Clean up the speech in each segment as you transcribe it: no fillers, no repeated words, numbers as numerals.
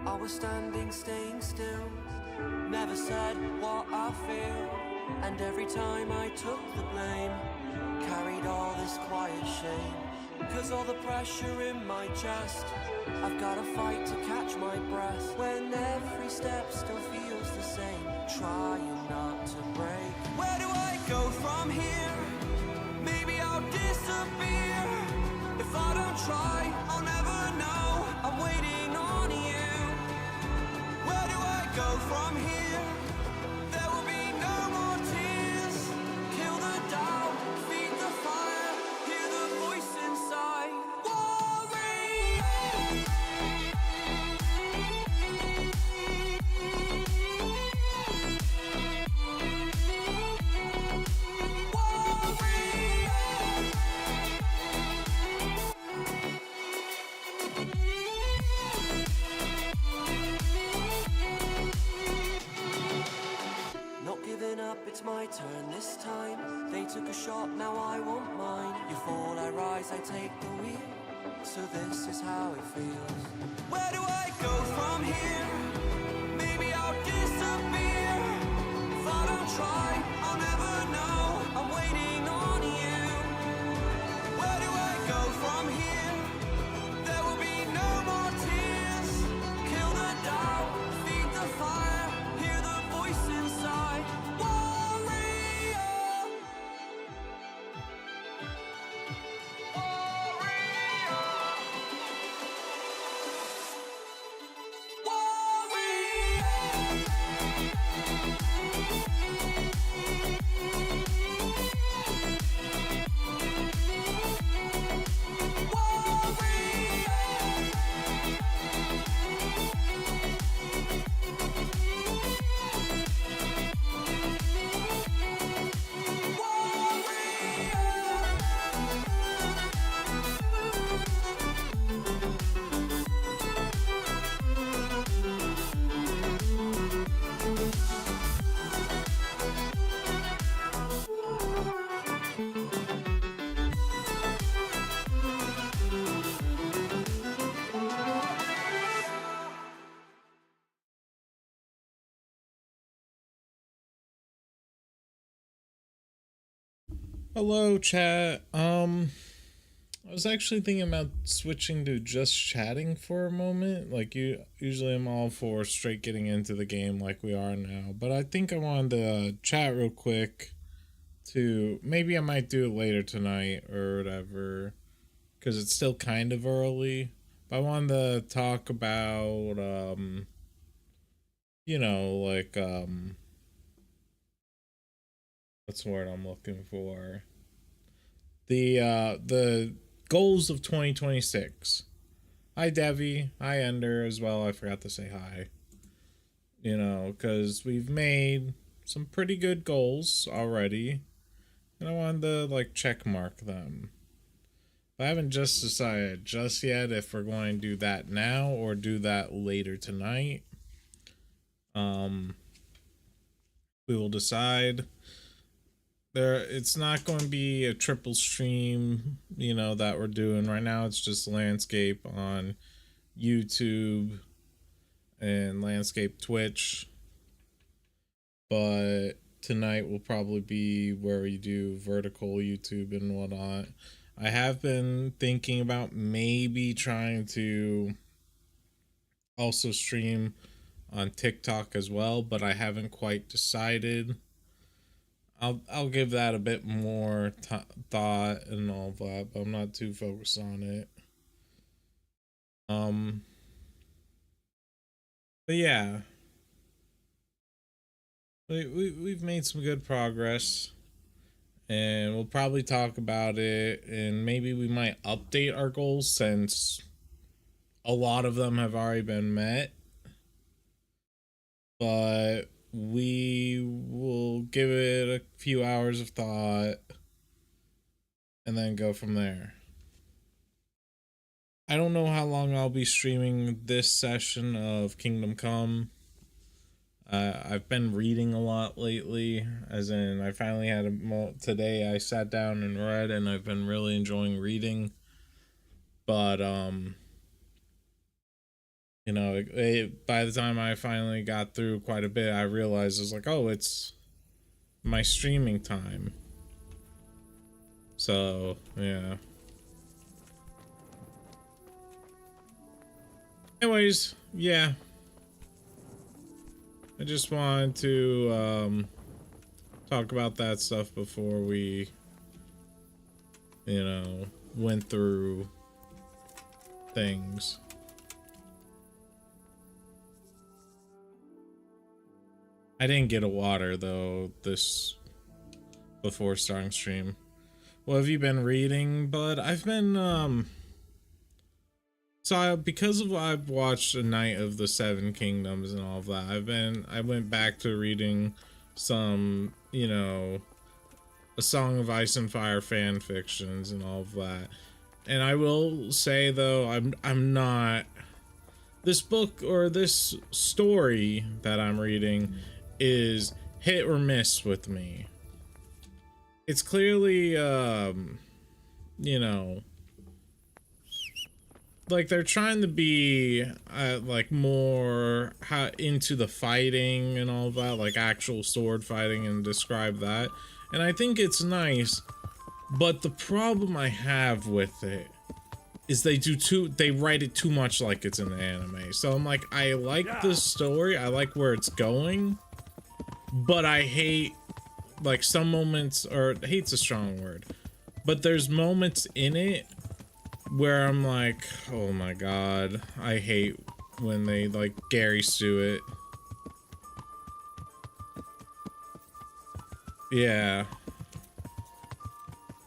I was standing, staying still, never said what I feel. And every time I took the blame, carried all this quiet shame. Cause all the pressure in my chest, I've gotta fight to catch my breath. When every step still feels the same, trying not to break. Where do I go from here? Maybe I'll disappear. If I don't try, I'll never know. I'm waiting on you. Where do I go from here? There will be no more tears. Kill the doubt, feed the fire, hear the voice inside. It's my turn this time. They took a shot, now I want mine. You fall, I rise, I take the wheel. So this is how it feels. Where do I go from here? Maybe I'll disappear. If I don't try, I'll never know. I'm waiting on you. Where do I go from here? There will be no more tears. Kill the doubt, feed the fire, hear the voice inside. Hello, chat. I was actually thinking about switching to just chatting for a moment. Like usually I'm all for straight getting into the game like we are now, but I think I wanted to chat real quick to maybe I might do it later tonight or whatever, because it's still kind of early. But I wanted to talk about like what's the word I'm looking for? The goals of 2026. Hi Devi, hi Ender as well. I forgot to say hi. Because we've made some pretty good goals already, and I wanted to like check mark them. But I haven't just decided just yet if we're going to do that now or do that later tonight. We will decide. It's not going to be a triple stream, that we're doing right now. It's just landscape on YouTube and landscape Twitch. But tonight will probably be where we do vertical YouTube and whatnot. I have been thinking about maybe trying to also stream on TikTok as well, but I haven't quite decided. I'll give that a bit more thought and all that, but I'm not too focused on it. But yeah, we've made some good progress, and we'll probably talk about it, and maybe we might update our goals since a lot of them have already been met. But we will give it a few hours of thought and then go from there. I don't know how long I'll be streaming this session of Kingdom Come. I've been reading a lot lately, as in I finally had today I sat down and read, and I've been really enjoying reading. But You know, by the time I finally got through quite a bit, I realized it was like, oh, it's my streaming time. So, yeah. Anyways, yeah. I just wanted to talk about that stuff before we, you know, went through things. I didn't get a water though this before starting stream. What have you been reading, bud? I've been because of what I've watched A Night of the Seven Kingdoms and all of that, I went back to reading some, you know, A Song of Ice and Fire fan fictions and all of that. And I will say though, I'm not, this book or this story that I'm reading is hit or miss with me. It's clearly you know, like they're trying to be like more into the fighting and all that, like actual sword fighting, and describe that, and I think it's nice. But the problem I have with it is they write it too much like it's an anime. So I'm like, I like the story, I like where it's going, but I hate like some moments, or hate's a strong word, but there's moments in it where I'm like, oh my god, I hate when they like Gary Sue it. Yeah.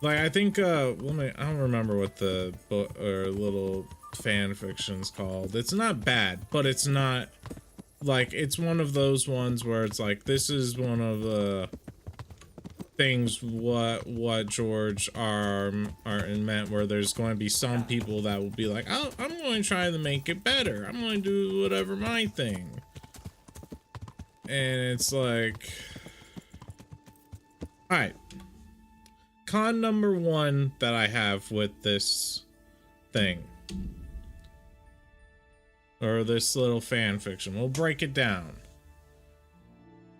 Like, I think, I don't remember what the book or little fan fiction's called. It's not bad, but it's not, like, it's one of those ones where it's like, this is one of the things what George R. Martin meant, where there's going to be some people that will be like, oh, I'm going to try to make it better. I'm going to do whatever my thing. And it's like, alright. Con number one that I have with this thing, or this little fan fiction, we'll break it down.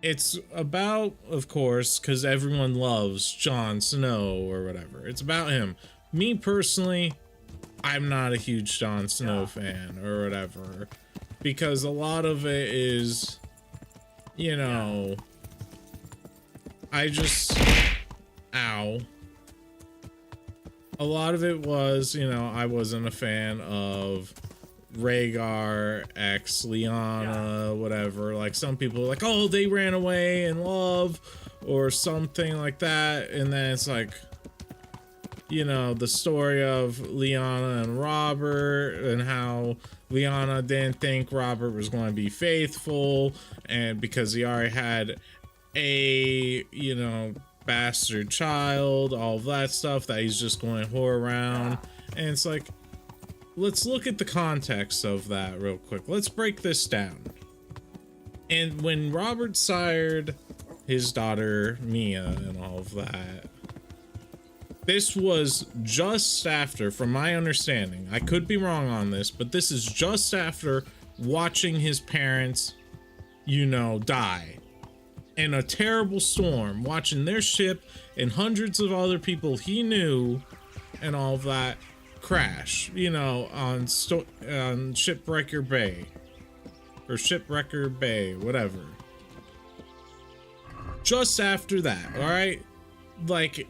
It's about, of course, because everyone loves Jon Snow or whatever, it's about him. Me personally, I'm not a huge Jon Snow fan or whatever, because a lot of it is, you know, I just, ow. A lot of it was, you know, I wasn't a fan of Rhaegar x Lyanna, whatever. Like, some people are like, oh, they ran away in love or something like that. And then it's like, you know, the story of Lyanna and Robert, and how Lyanna didn't think Robert was going to be faithful, and because he already had a, you know, bastard child, all of that stuff, that he's just going to whore around. And it's like, let's look at the context of that real quick. Let's break this down. And when Robert sired his daughter Mia and all of that, this was just after, from my understanding, I could be wrong on this, but this is just after watching his parents, you know, die in a terrible storm, watching their ship and hundreds of other people he knew and all of that crash, you know, on Shipwrecker Bay, or Shipwrecker Bay, whatever. Just after that, all right? Like,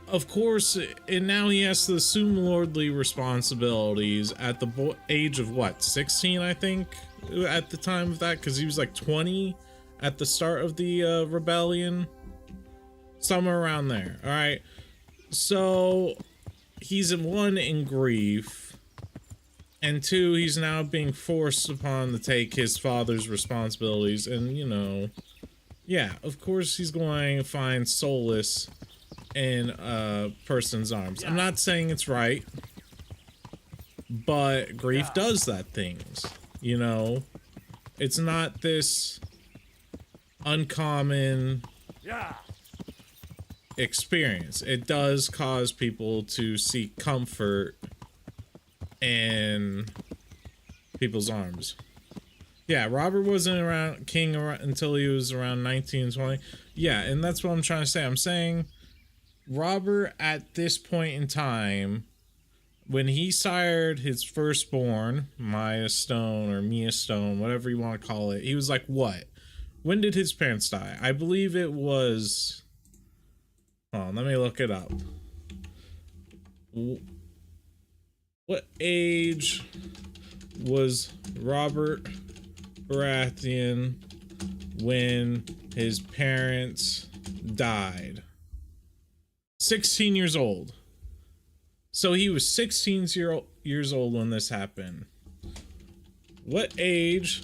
of course, and now he has to assume lordly responsibilities at the age of what, 16, I think, at the time of that, because he was like 20 at the start of the rebellion, somewhere around there. All right, so he's in grief, and two, he's now being forced upon to take his father's responsibilities, and, you know, yeah, of course he's going to find solace in a person's arms. I'm not saying it's right, but grief does that things, you know. It's not this uncommon experience. It does cause people to seek comfort in people's arms. Yeah, Robert wasn't around king until he was around 1920. Yeah, and that's what I'm trying to say. I'm saying Robert at this point in time, when he sired his firstborn, Maya Stone or Mia Stone, whatever you want to call it, he was like, what? When did his parents die? I believe it was... Hold on, let me look it up. What age was Robert Baratheon when his parents died? 16 years old. So he was 16 years old when this happened. What age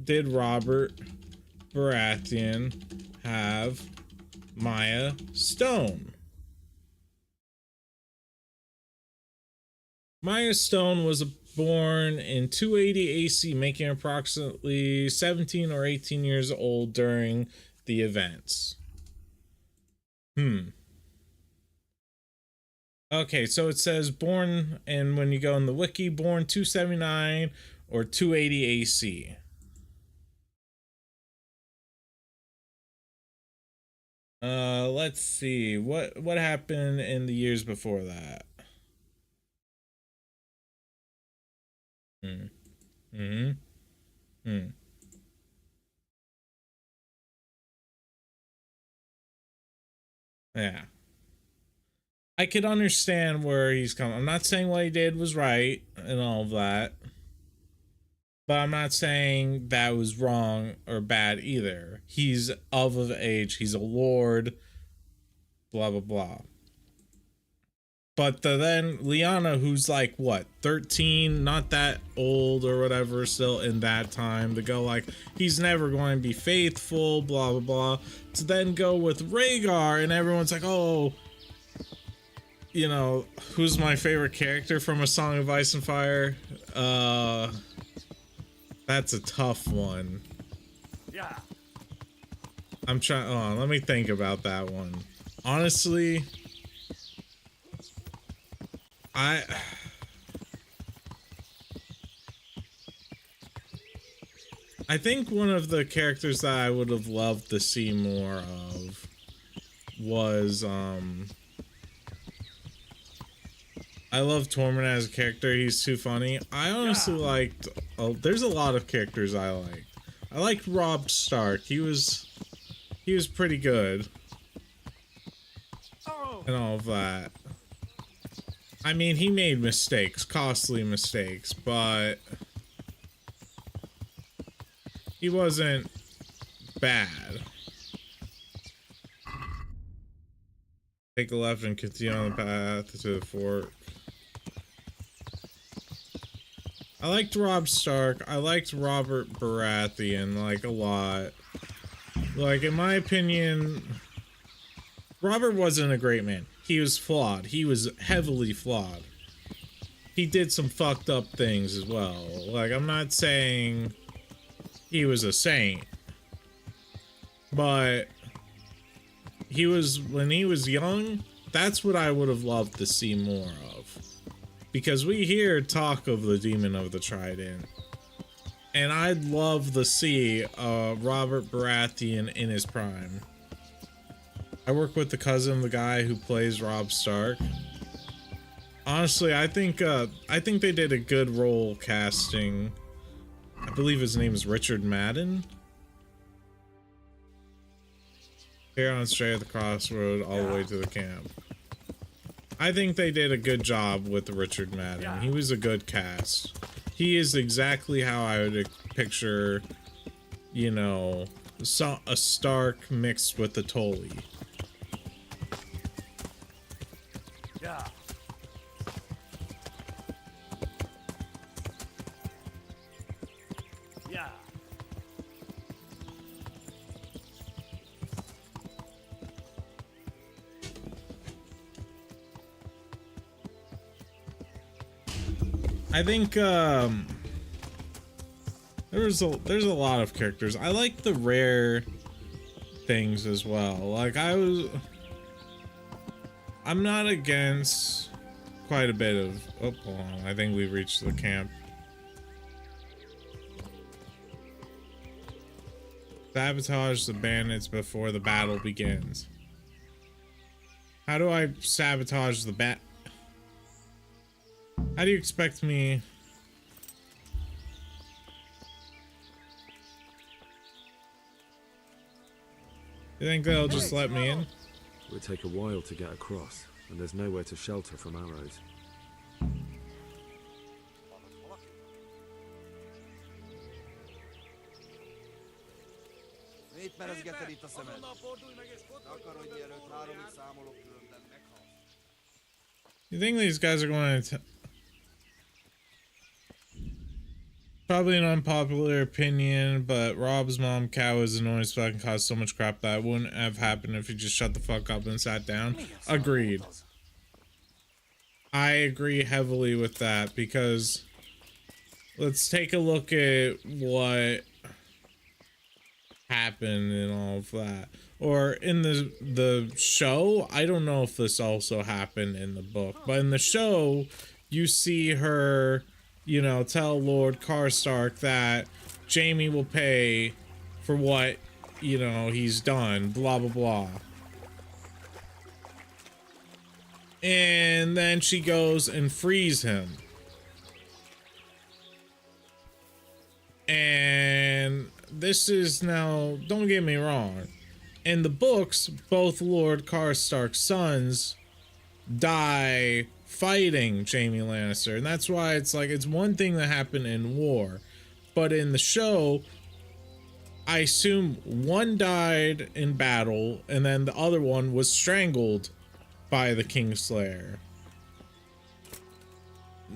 did Robert Baratheon have Maya Stone? Maya Stone was born in 280 AC, making approximately 17 or 18 years old during the events. Okay, so it says born, and when you go in the wiki, born 279 or 280 AC. Let's see. What happened in the years before that? Yeah. I could understand where he's coming. I'm not saying what he did was right and all of that. But I'm not saying that was wrong or bad either. He's of age. He's a lord. Blah, blah, blah. But then Lyanna, who's like, what, 13? Not that old or whatever still in that time. To go like, he's never going to be faithful, blah, blah, blah. To then go with Rhaegar and everyone's like, oh... You know, who's my favorite character from A Song of Ice and Fire? That's a tough one. Yeah. I'm trying. Hold on, let me think about that one. Honestly, I think one of the characters that I would have loved to see more of was I love Tormund as a character. He's too funny. I honestly liked... there's a lot of characters I like. I liked Robb Stark. He was pretty good. And all of that. I mean, he made mistakes. Costly mistakes. But... he wasn't bad. Take a left and continue on the path to the fort. I liked Robb Stark. I liked Robert Baratheon, like, a lot. Like, in my opinion, Robert wasn't a great man. He was flawed. He was heavily flawed. He did some fucked up things as well. Like, I'm not saying he was a saint. But he was, when he was young, that's what I would have loved to see more of. Because we hear talk of the Demon of the Trident. And I'd love to see Robert Baratheon in his prime. I work with the cousin of the guy who plays Robb Stark. Honestly, I think they did a good role casting. I believe his name is Richard Madden. Here on Stray at the Crossroad all the way to the camp. I think they did a good job with Richard Madden. He was a good cast. He is exactly how I would picture, you know, a Stark mixed with a Tully. Yeah. Yeah. I think there's a lot of characters. I like the rare things as well. Like I'm not against quite a bit of hold on, I think we've reached the camp. Sabotage the bandits before the battle begins. How do I sabotage the bat? How do you expect me? You think they'll just let me in? It would take a while to get across, and there's nowhere to shelter from arrows. You think these guys are going to... Probably an unpopular opinion, but Rob's mom, Cow, is annoying as fuck and caused so much crap that wouldn't have happened if he just shut the fuck up and sat down. Agreed. I agree heavily with that, because let's take a look at what happened and all of that. Or in the show, I don't know if this also happened in the book, but in the show, you see her, you know, tell Lord Karstark that Jaime will pay for what, you know, he's done, blah, blah, blah. And then she goes and frees him. And this is now, don't get me wrong, in the books, both Lord Karstark's sons die fighting Jaime Lannister, and that's why it's like, it's one thing that happened in war, but in the show, I assume one died in battle, and then the other one was strangled by the Kingslayer.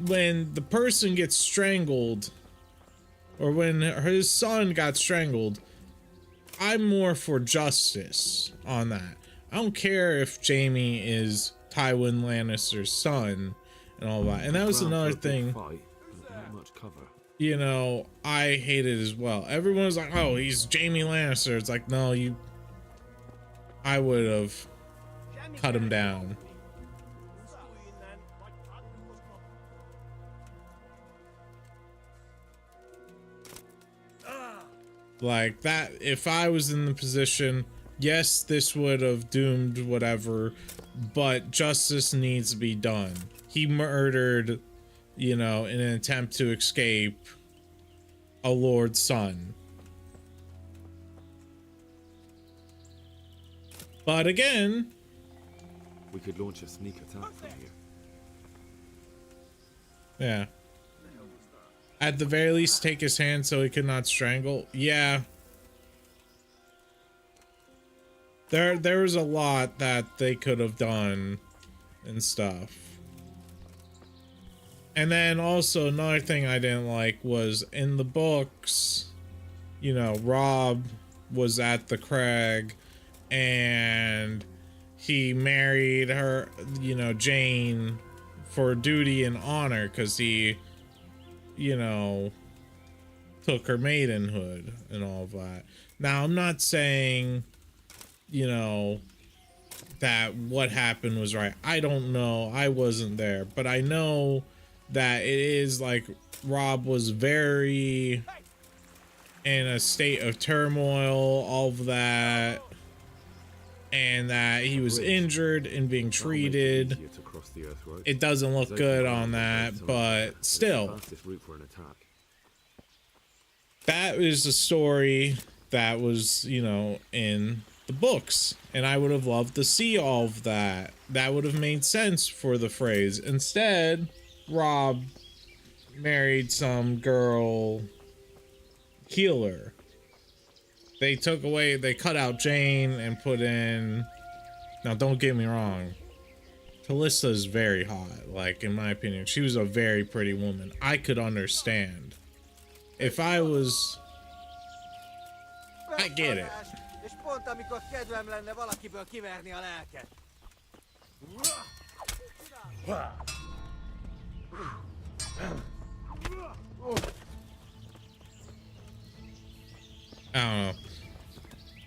When the person gets strangled, or when his son got strangled, I'm more for justice on that. I don't care if Jaime is Tywin Lannister's son and all that. And that was another thing, you know, I hated as well. Everyone was like, oh, he's Jaime Lannister. It's like, no, I would have cut him down. Like that, if I was in the position, yes, this would have doomed whatever, but justice needs to be done. He murdered, you know, in an attempt to escape a lord's son. But again, we could launch a sneak attack from here. Yeah. At the very least, take his hand so he could not strangle. Yeah. There was a lot that they could have done and stuff. And then also another thing I didn't like was in the books, you know, Robb was at the crag and he married her, you know, Jane, for duty and honor because he, you know, took her maidenhood and all of that. Now, I'm not saying, you know, that what happened was right. I don't know. I wasn't there. But I know that it is like Robb was very in a state of turmoil, all of that. And that he was injured and being treated. It doesn't look good on that, but still. That is a story that was, you know, in the books. And I would have loved to see all of that. That would have made sense for the phrase. Instead, Robb married some girl healer. They took away, they cut out Jane and put in, now don't get me wrong, Callista's very hot, like in my opinion. She was a very pretty woman. I could understand. If I was, I get it. I don't know.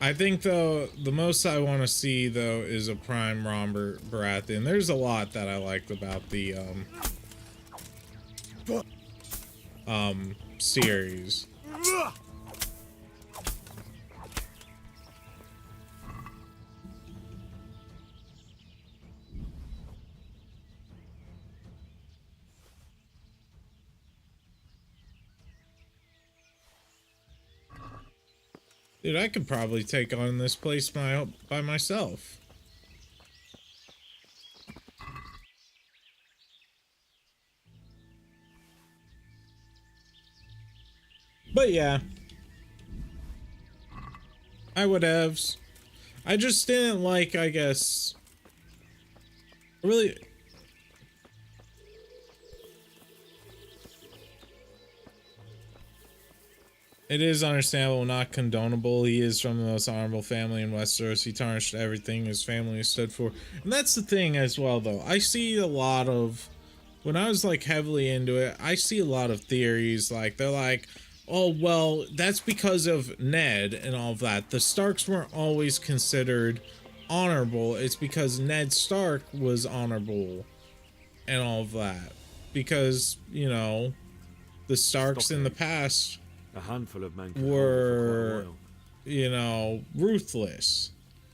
I think though the most I want to see though is a prime Robert Baratheon. There's a lot that I liked about the series. Dude, I could probably take on this place by myself. But yeah, I would have. I just didn't like, I guess, really. It is understandable, not condonable. He is from the most honorable family in Westeros. He tarnished everything his family stood for. And that's the thing as well, though. I see a lot of, when I was like heavily into it, I see a lot of theories. Like, they're like, oh, well, that's because of Ned and all of that. The Starks weren't always considered honorable. It's because Ned Stark was honorable and all of that. Because, you know, the Starks in the past A handful of men were, you know, ruthless.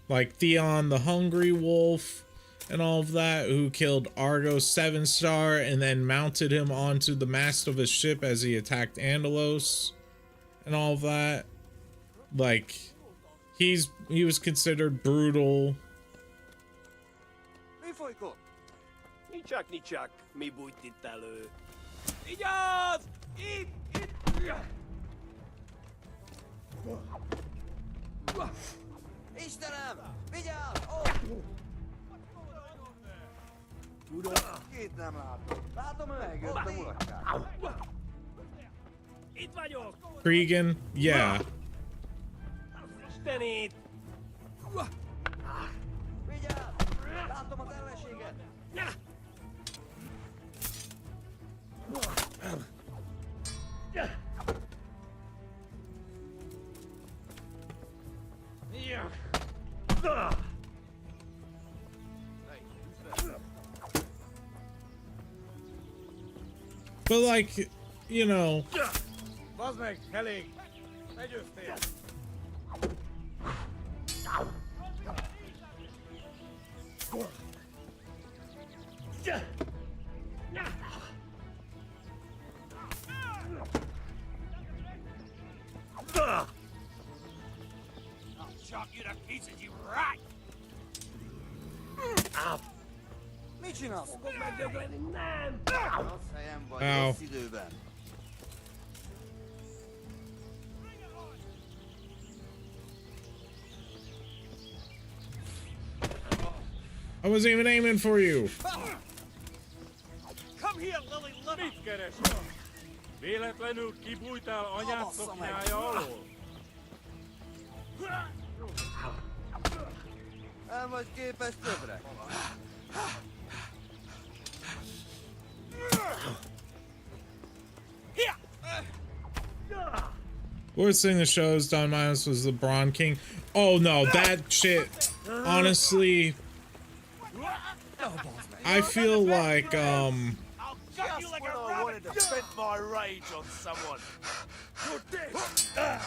Like Theon the Hungry Wolf and all of that, who killed Argo 7-star and then mounted him onto the mast of his ship as he attacked Andalos and all of that. Like, he was considered brutal. Nicsák, mi bújt itt elő? Vigyázz! Itt! Istenem! Vigyázz! Tudom, két nem látom. Látom, megjött a mulatság. Itt vagyok! Cregan, yeah. Istenét! Vigyázz! Látom az ellenséget! But like, you know, Bazd meg, elég! Begyőztél! I'll chop you to pieces, you rat! Mit csinálsz? Fogok megdögleni, nem! Rossz helyen vagy, Ow. rossz időben. I wasn't even aiming for you. Come here, Lily Liver! Mit keresel? Véletlenül kibújtál anyád szoknyája alól? El vagy képes többre. Worst thing the show's done minus was the Bronn King. Oh no, that shit. Honestly, I feel like I'll gut you Just like when a I rabbit! wanted to vent my rage on someone. You're dead.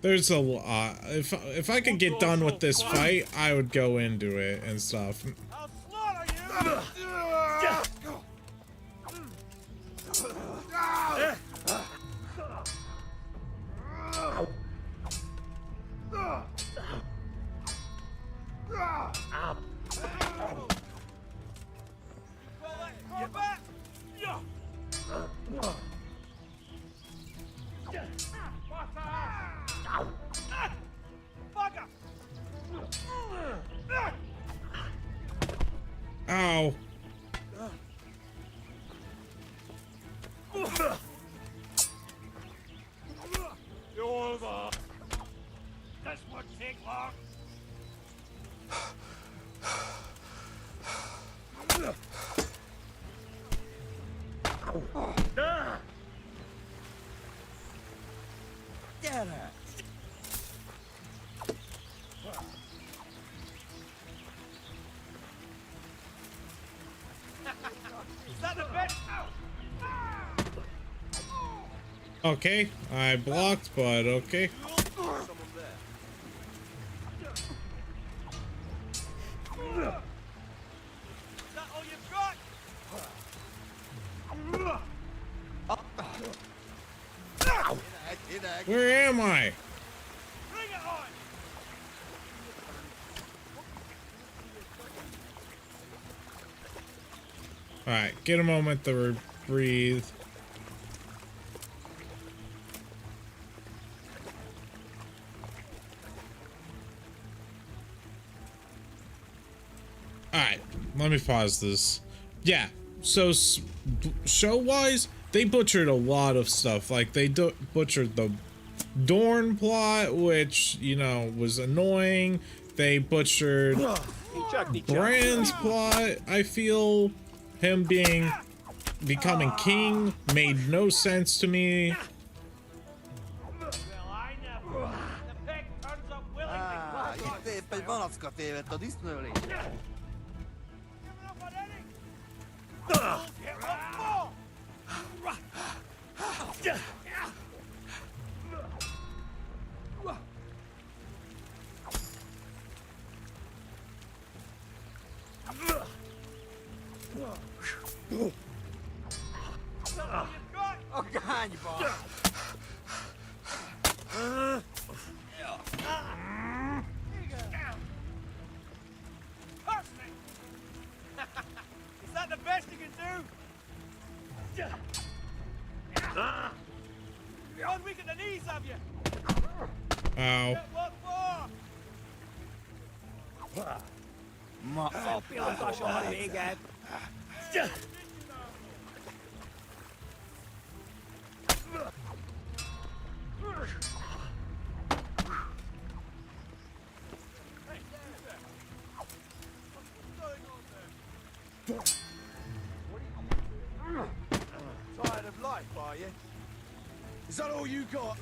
there's a lot. If I could get done with this fight, I would go into it and stuff. I'll slaughter you! Come back! Bugger! Ow. Jól van. This would take long. Gyere! Is that the best? Okay, I blocked, but okay. Someone there. Is that all you've got? Hideg, hideg. Where am I? Bring it on! Alright, get a moment to breathe. Alright, let me pause this. Yeah, so show-wise, they butchered a lot of stuff. Like, they butchered the Dorn plot, which, you know, was annoying. They butchered Brand's plot. I feel him becoming king made no sense to me. Well, I never. The pig turns up willingly. Itt épp egy malacka tévedt a disznőlé. Give it up on Eddie! Get what for? A gányba! Is that the best you can do? You're on weak at the knees, have you? Ow. Get what for? Ma Pillantasson véget! Tired of life, are you? Is that all you got?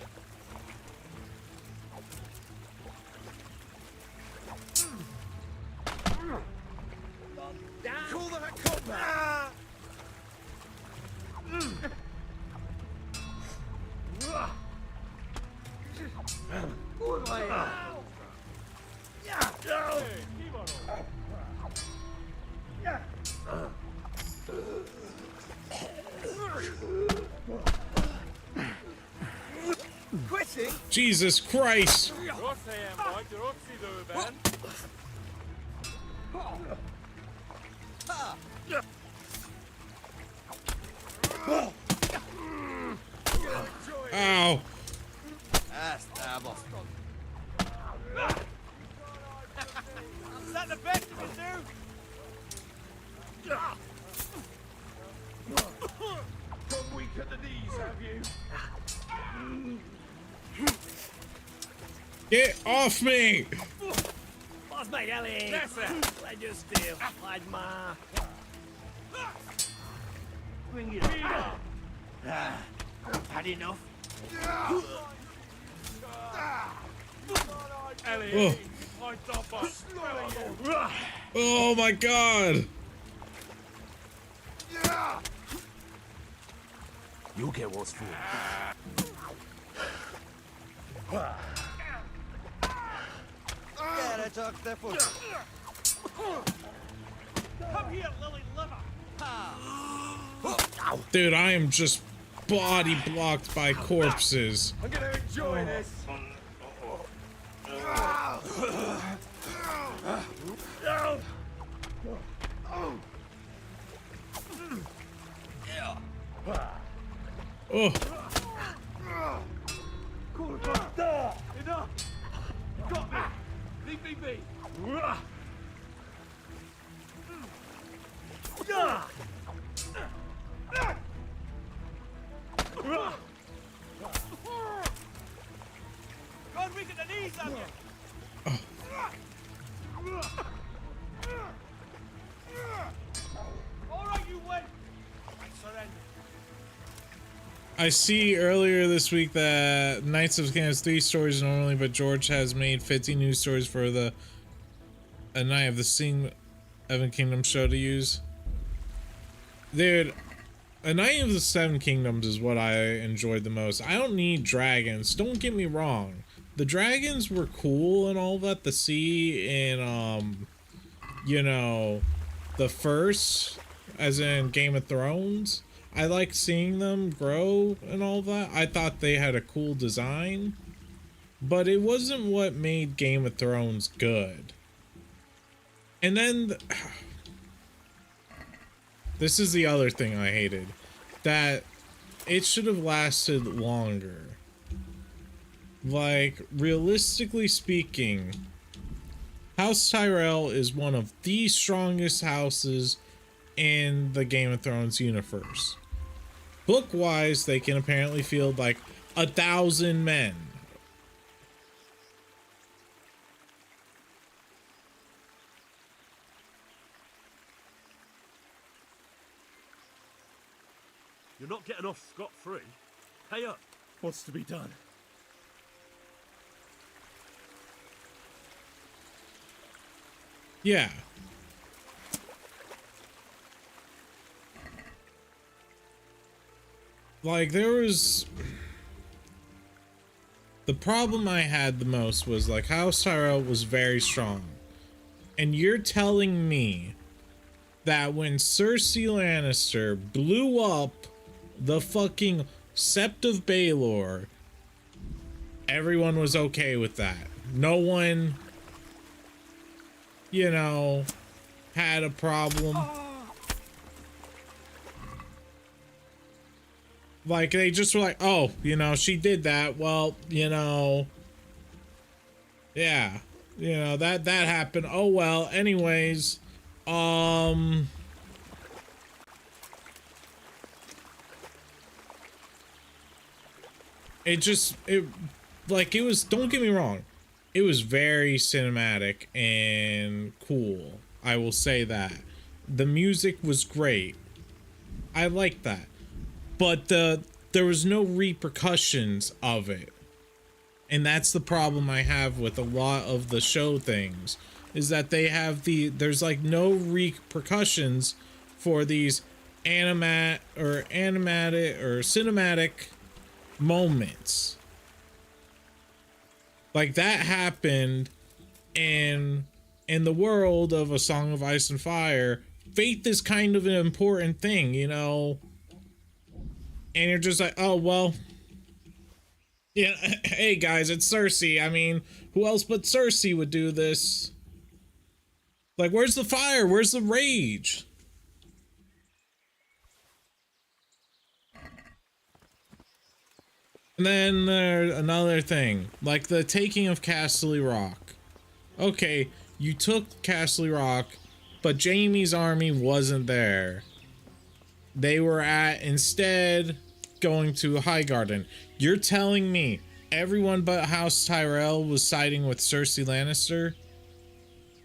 Call that combat! Quitting? Jesus Christ! Rossz helyen vagy, rossz időben. Ow! Ezt elbasztad. Is that the best you can do? Come weak at the knees, have you? Get off me! Bazd meg elég! Legyőztél, hagyd már! Bring it up. Had enough? Elég. Oh. Hagyd abba. Oh my god! You'll get what's for. Gyere csak, te fut! Come here, lily liver! Dude, I am just body blocked by corpses. I'm gonna enjoy this! Oh, Enough! You got me! Leave me be! God, weak at the knees, have you? All right, you win. I surrender. I see earlier this week that Knights of King has 3 stories normally, but George has made 50 new stories for the A Night of the Seven Kingdoms show to use. Dude, A Night of the Seven Kingdoms is what I enjoyed the most. I don't need dragons. Don't get me wrong. The dragons were cool and all that to see in, you know, the first, as in Game of Thrones. I like seeing them grow and all that. I thought they had a cool design, but it wasn't what made Game of Thrones good. And then this is the other thing I hated, that it should have lasted longer. Like, realistically speaking, House Tyrell is one of the strongest houses in the Game of Thrones universe. Book-wise, they can apparently field like 1,000 men. You're not getting off scot-free. Pay up. What's to be done? Yeah. Like, there was... The problem I had the most was, like, House Tyrell was very strong. And you're telling me that when Cersei Lannister blew up the fucking Sept of Baelor, everyone was okay with that. No one, you know, had a problem. Like, they just were like, oh, you know, she did that. Well, you know, yeah, you know, that happened. Oh, well, anyways, it was, don't get me wrong, it was very cinematic and cool. I will say that. The music was great. I liked that. But there was no repercussions of it. And that's the problem I have with a lot of the show things, is that they have there's like no repercussions for these animatic or cinematic moments. Like, that happened in the world of A Song of Ice and Fire. Faith is kind of an important thing, you know. And you're just like, oh, well, yeah, hey guys, it's Cersei. I mean, who else but Cersei would do this? Like, where's the fire? Where's the rage? And then there's another thing, like the taking of Castle Rock. Okay, you took Castle Rock, but Jaime's army wasn't there. They were instead going to Highgarden. You're telling me everyone but House Tyrell was siding with Cersei Lannister?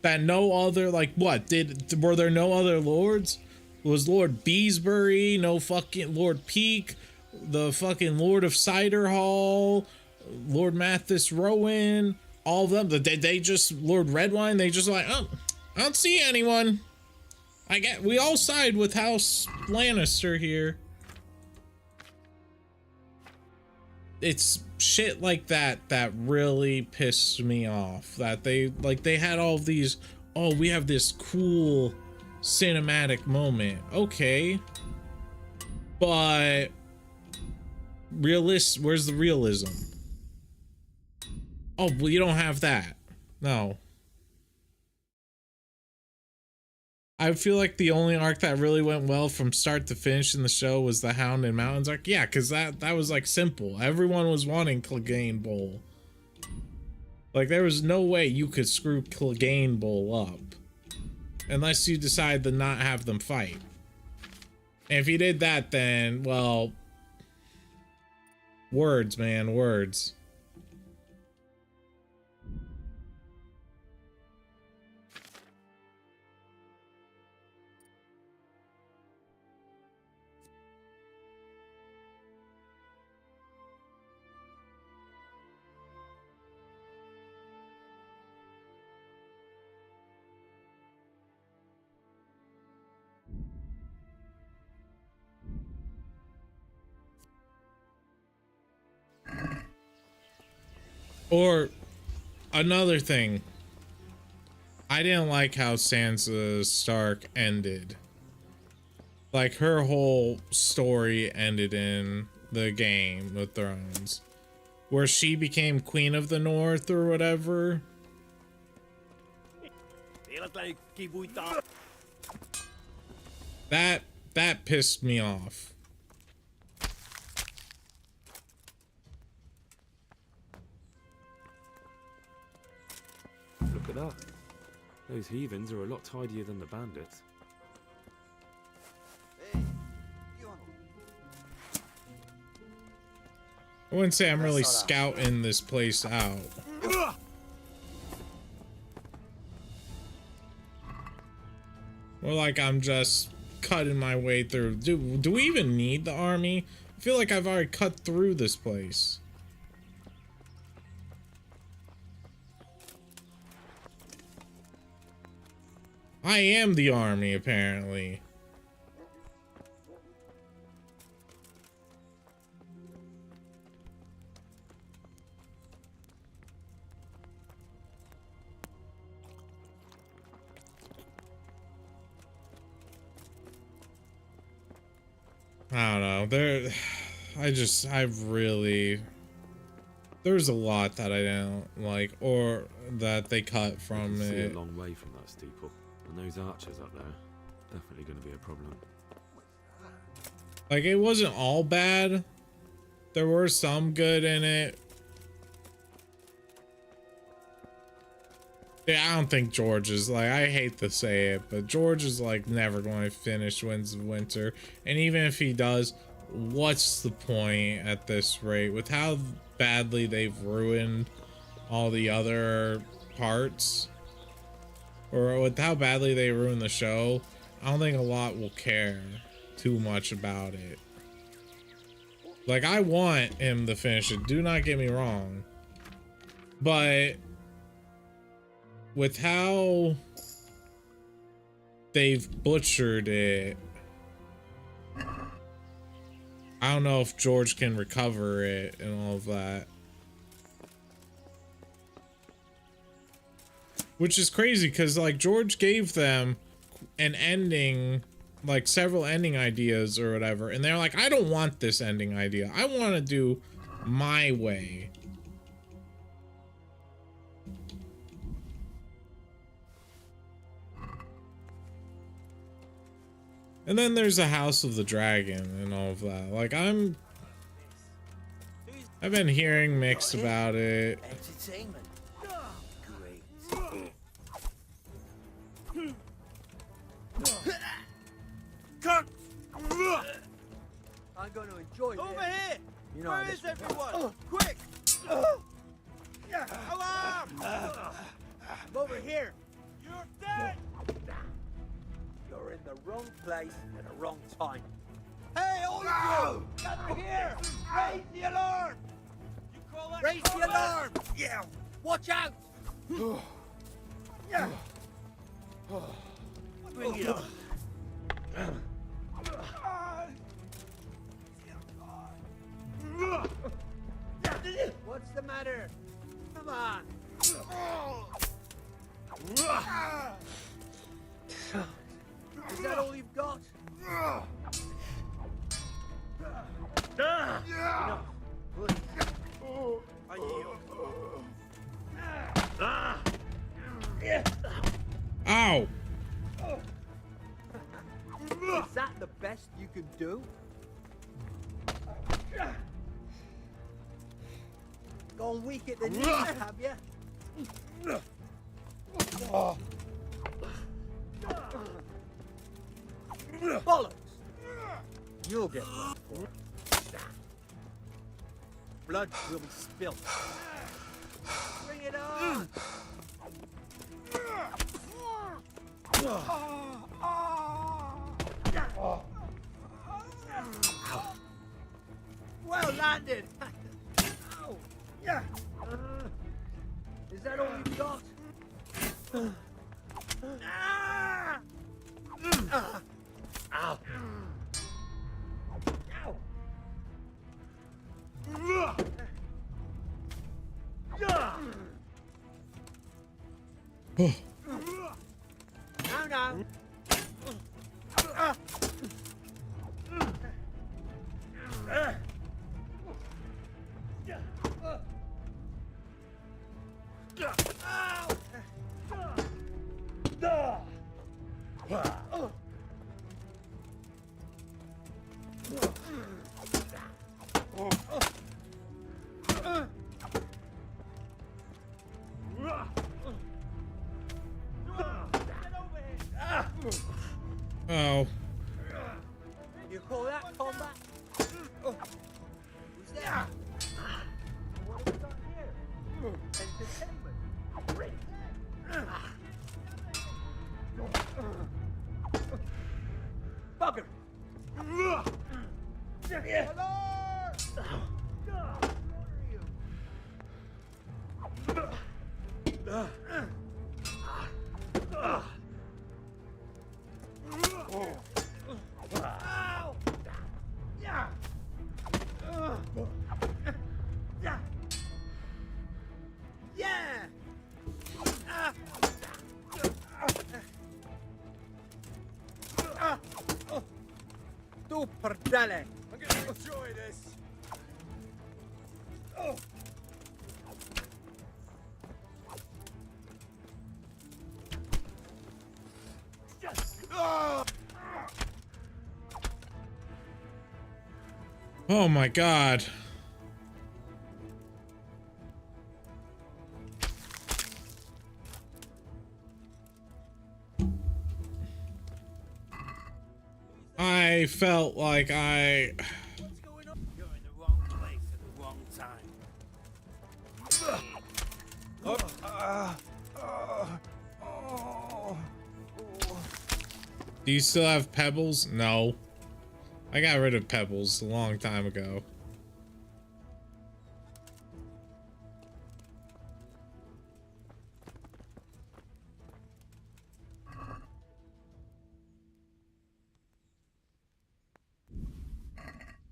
That no other, like, what? Were there no other lords? Was Lord Beesbury, no fucking Lord Peake, the fucking Lord of Cider Hall, Lord Mathis Rowan, all of them? They just, Lord Redwine, they just like, oh, I don't see anyone. We all side with House Lannister here. It's shit like that really pissed me off. That they had all of these, oh, we have this cool cinematic moment. Okay. But where's the realism? Oh, well, you don't have that. No. I feel like the only arc that really went well from start to finish in the show was the Hound and Mountains arc. Yeah, because that was like simple. Everyone was wanting Clegane Bowl. Like, there was no way you could screw Clegane Bowl up unless you decide to not have them fight. And if you did that, then, well, words, man, words. Or another thing, I didn't like how Sansa Stark ended. Like her whole story ended in the Game of Thrones, where she became Queen of the North or whatever. That pissed me off. Look at that. Those heathens are a lot tidier than the bandits. I wouldn't say I'm really scouting this place out. More like I'm just cutting my way through. Do we even need the army? I feel like I've already cut through this place. I am the army, apparently. I don't know. There's a lot that I don't like, or that they cut from See it. a long way from that steeple, and those archers up there, definitely going to be a problem. Like, it wasn't all bad. There were some good in it. Yeah, I don't think George is, like, I hate to say it, but George is, like, never going to finish Winds of Winter. And even if he does, what's the point at this rate? With how badly they've ruined all the other parts, or with how badly they ruined the show, I don't think a lot will care too much about it. Like, I want him to finish it, do not get me wrong, but with how they've butchered it, I don't know if George can recover it and all of that. Which is crazy, because like George gave them an ending, like several ending ideas or whatever, and they're like, I don't want this ending idea. I want to do my way. And then there's the House of the Dragon and all of that. Like, I've been hearing mixed about it. Entertainment. Cut! I'm going to enjoy Over this. here! You know Where how is this everyone? Quick! Alarm! I'm over here. You're dead! You're in the wrong place at the wrong time. Hey, all of you! Gather here! Raise the alarm! You call that Raise the combat? alarm! Yeah. Watch out! Yeah. Bring it on. What's the matter? Come on. Is that all you've got? Enough. Please. I yield. Ow! Is that the best you can do? Gone weak at the knees, have you? Bollocks! You'll get one for it. Blood will be spilled. Bring it on! Well landed! Ow. Is that all you've got? Ah! Ow! Ow! Now, now! Oh. You call that combat? Who's that? What have we got here? Entertainment. Great. Bugger. Tu perdele. I'm gonna enjoy this. Oh my god. I felt like What's going on? You're in the wrong place at the wrong time. Do you still have pebbles? No. I got rid of pebbles a long time ago.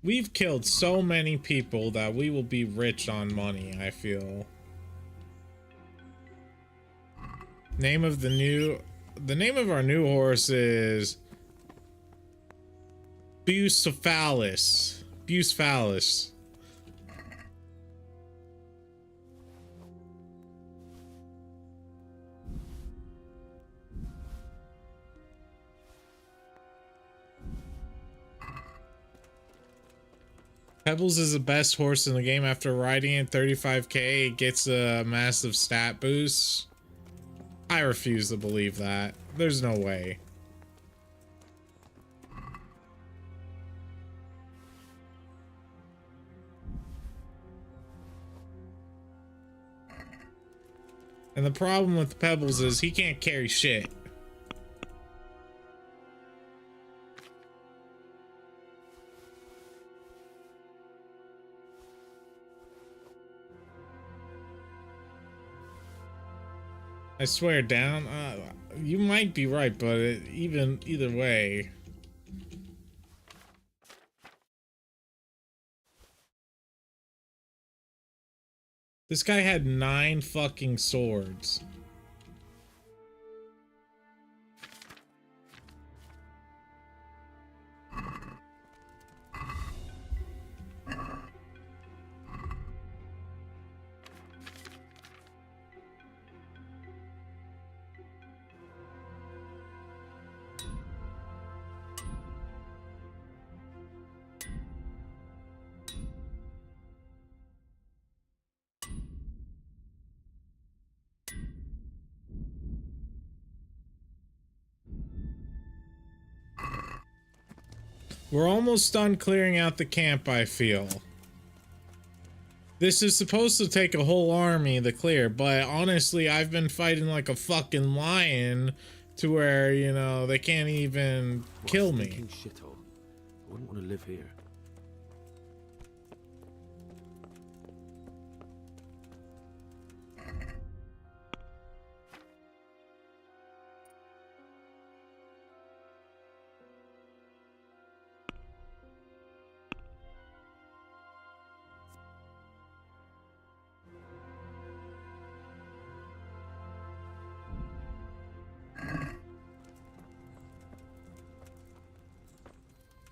We've killed so many people that we will be rich on money, I feel. Name of the name of our new horse is Bucephalus. Bucephalus. Pebbles is the best horse in the game. After riding it 35k, it gets a massive stat boost. I refuse to believe that. There's no way. And the problem with Pebbles is he can't carry shit. I swear down, you might be right, but either way. This guy had 9 fucking swords. We're almost done clearing out the camp, I feel. This is supposed to take a whole army to clear, but honestly, I've been fighting like a fucking lion to where, you know, they can't even kill me. Shithole. I wouldn't want to live here.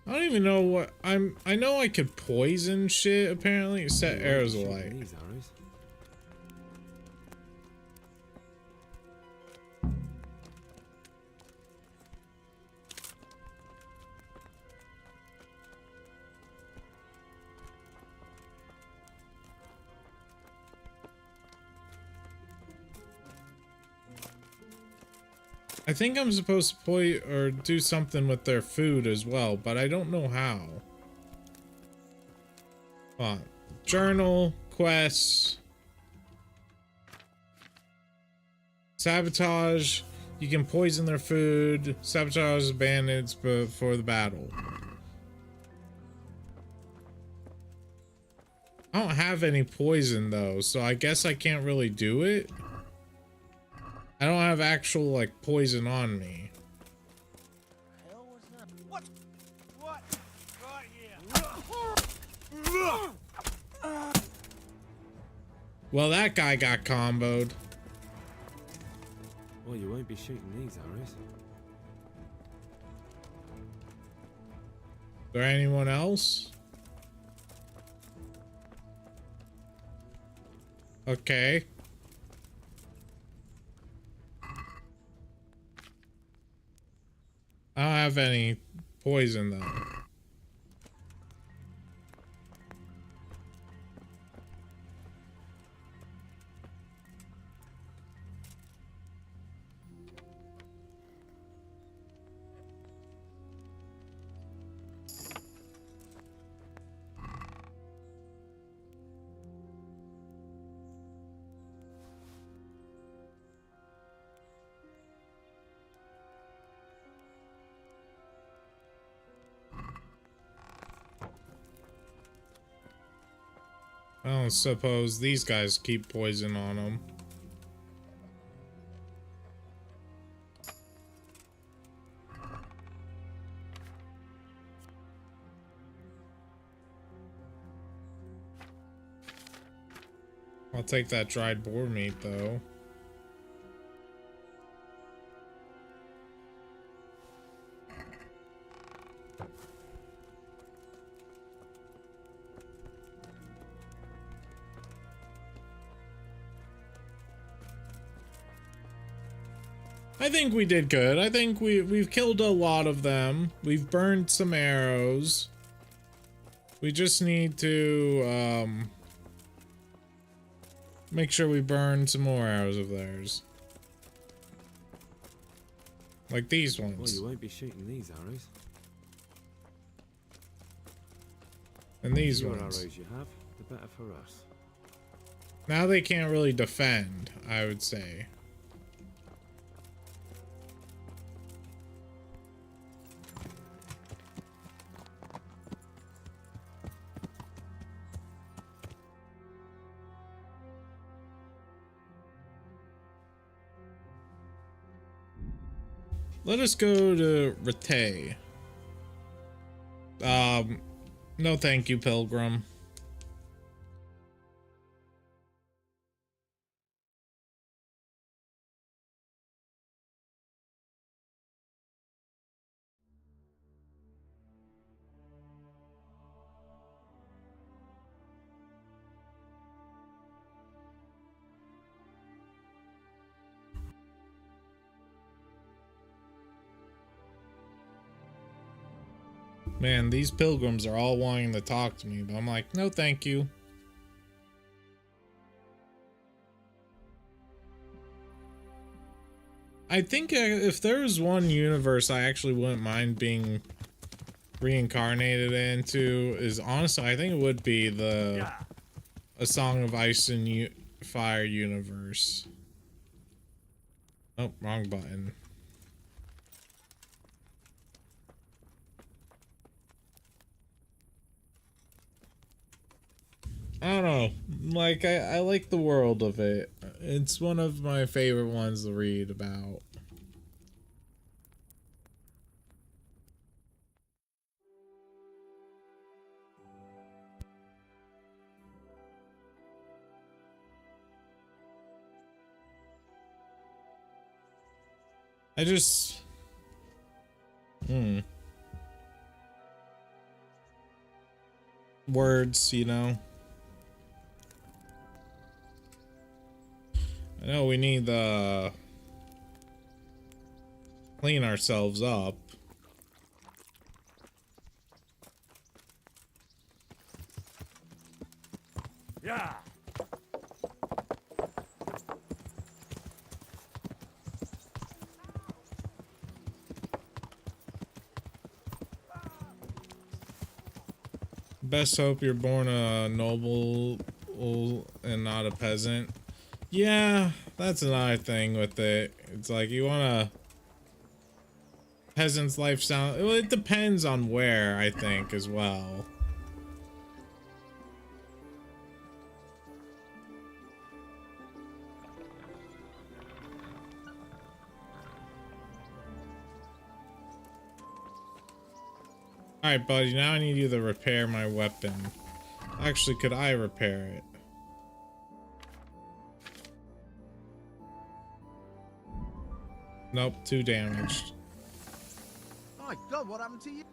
I don't even know what I know I could poison shit apparently. Set arrows alight. These arrows. I think I'm supposed to or do something with their food as well, but I don't know how. Hold on. Journal, quests, sabotage. You can poison their food. Sabotage bandits before the battle. I don't have any poison though, so I guess I can't really do it. I don't have actual like poison on me. Hell was that? What? What? Right here. Well, that guy got comboed. Well, you won't be shooting these arrows. Is there anyone else? Okay. I don't have any poison though. I don't suppose these guys keep poison on them. I'll take that dried boar meat though. I think we did good. I think we've killed a lot of them. We've burned some arrows. We just need to make sure we burn some more arrows of theirs. Like these Well, ones. you won't be shooting these arrows. And these The more ones. arrows you have, the better for us. Now they can't really defend, I would say. Let us go to Rete. No thank you, Pilgrim. Man, these pilgrims are all wanting to talk to me, but I'm like, no thank you. I think if there was one universe I actually wouldn't mind being reincarnated into is honestly, I think it would be the A Song of Ice and Fire universe. Oh, wrong button. I don't know. Like, I like the world of it. It's one of my favorite ones to read about. I just... Words, you know? I know we need to clean ourselves up. Yeah. best hope you're born a noble and not a peasant. Yeah, that's another thing with it. It's like you want a peasant's lifestyle. Well, it depends on where, I think, as well. Alright, buddy, now I need you to repair my weapon. Actually, could I repair it? Nope, too damaged. My God, what happened to you?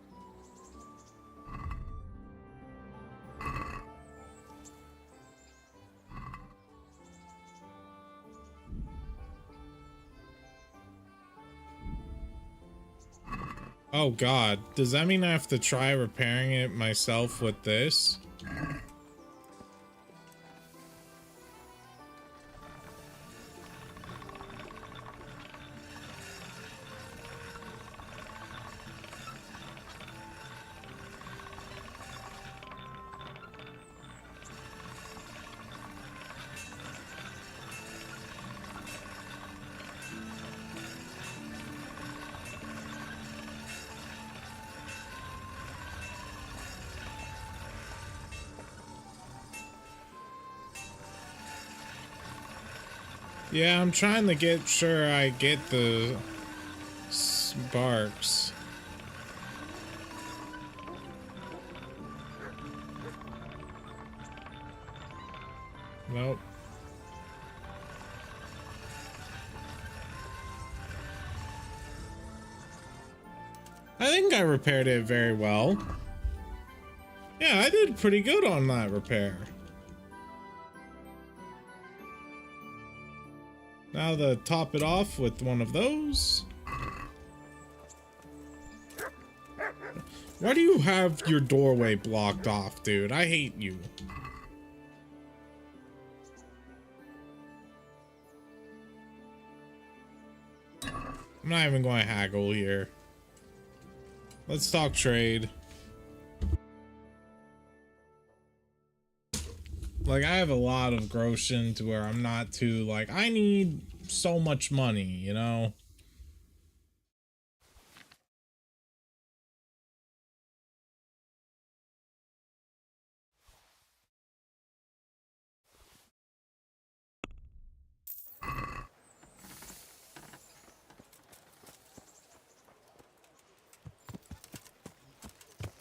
Oh god, does that mean I have to try repairing it myself with this? Yeah, I'm trying to get sure I get the sparks. Nope. I think I repaired it very well. Yeah, I did pretty good on that repair. Now to top it off with one of those. Why do you have your doorway blocked off, dude? I hate you. I'm not even going to haggle here. Let's talk trade. Like, I have a lot of groschen to where I'm not too, like, I need so much money, you know?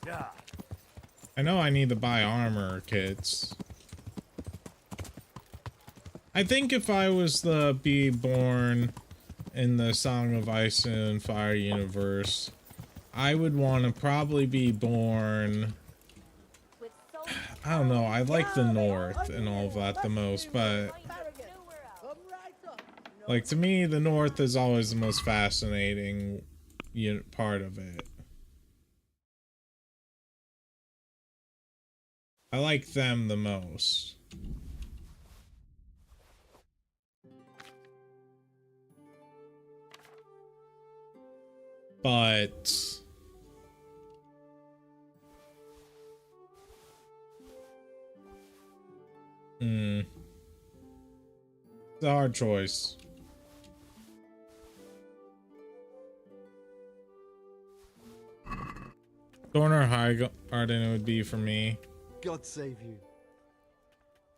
Yeah. I know I need to buy armor kits. I think if I was to be born in the Song of Ice and Fire universe, I would want to probably be born... I don't know, I like the North and all of that the most, but... like, to me, the North is always the most fascinating part of it. I like them the most. But... it's a hard choice. Dorner High Garden would be for me. God save you.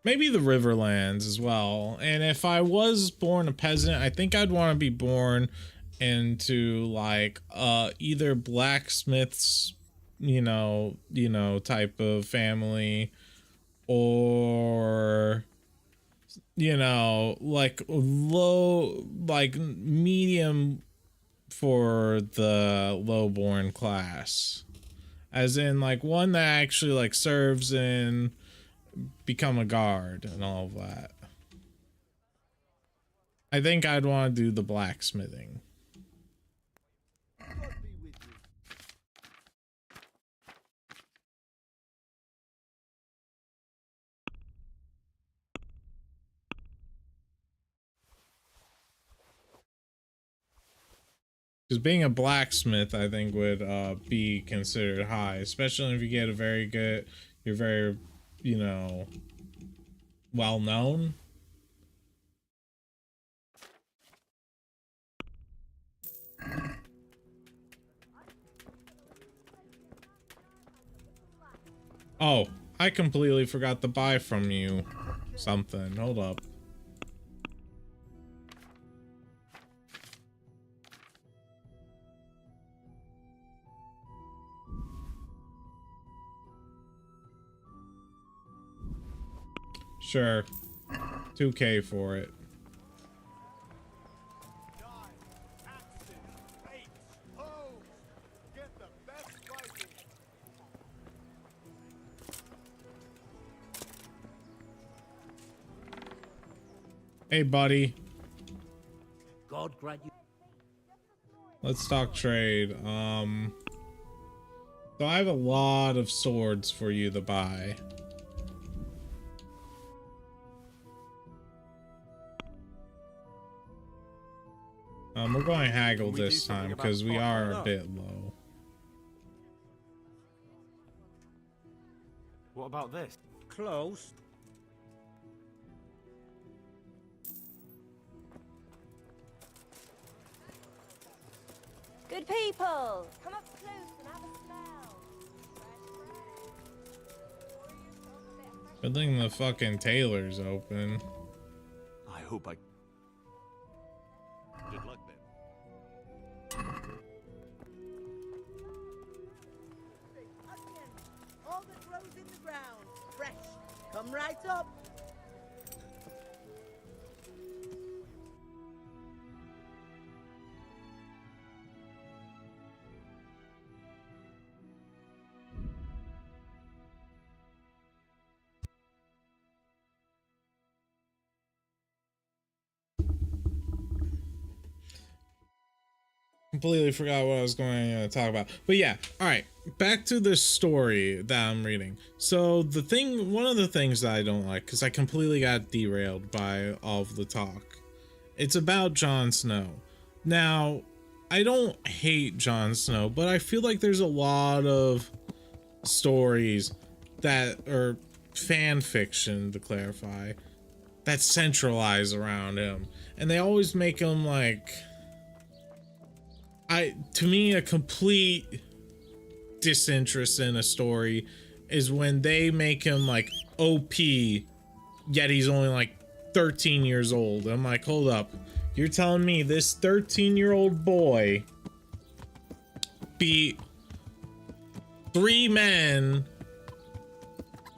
Maybe the Riverlands as well. And if I was born a peasant, I think I'd want to be born into like either blacksmiths, you know, type of family, or you know, like low, like medium for the lowborn class, as in like one that actually like serves and become a guard and all of that. I think I'd want to do the blacksmithing. God be with you. Because being a blacksmith, I think, would be considered high, especially if you get a very good, you're very, you know, well known. Oh, I completely forgot to buy from you something. Hold up. Sure. 2K for it. Hey, buddy. God grant you. Let's talk trade. So I have a lot of swords for you to buy. We're going haggle this time because we are a bit low. What about this? Close. Good people, come up close and have a smell. Good thing the fucking tailor's open. I hope I... Good luck then. All that grows in the ground, fresh. Come right up. Completely forgot what I was going to talk about. But yeah, all right, back to the story that I'm reading. So one of the things that I don't like, because I completely got derailed by all of the talk, it's about Jon Snow. Now, I don't hate Jon Snow, but I feel like there's a lot of stories that are fan fiction, to clarify, that centralize around him, and they always make him like... to me, a complete disinterest in a story is when they make him like OP, yet he's only like 13 years old. I'm like, hold up. You're telling me this 13-year-old boy beat 3 men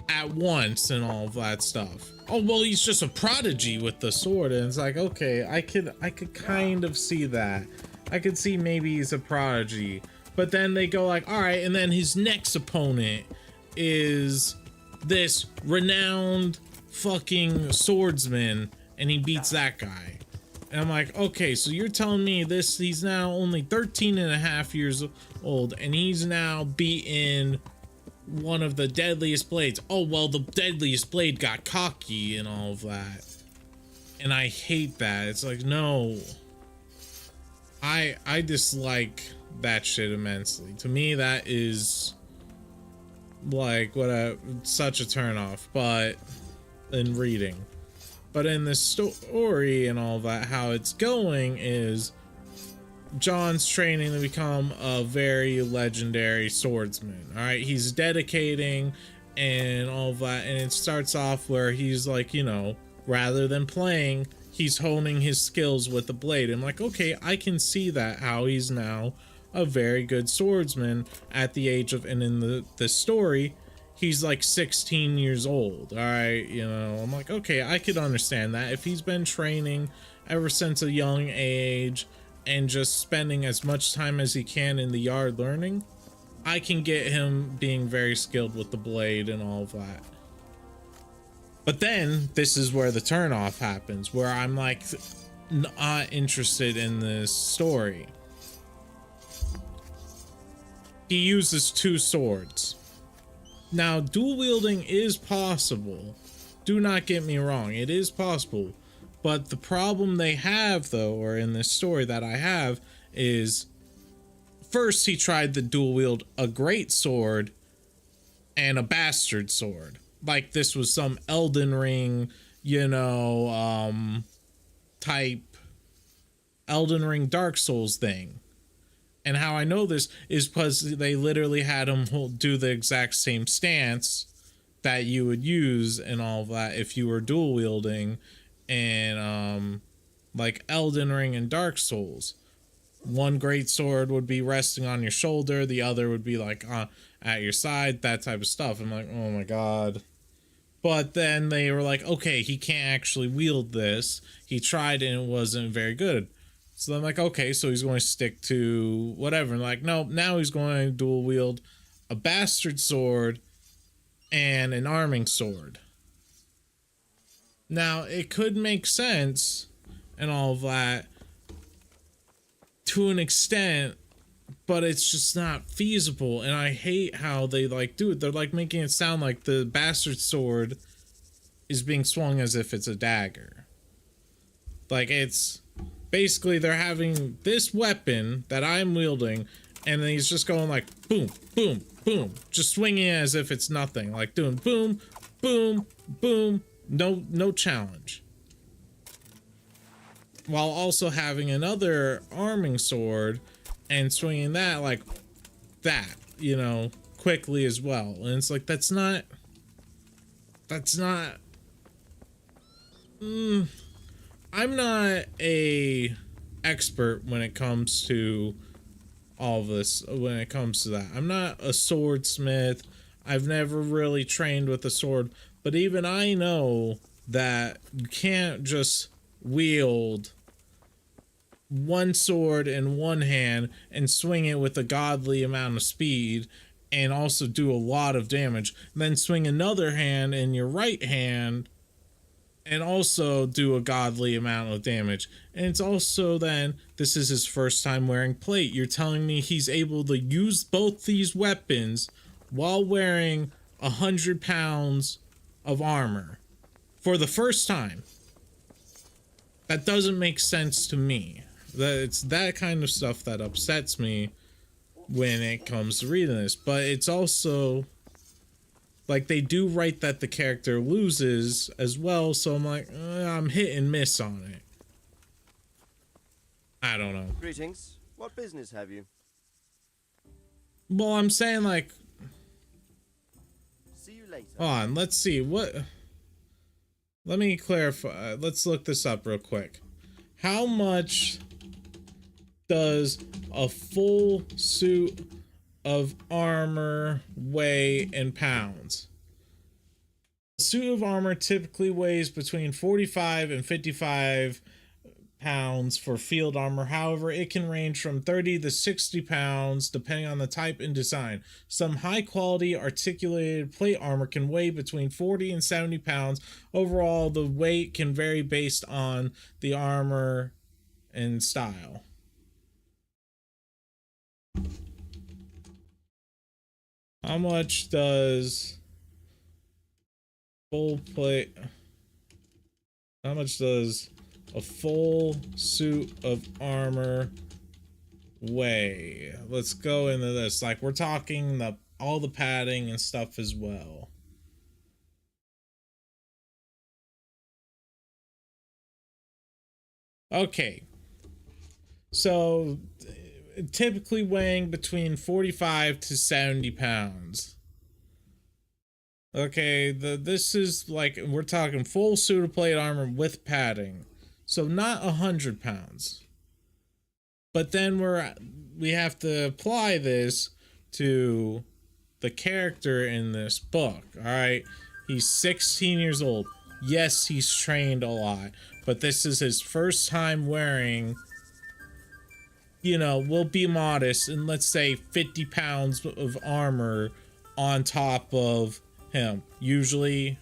at once and all of that stuff? Oh, well, he's just a prodigy with the sword. And it's like, okay, I could kind of see that. I could see maybe he's a prodigy, but then they go like, all right, and then his next opponent is this renowned fucking swordsman, and he beats that guy. And I'm like, okay, so you're telling me he's now only 13 and a half years old, and he's now beaten one of the deadliest blades. Oh, well, the deadliest blade got cocky and all of that. And I hate that. It's like, no. I dislike that shit immensely. To me, that is like such a turnoff. But in reading, but in the story and all that, how it's going is Jon's training to become a very legendary swordsman. All right, he's dedicating and all that, and it starts off where he's like, you know, rather than playing, he's honing his skills with the blade. I'm like, okay, I can see that, how he's now a very good swordsman at the age of, and in the story, he's like 16 years old. All right, you know, I'm like, okay, I could understand that if he's been training ever since a young age and just spending as much time as he can in the yard learning, I can get him being very skilled with the blade and all of that. But then this is where the turnoff happens, where I'm like not interested in this story. He uses 2 swords. Now, dual wielding is possible. Do not get me wrong, it is possible. But the problem they have, though, or in this story that I have, is first he tried to dual wield a great sword and a bastard sword. Like this was some Elden Ring, you know, type Elden Ring Dark Souls thing. And how I know this is because they literally had him do the exact same stance that you would use and all of that if you were dual wielding and like Elden Ring and Dark Souls. One great sword would be resting on your shoulder, the other would be like at your side, that type of stuff. I'm like, oh my god. But then they were like, okay, he can't actually wield this. He tried and it wasn't very good. So I'm like, okay, so he's going to stick to whatever. And like, no, now he's going to dual wield a bastard sword and an arming sword. Now, it could make sense and all of that to an extent, but it's just not feasible. And I hate how they like do it. They're like making it sound like the bastard sword is being swung as if it's a dagger. Like it's basically they're having this weapon that I'm wielding and then he's just going like boom, boom, boom, just swinging it as if it's nothing, like doing boom, boom, boom, no challenge. While also having another arming sword and swinging that like that, you know, quickly as well. And it's like, that's not I'm not a expert when it comes to all of this, when it comes to that. I'm not a swordsmith. I've never really trained with a sword, but even I know that you can't just wield one sword in one hand and swing it with a godly amount of speed and also do a lot of damage, then swing another hand in your right hand and also do a godly amount of damage. And it's also then, this is his first time wearing plate. You're telling me he's able to use both these weapons while wearing 100 pounds of armor for the first time? That doesn't make sense to me. It's that kind of stuff that upsets me when it comes to reading this. But it's also like they do write that the character loses as well, so I'm like, I'm hit and miss on it. I don't know. Greetings. What business have you? Well, I'm saying like, See you later. hold on, let's see what. Let me clarify. Let's look this up real quick. How much does a full suit of armor weigh in pounds? A suit of armor typically weighs between 45 and 55 pounds for field armor. However, it can range from 30 to 60 pounds depending on the type and design. Some high quality articulated plate armor can weigh between 40 and 70 pounds. Overall, the weight can vary based on the armor and style. How much does full plate, how much does a full suit of armor weigh? Let's go into this. Like, we're talking all the padding and stuff as well. Okay. So typically weighing between 45 to 70 pounds. Okay, this is like, we're talking full suit of plate armor with padding. So not 100 pounds. But then we have to apply this to the character in this book. All right, he's 16 years old. Yes, he's trained a lot, but this is his first time wearing, you know, we'll be modest, and let's say 50 pounds of armor on top of him. Usually,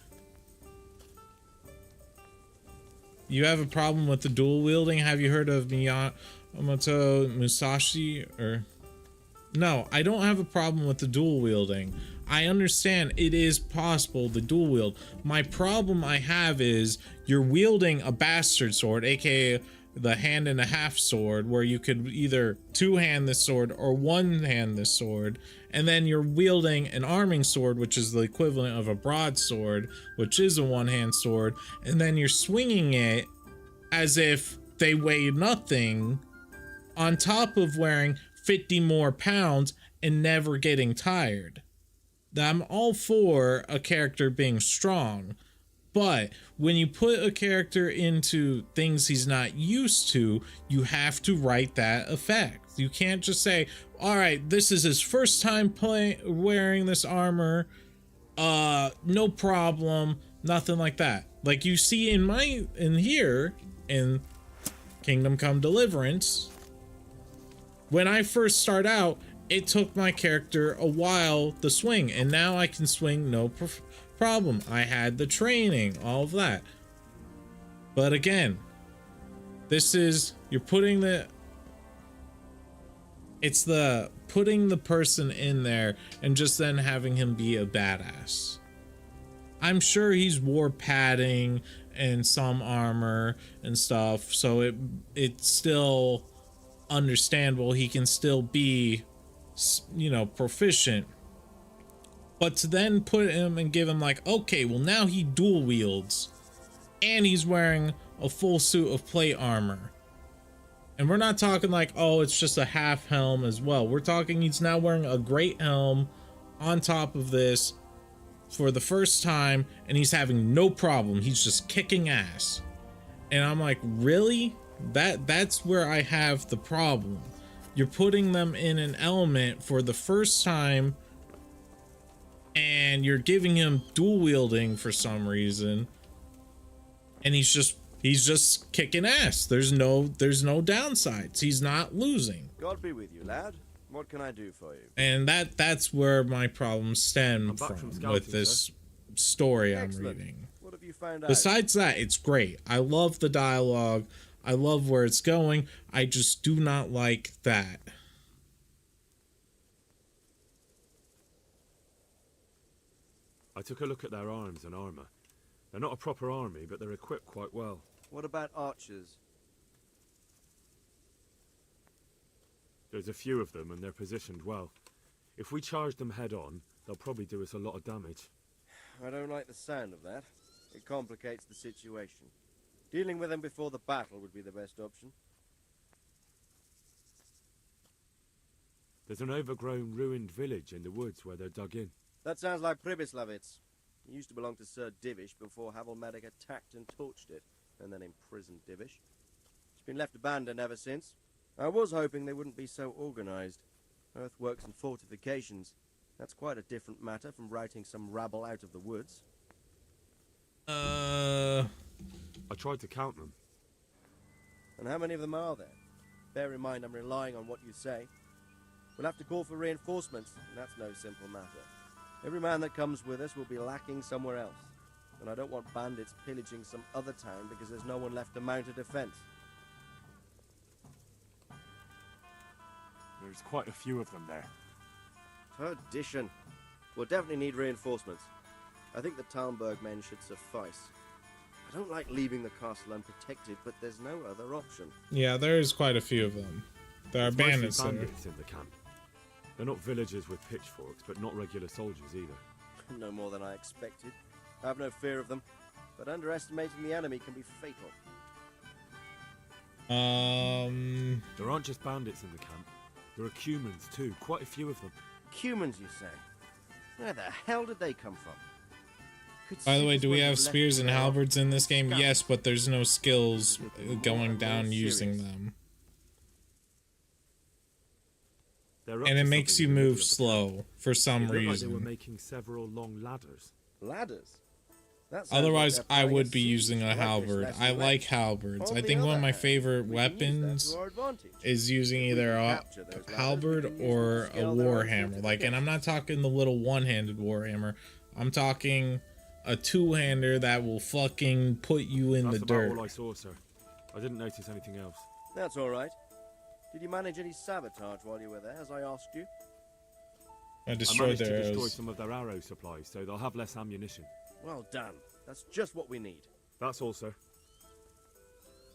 you have a problem with the dual wielding. Have you heard of Miyamoto Musashi? Or no, I don't have a problem with the dual wielding. I understand it is possible to dual wield. My problem I have is you're wielding a bastard sword, aka the hand and a half sword, where you could either two-hand this sword or one-hand this sword, and then you're wielding an arming sword, which is the equivalent of a broadsword, which is a one-hand sword, and then you're swinging it as if they weigh nothing, on top of wearing 50 more pounds and never getting tired. I'm all for a character being strong, but when you put a character into things he's not used to, you have to write that effect. You can't just say, all right, this is his first time wearing this armor, no problem, nothing like that. Like you see in here in Kingdom Come Deliverance, when I first start out, it took my character a while to swing, and now I can swing no problem. I had the training, all of that. But again, this is, you're putting it's the putting the person in there and just then having him be a badass. I'm sure he's wore padding and some armor and stuff, so it's still understandable. He can still be, you know, proficient. But to then put him and give him like, okay, well now he dual wields and he's wearing a full suit of plate armor. And we're not talking like, oh, it's just a half helm as well. We're talking he's now wearing a great helm on top of this for the first time, and he's having no problem. He's just kicking ass. And I'm like, really? That's where I have the problem. You're putting them in an element for the first time, and you're giving him dual wielding for some reason, and he's just kicking ass. There's no downsides. He's not losing. God be with you, lad. What can I do for you? And that's where my problems stem from with this story I'm reading. What have you found out? Besides that, it's great. I love the dialogue. I love where it's going. I just do not like that. I took a look at their arms and armour. They're not a proper army, but they're equipped quite well. What about archers? There's a few of them, and they're positioned well. If we charge them head on, they'll probably do us a lot of damage. I don't like the sound of that. It complicates the situation. Dealing with them before the battle would be the best option. There's an overgrown, ruined village in the woods where they're dug in. That sounds like Pribyslavitz. It used to belong to Sir Divish before Havelmedic attacked and torched it, and then imprisoned Divish. It's been left abandoned ever since. I was hoping they wouldn't be so organized. Earthworks and fortifications. That's quite a different matter from routing some rabble out of the woods. I tried to count them. And how many of them are there? Bear in mind I'm relying on what you say. We'll have to call for reinforcements, and that's no simple matter. Every man that comes with us will be lacking somewhere else. And I don't want bandits pillaging some other town because there's no one left to mount a defense. There's quite a few of them there. Perdition. We'll definitely need reinforcements. I think the Talmberg men should suffice. I don't like leaving the castle unprotected, but there's no other option. Yeah, there's quite a few of them. There are bandits there. Bandits in the camp. They're not villagers with pitchforks, but not regular soldiers either. No more than I expected. I have no fear of them, but underestimating the enemy can be fatal. There aren't just bandits in the camp. There are Cumans too, quite a few of them. Cumans, you say? Where the hell did they come from? By the way, do we have spears and halberds in this game? Yes, but there's no skills going down using them. And it makes you move slow for some reason. They were making several long ladders. Ladders? Otherwise, I would be using a halberd. I like halberds. I think one of my favorite weapons is using either a halberd or a warhammer. Like, and I'm not talking the little one-handed warhammer. I'm talking a two-hander that will fucking put you in the dirt. That's about all I saw, sir. I didn't notice anything else. That's all right. Did you manage any sabotage while you were there, as I asked you? I destroyed their arrows. Destroy some of their arrow supplies, so they'll have less ammunition. Well done. That's just what we need. That's all, sir.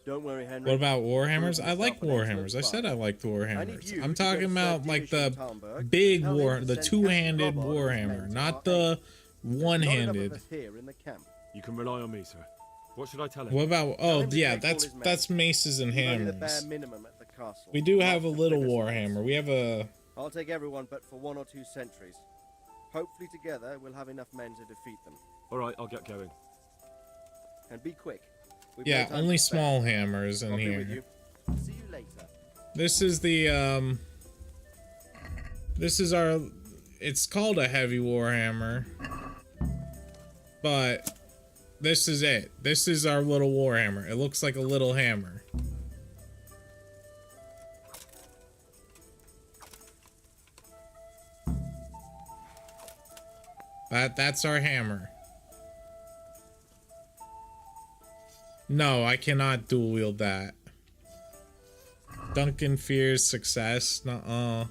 Don't worry, Henry. What about warhammers? Prove I like yourself an excellent warhammers. I said I fighter. liked I need warhammers. you I'm to go talking to about Sir like Divish the in Talmberg big and tell war, him to the send two-handed Captain Robert and his warhammer, men to not our the aid. There's not enough of one-handed. us here in the camp. You can rely on me, sir. What should I tell him? What about? Tell Oh him to yeah, take all that's his men. that's maces and Leave only the bare hammers. minimum at the castle. We do have a Not the little biggest warhammer. We have a. I'll take everyone but for 1 or 2 sentries. Hopefully together we'll have enough men to defeat them. All right, I'll get going. And be quick. We've Yeah, no time only to spare. small hammers in I'll be with here. you. See you later. This is the This is our. It's called a heavy warhammer, but this is it. This is our little warhammer. It looks like a little hammer. That's our hammer. No, I cannot dual wield that. Duncan fears success. Nuh-uh.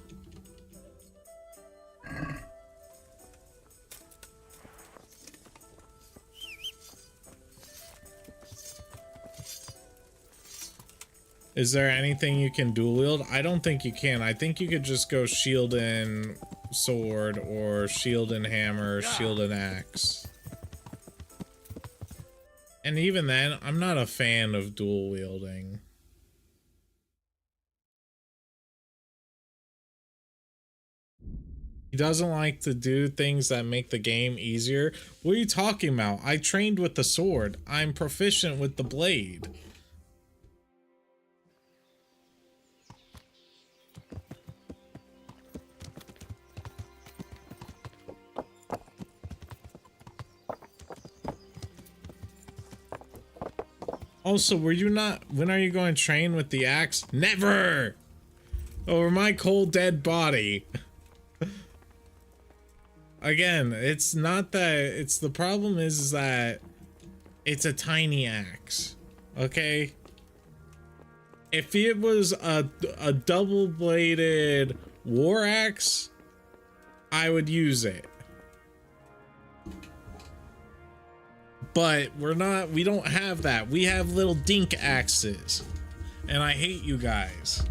Is there anything you can dual wield? I don't think you can. I think you could just go shield and sword, or shield and hammer, shield and axe. And even then, I'm not a fan of dual wielding. He doesn't like to do things that make the game easier. What are you talking about? I trained with the sword. I'm proficient with the blade. Also, were you not... When are you going to train with the axe? Never! Over my cold dead body. Again, it's not that... It's the problem is that... It's a tiny axe. Okay? If it was a double-bladed war axe, I would use it. But we don't have that. We have little dink axes. And I hate you guys.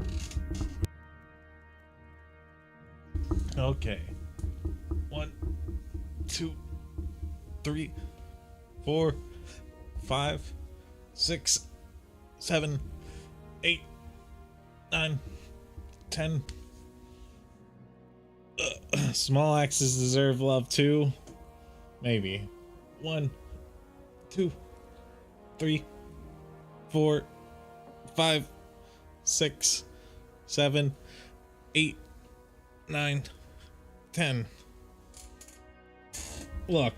Okay. 1, 2, 3, 4, 5, 6, 7, 8, 9, 10. Small axes deserve love too. Maybe. 1, 2, 3, 4, 5, 6, 7, 8, 9, 10. Look,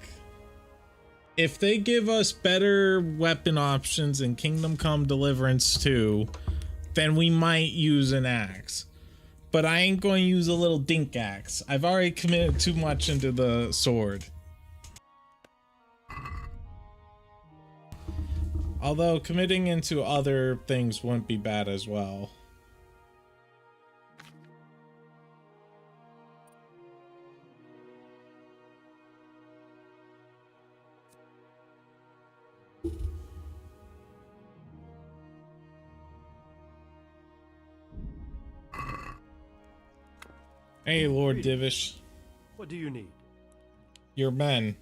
if they give us better weapon options in Kingdom Come Deliverance 2, then we might use an axe. But I ain't going to use a little dink axe. I've already committed too much into the sword. Although committing into other things wouldn't be bad as well. Hey, Lord Divish. What do you need? Your men.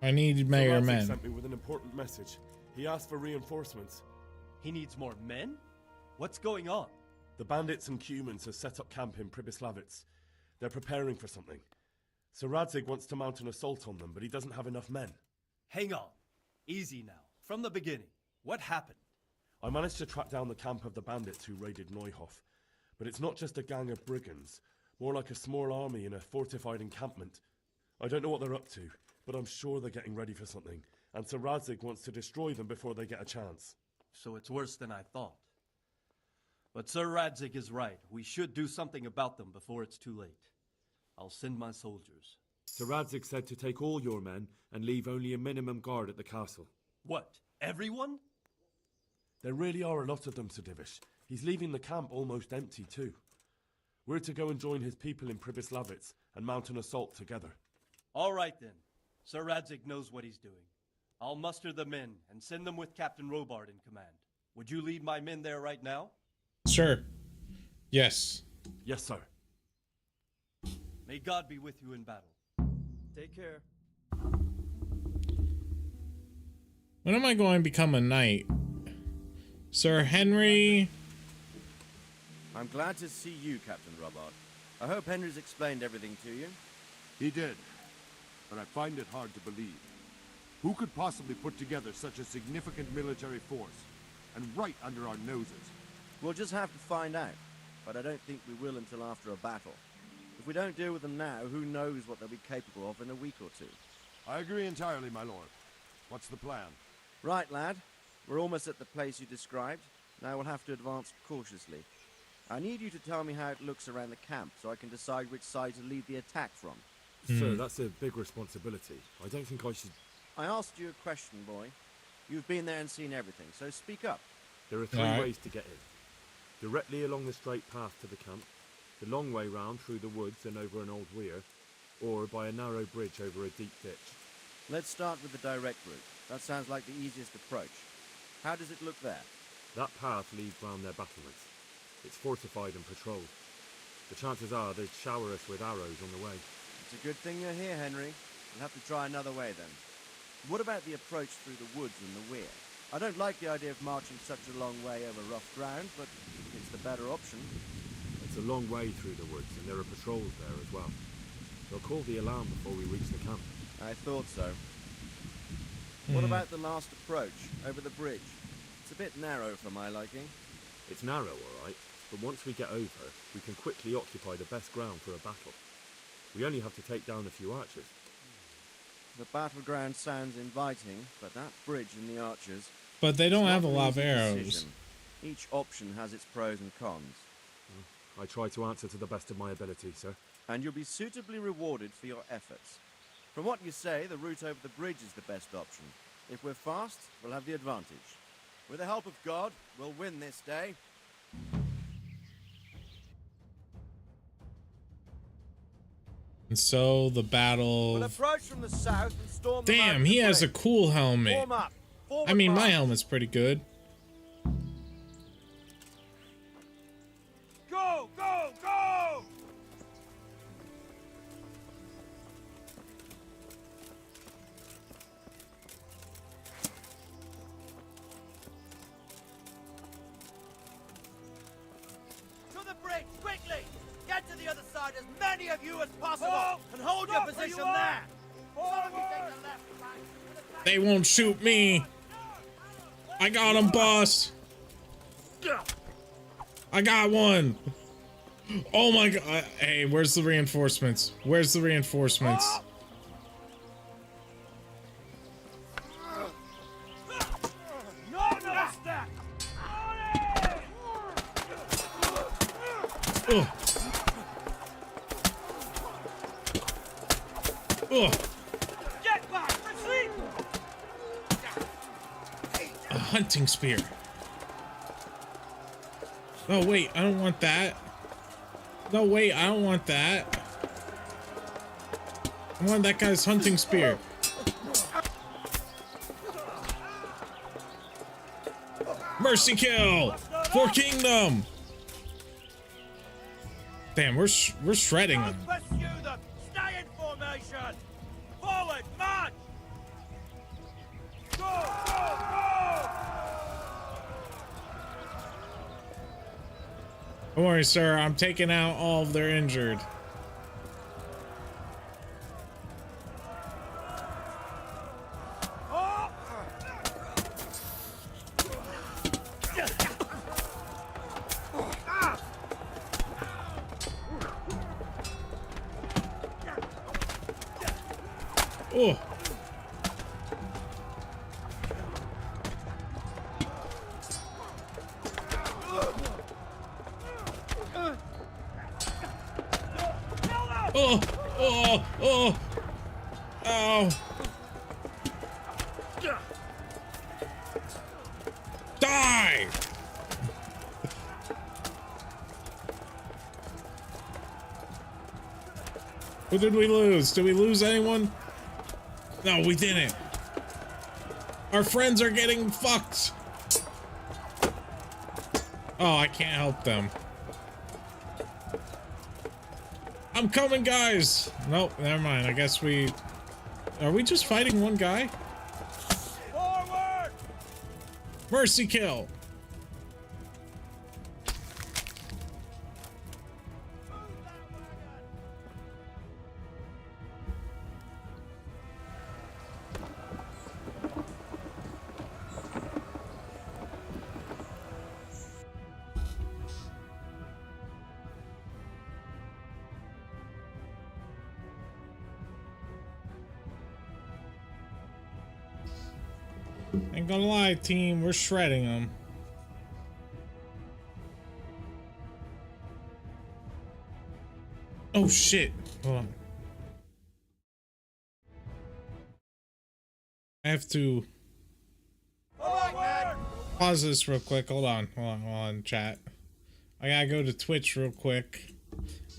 I need Mayor Radzik men. sent me with an important message. He asked for reinforcements. He needs more men? What's going on? The bandits and humans have set up camp in Pribyslavitz. They're preparing for something. Sir Radzik wants to mount an assault on them, but he doesn't have enough men. Hang on. Easy now. From the beginning. What happened? I managed to track down the camp of the bandits who raided Neuhof. But it's not just a gang of brigands, more like a small army in a fortified encampment. I don't know what they're up to, but I'm sure they're getting ready for something, and Sir Radzik wants to destroy them before they get a chance. So it's worse than I thought. But Sir Radzik is right. We should do something about them before it's too late. I'll send my soldiers. Sir Radzik said to take all your men and leave only a minimum guard at the castle. What? Everyone? There really are a lot of them, Sir Divish. He's leaving the camp almost empty too. We're to go and join his people in Pribyslavitz and mount an assault together. All right then. Sir Radzik knows what he's doing. I'll muster the men and send them with Captain Robard in command. Would you lead my men there right now? Sure. Yes. Yes, sir. May God be with you in battle. Take care. When am I going to become a knight? Sir Henry? I'm glad to see you, Captain Robard. I hope Henry's explained everything to you. He did, but I find it hard to believe. Who could possibly put together such a significant military force, and right under our noses? We'll just have to find out, but I don't think we will until after a battle. If we don't deal with them now, who knows what they'll be capable of in a week or two. I agree entirely, my lord. What's the plan? Right, lad. We're almost at the place you described. Now we'll have to advance cautiously. I need you to tell me how it looks around the camp so I can decide which side to lead the attack from. Sir, that's a big responsibility. I don't think I should... I asked you a question, boy. You've been there and seen everything, so speak up. There are three Alright. ways to get in. Directly along the straight path to the camp, the long way round through the woods and over an old weir, or by a narrow bridge over a deep ditch. Let's start with the direct route. That sounds like the easiest approach. How does it look there? That path leads round their battlements. It's fortified and patrolled. The chances are they'd shower us with arrows on the way. It's a good thing you're here, Henry. We'll have to try another way then. What about the approach through the woods and the weir? I don't like the idea of marching such a long way over rough ground, but it's the better option. It's a long way through the woods, and there are patrols there as well. They'll call the alarm before we reach the camp. I thought so. What about the last approach, over the bridge? It's a bit narrow for my liking. It's narrow, all right, but once we get over, we can quickly occupy the best ground for a battle. We only have to take down a few archers. The battleground sounds inviting, but that bridge and the archers... But they don't it's have a not an lot of easy arrows. decision. Each option has its pros and cons. I try to answer to the best of my ability, sir. And you'll be suitably rewarded for your efforts. From what you say, the route over the bridge is the best option. If we're fast, we'll have the advantage. With the help of God, we'll win this day. And so the battle... We'll approach from the south and storm the Damn, mouth he of the has a bridge. cool helmet. Form up. Forward I mean, my march. helmet's pretty good. Go, go, go! To the bridge, quickly! Get to the other side, as many of you as possible, Halt! and hold your Stop where position you are! there! Forward! Take the left flank. They won't shoot me. I got him, boss. I got one. Oh my god. Hey, where's the reinforcements? Where's the reinforcements? No, no, stop! Ugh. Ugh. Get back! Retreat! A hunting spear. No, wait, I don't want that. No, wait, I don't want that. I want that guy's hunting spear. Mercy kill for kingdom. Damn, we're shredding them. Don't pursue them! Stay in formation! Forward, march! Go, go, go! Don't worry, sir. I'm taking out all of their injured. Oh! Oh. Oh, oh, oh, ow. Die! Who did we lose? Did we lose anyone? No, we didn't. Our friends are getting fucked. Oh, I can't help them. I'm coming, guys. Nope, never mind. I guess we... Are we just fighting one guy? Forward! Mercy kill. Ain't gonna lie, team, we're shredding them. Oh shit. Hold on. I have to pause this real quick. Hold on, chat. I gotta go to Twitch real quick.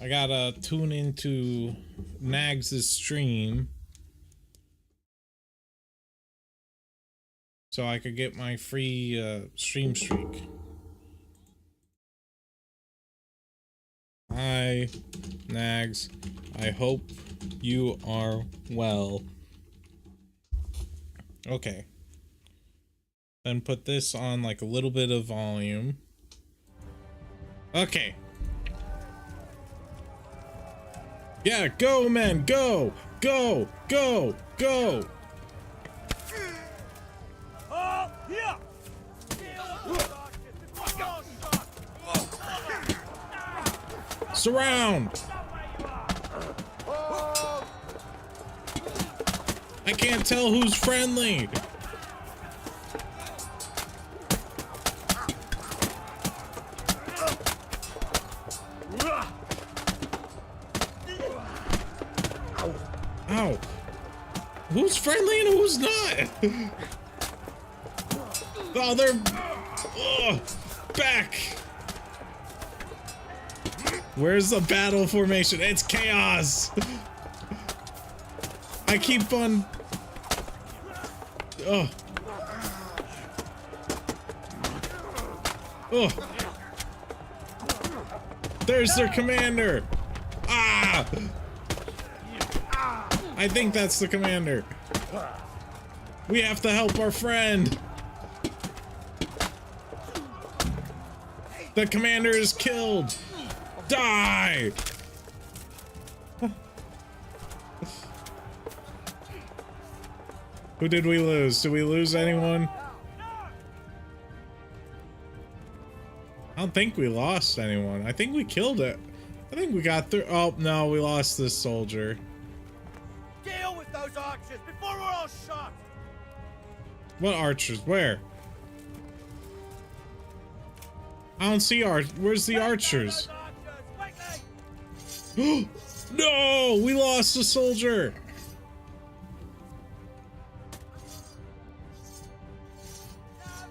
I gotta tune into Nags' stream so I could get my free stream streak. Hi, Nags. I hope you are well. Okay. Then put this on like a little bit of volume. Okay. Yeah, go, man, go, go, go, go. Oh, here! Surround. I can't tell who's friendly. Ow. Who's friendly and who's not? Oh, they're back. Where's the battle formation? It's chaos. I keep on. Oh. Oh. There's their commander. Ah. I think that's the commander. We have to help our friend. The commander is killed. Die. Who did we lose? Did we lose anyone? I don't think we lost anyone. I think we killed it. I think we got through. Oh, no, we lost this soldier. Deal with those archers before we're all shot! What archers? Where? I don't see where's the archers? No! We lost a soldier!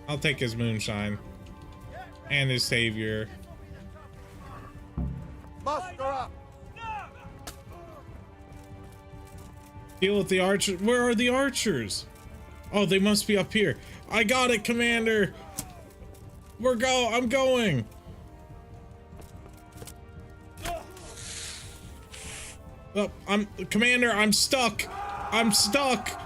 I'll take his moonshine. And his savior. Muster up! Deal with the archers. Where are the archers? Oh, they must be up here. I got it, Commander! I'm going! Oh, Commander, I'm stuck! I'm stuck!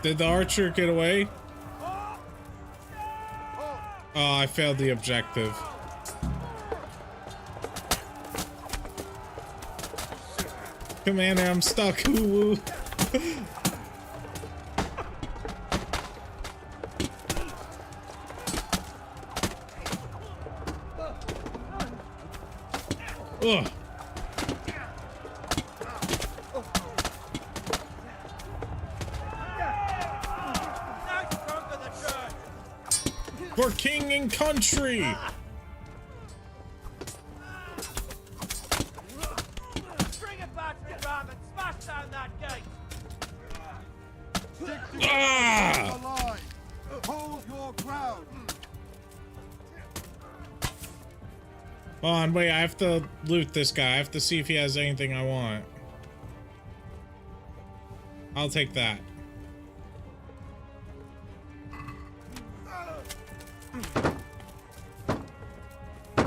Did the archer get away? Oh, I failed the objective. Commander, I'm stuck. Ooh. Ugh. For king and country. Bring it back to Ram and smash down that gate! Ah! Alive! Hold your ground! Hold on, wait, I have to loot this guy. I have to see if he has anything I want. I'll take that.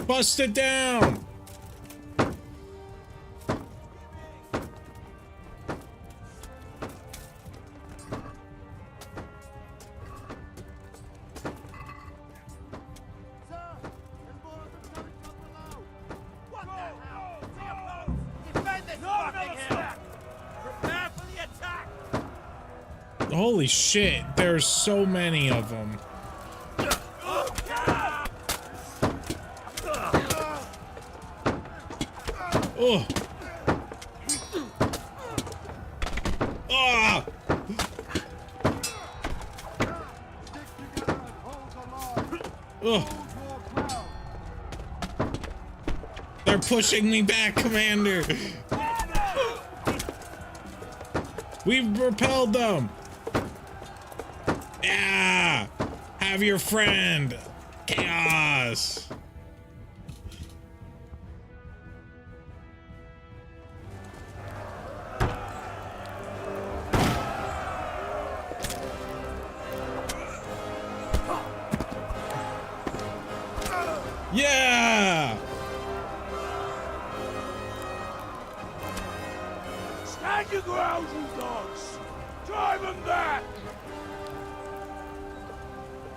Bust it down! Holy shit, there's so many of them. Oh. Ah. Oh. They're pushing me back, Commander. We've repelled them. Yeah. Have your friend. Chaos. Yeah! Stand your ground, you dogs! Drive them back!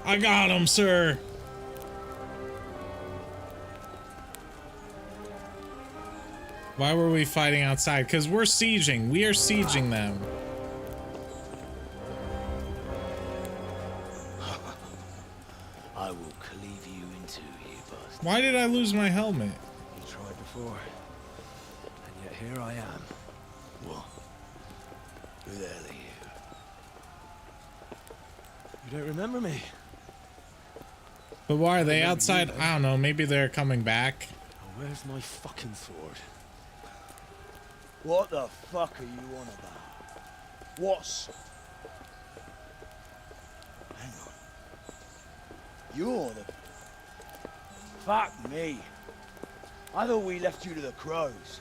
I got him, sir. Why were we fighting outside? Because we're sieging. We are sieging them. I will cleave you in two, you bastard. Why did I lose my helmet? You tried before, and yet here I am. What? Who the hell are you? You don't remember me? But why are they outside? I don't know. Maybe they're coming back. Oh, where's my fucking sword? What the fuck are you on about? What's... Hang on. You're the... Fuck me. I thought we left you to the crows.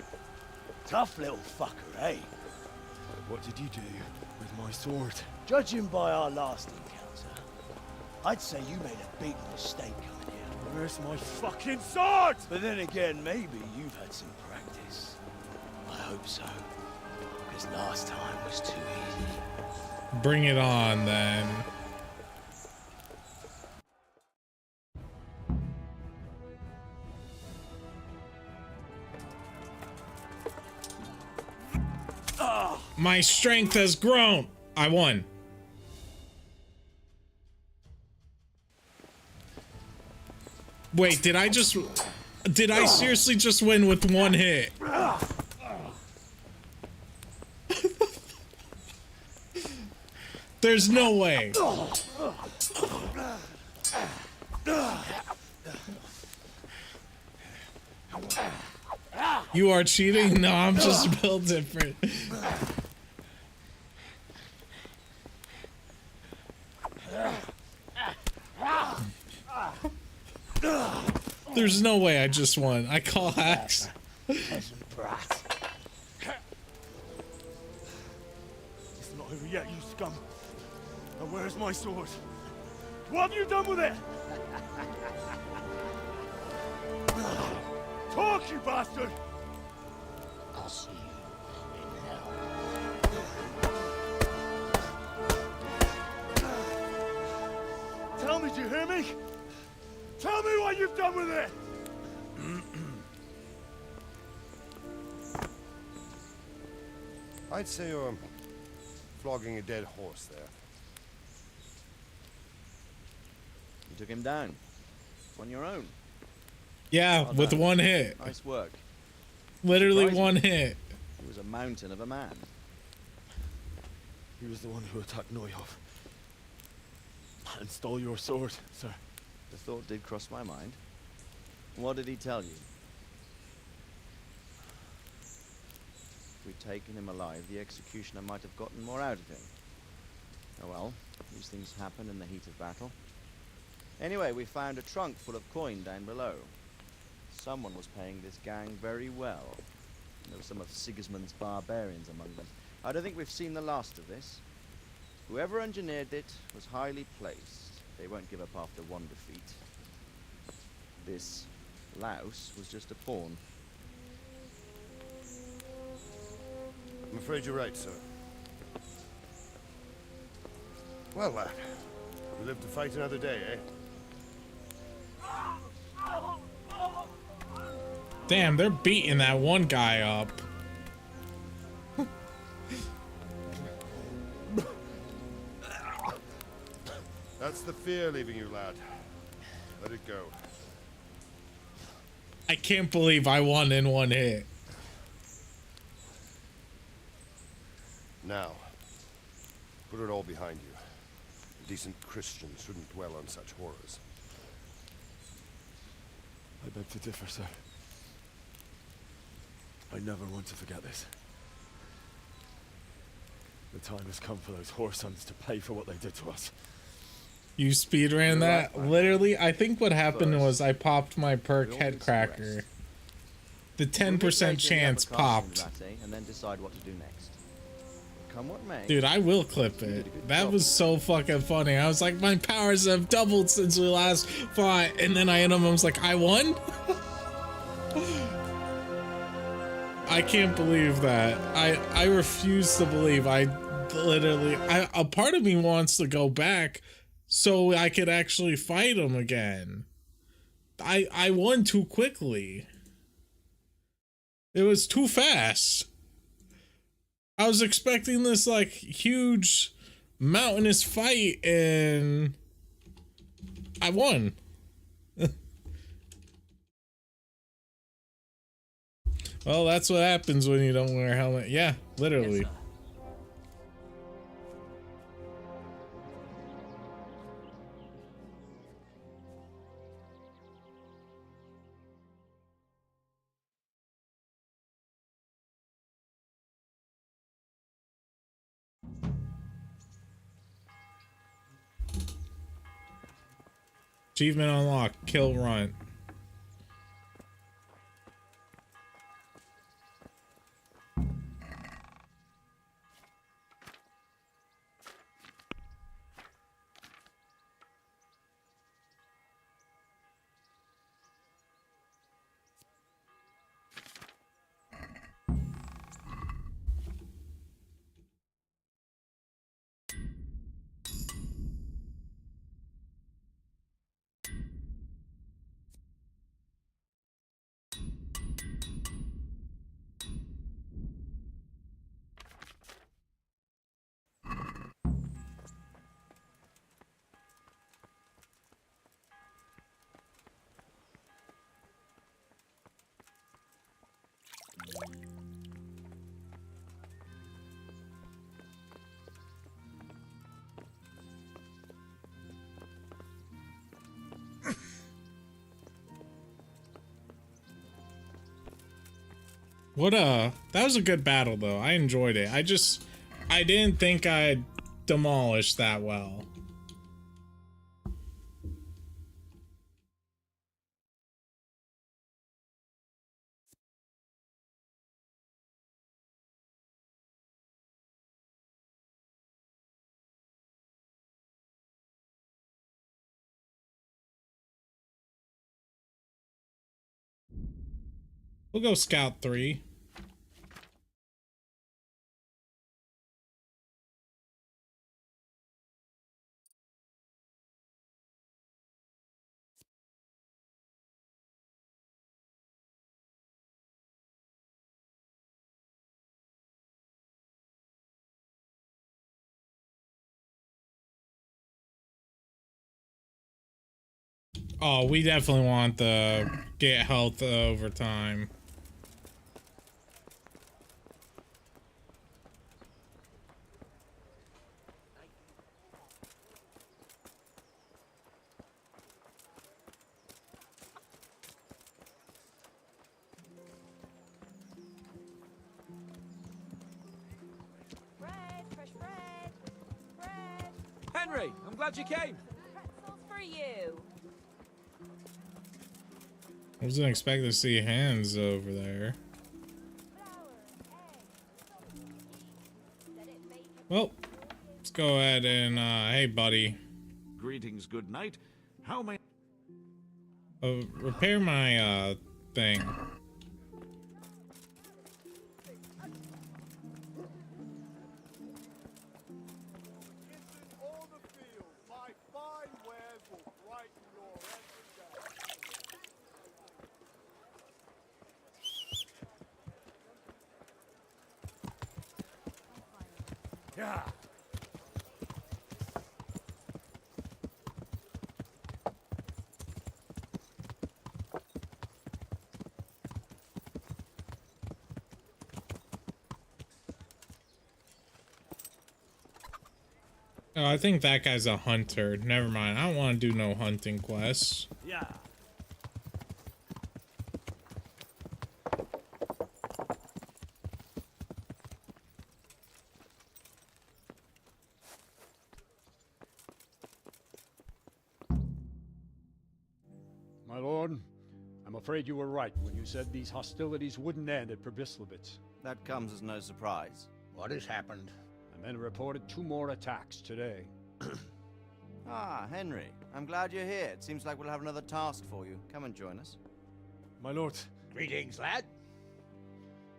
Tough little fucker, eh? What did you do with my sword? Judging by our last encounter, I'd say you made a big mistake coming here. Where's my fucking sword? But then again, maybe you've had some practice. I hope so. Because last time was too easy. Bring it on, then. My strength has grown. I won. Wait, did I seriously just win with one hit? There's no way. You are cheating? No, I'm just built different. There's no way I just won. I call hacks. Peasant brat. It's not over yet, you scum. Now where's my sword? What have you done with it? Talk, you bastard! I'll see you in hell. Tell me, do you hear me? Tell me what you've done with it! I'd say you're flogging a dead horse there. You took him down. On your own. Yeah, Well with done. one hit. Nice work. Literally Surprising. one hit. He was a mountain of a man. He was the one who attacked Neuhoff. And stole your sword, sir. The thought did cross my mind. What did he tell you? If we'd taken him alive, the executioner might have gotten more out of him. Oh well, these things happen in the heat of battle. Anyway, we found a trunk full of coin down below. someone was paying this gang very well. There were some of Sigismund's barbarians among them. I don't think we've seen the last of this. Whoever engineered it was highly placed. They won't give up after one defeat. This louse was just a pawn. I'm afraid you're right, sir. Well, lad, we live to fight another day, eh? Damn, they're beating that one guy up. That's the fear leaving you, lad. Let it go. I can't believe I won in one hit. Now, put it all behind you. A decent Christian shouldn't dwell on such horrors. I beg to differ, sir. I never want to forget this. The time has come for those whoresons to pay for what they did to us. You speedran that? Literally, I think what happened was I popped my perk head cracker. The 10% chance popped. And then decide what to do next. Come what may. Dude, I will clip it. That was so fucking funny. I was like, my powers have doubled since we last fought. And then I hit him, I was like, I won? I can't believe that. I refuse to believe. A part of me wants to go back so I could actually fight him again. I won too quickly. It was too fast. I was expecting this like huge mountainous fight and I won. Well, that's what happens when you don't wear a helmet. Yeah, literally. Yes, Achievement unlocked. Kill Runt. That was a good battle though. I enjoyed it. I didn't think I'd demolish that well. We'll go Scout 3. Oh, we definitely want the get health over time. Henry, I'm glad you came. Pretzels for you. wasn't expecting to see hands over there. Well, let's go ahead and, hey buddy. Greetings, good night. How may... Repair my, thing. Yeah. Oh, I think that guy's a hunter. Never mind. I don't want to do no hunting quests. Yeah. My lord, I'm afraid you were right when you said these hostilities wouldn't end at Probislavitz. That comes as no surprise. What has happened? The men reported 2 more attacks today. Ah, Henry. I'm glad you're here. It seems like we'll have another task for you. Come and join us. My lord. Greetings, lad.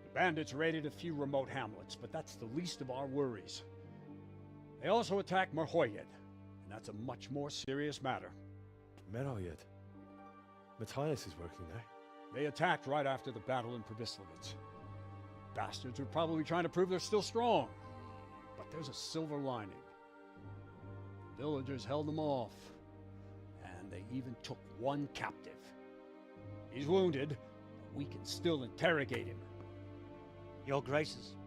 The bandits raided a few remote hamlets, but that's the least of our worries. They also attacked Merhoyed, and that's a much more serious matter. Merhoyed? Matthias is working there. They attacked right after the battle in Probislavitz. Bastards are probably trying to prove they're still strong. But there's a silver lining. The villagers held them off, and they even took 1 captive. He's wounded, but we can still interrogate him. Your Graces,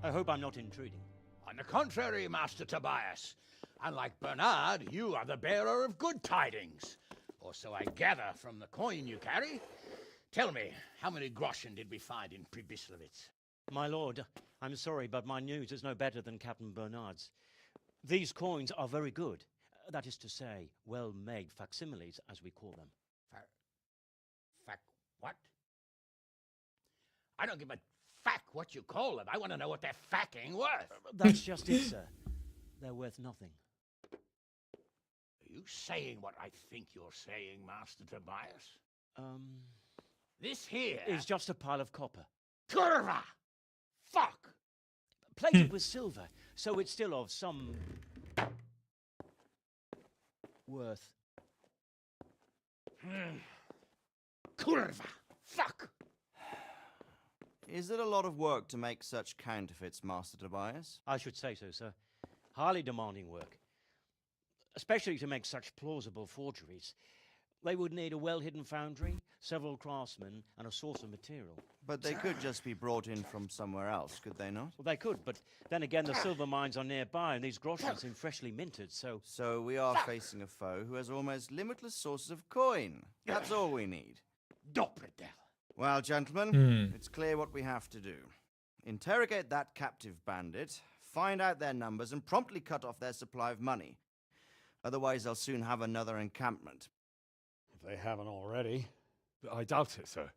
I hope I'm not intruding. On the contrary, Master Tobias. Unlike Bernard, you are the bearer of good tidings. Or so I gather from the coin you carry. Tell me, how many groschen did we find in Probislavitz? My lord, I'm sorry, but my news is no better than Captain Bernard's. These coins are very good. That is to say, well-made facsimiles, as we call them. What? I don't give a fuck what you call them. I want to know what they're facking worth. That's just it, sir. They're worth nothing. Are you saying what I think you're saying, Master Tobias? This here is just a pile of copper. Curva! Fuck! Plated with silver, so it's still of some worth. Curva! Fuck! Is it a lot of work to make such counterfeits, Master Tobias? I should say so, sir. Highly demanding work. Especially to make such plausible forgeries. They would need a well-hidden foundry, several craftsmen, and a source of material. But they could just be brought in from somewhere else, could they not? Well, they could, but then again, the silver mines are nearby, and these groschen seem freshly minted, so... So we are facing a foe who has almost limitless sources of coin. That's all we need. Doppeldeck. Well, gentlemen, it's clear what we have to do. Interrogate that captive bandit, find out their numbers, and promptly cut off their supply of money. Otherwise, they'll soon have another encampment. If they haven't already. I doubt it, sir.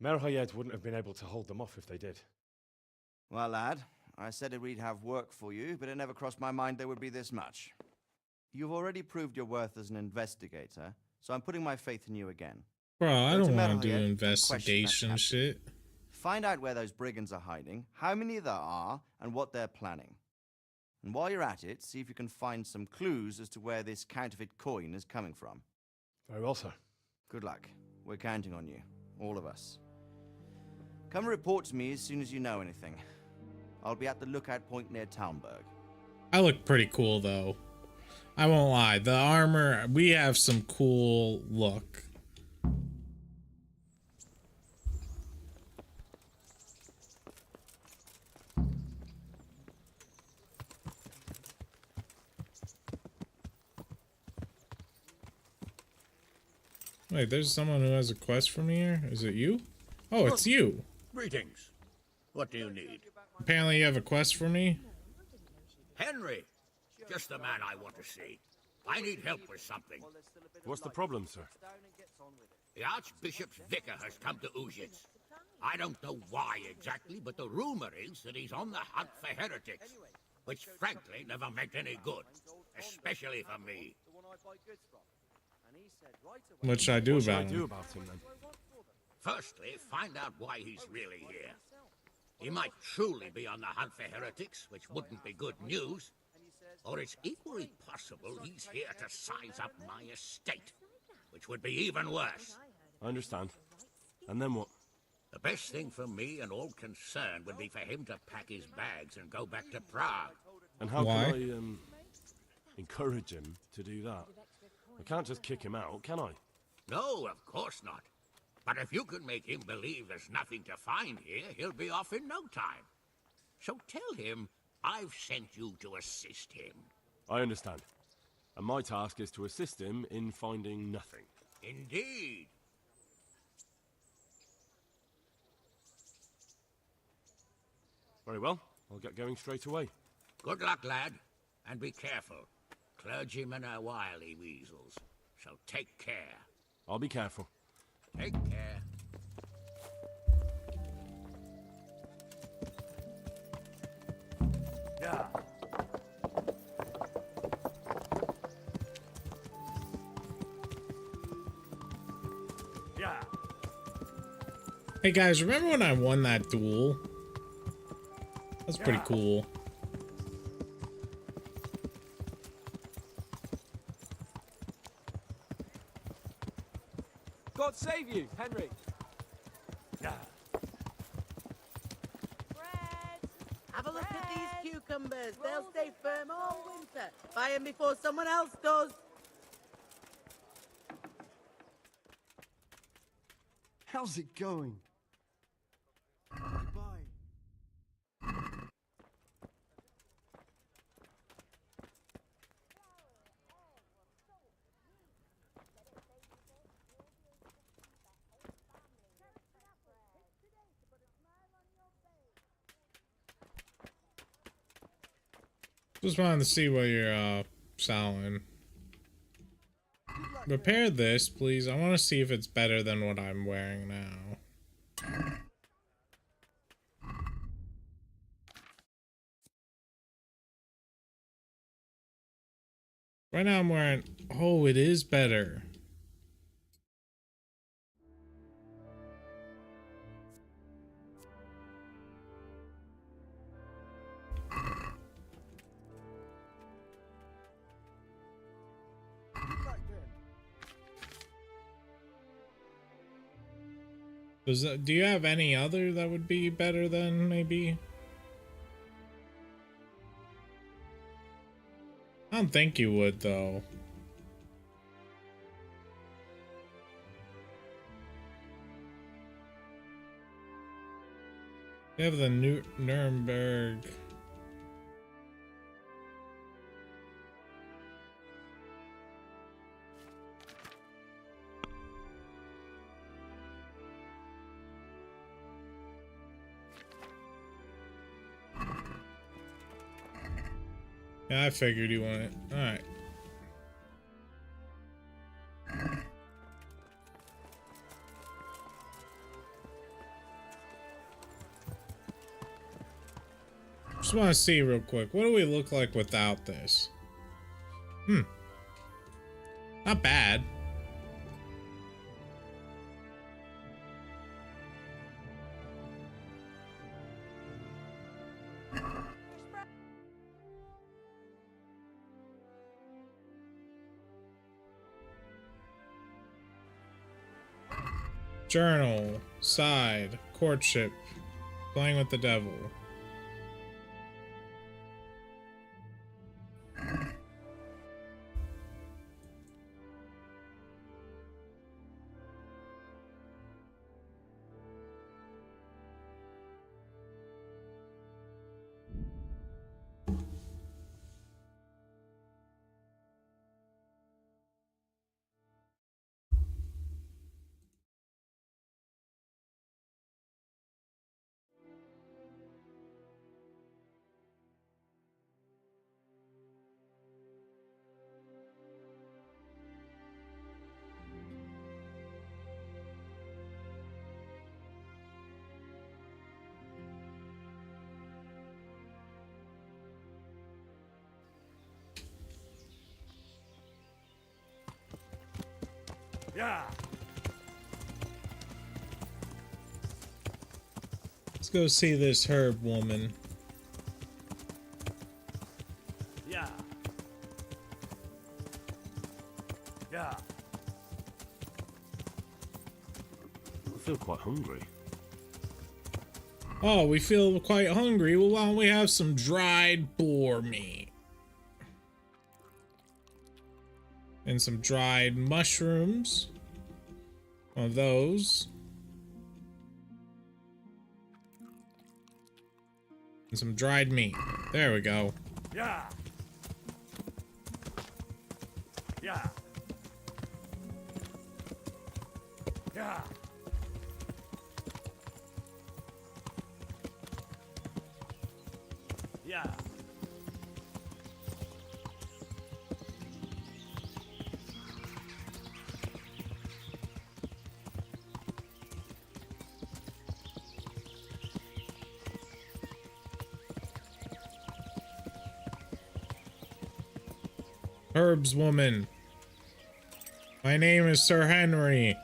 Merhoyed wouldn't have been able to hold them off if they did. Well, lad, I said we'd have work for you, but it never crossed my mind there would be this much. You've already proved your worth as an investigator, so I'm putting my faith in you again. Bro, I don't want to do investigation shit. Find out where those brigands are hiding, how many there are, and what they're planning. And while you're at it, see if you can find some clues as to where this counterfeit coin is coming from. Very well, sir. Good luck. We're counting on you. All of us. Come report to me as soon as you know anything. I'll be at the lookout point near Talmberg. I look pretty cool, though. I won't lie. The armor, we have some cool look. Wait, there's someone who has a quest for me here? Is it you? Oh, it's you. Greetings. What do you need? Apparently you have a quest for me. Henry. Just the man I want to see. I need help with something. What's the problem, sir? The Archbishop's vicar has come to Uzhitz. I don't know why exactly, but the rumor is that he's on the hunt for heretics, which frankly never meant any good, especially for me. Which I do What should I about do him. about him, then? Firstly, find out why he's really here. He might truly be on the hunt for heretics, which wouldn't be good news. Or it's equally possible he's here to size up my estate, which would be even worse. I understand. And then what? The best thing for me and all concerned would be for him to pack his bags and go back to Prague. And how Why? can I, encourage him to do that? I can't just kick him out, can I? No, of course not. But if you can make him believe there's nothing to find here, he'll be off in no time. So tell him I've sent you to assist him. I understand. And my task is to assist him in finding nothing. Indeed. Very well. I'll get going straight away. Good luck, lad. And be careful. Clergymen are wily weasels. So take care. I'll be careful. Take care. Yeah. Yeah. Hey guys, remember when I won that duel? That's pretty cool. God save you, Henry. Yeah. Have a look at these cucumbers. They'll stay firm all winter. Buy them before someone else does. How's it going? Just wanted to see what you're selling. Repair this, please. I want to see if it's better than what I'm wearing now. Right now I'm wearing... Oh, it is better. Do you have any other that would be better than maybe? I don't think you would though. You have the Nuremberg. Yeah, I figured you want it. Alright. Just want to see real quick. What do we look like without this? Not bad. Journal, side, courtship, playing with the devil. Yeah. Let's go see this herb woman. Yeah. Yeah. I feel quite hungry. Oh, we feel quite hungry. Well, why don't we have some dried boar meat? And some dried mushrooms. One of those. And some dried meat. There we go. Yeah. Yeah. Yeah. Yeah. Herbs woman. My name is Sir Henry.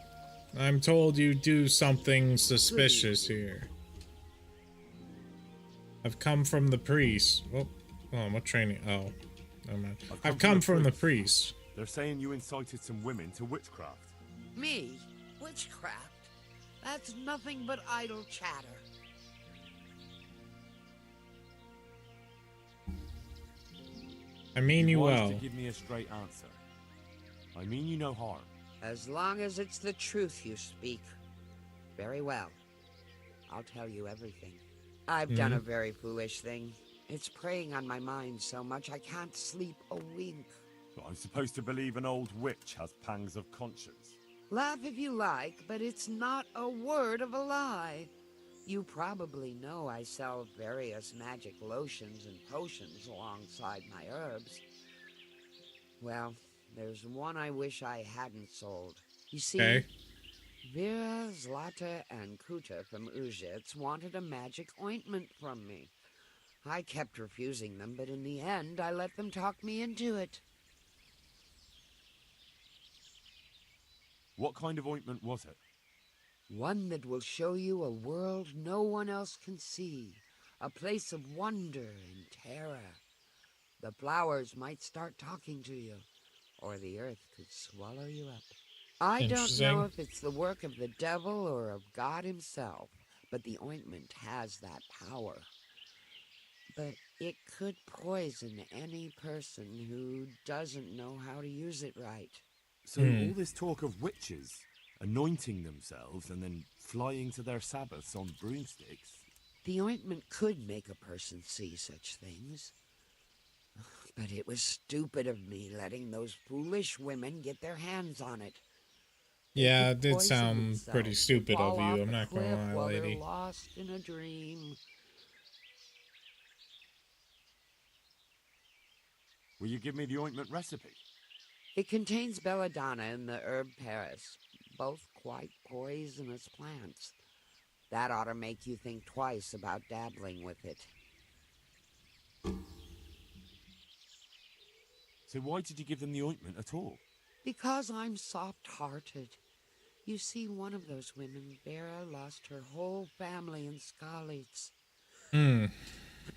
I'm told you do something suspicious here. I've come from the priest. Oh, what training? Oh, never mind. I've come from the priest. They're saying you incited some women to witchcraft. Me? Witchcraft? That's nothing but idle chatter. I mean you Wise well. to give me a straight answer. I mean you no harm. As long as it's the truth you speak. Very well. I'll tell you everything. I've done a very foolish thing. It's preying on my mind so much I can't sleep a wink. But I'm supposed to believe an old witch has pangs of conscience. Laugh if you like, but it's not a word of a lie. You probably know I sell various magic lotions and potions alongside my herbs. Well, there's one I wish I hadn't sold. You see, Vera, Zlata, and Kuta from Uzhitz wanted a magic ointment from me. I kept refusing them, but in the end, I let them talk me into it. What kind of ointment was it? One that will show you a world no one else can see. A place of wonder and terror. The flowers might start talking to you, or the earth could swallow you up. I don't know if it's the work of the devil or of God himself, but the ointment has that power. But it could poison any person who doesn't know how to use it right. So all this talk of witches anointing themselves and then flying to their sabbaths on broomsticks. The ointment could make a person see such things. But it was stupid of me letting those foolish women get their hands on it. Yeah, it did sound pretty stupid of you, I'm not gonna lie, lady. They're lost in a dream. Will you give me the ointment recipe? It contains belladonna and the herb Paris, both quite poisonous plants. That ought to make you think twice about dabbling with it. So why did you give them the ointment at all? Because I'm soft-hearted. You see, one of those women, Vera, lost her whole family in Skalitz.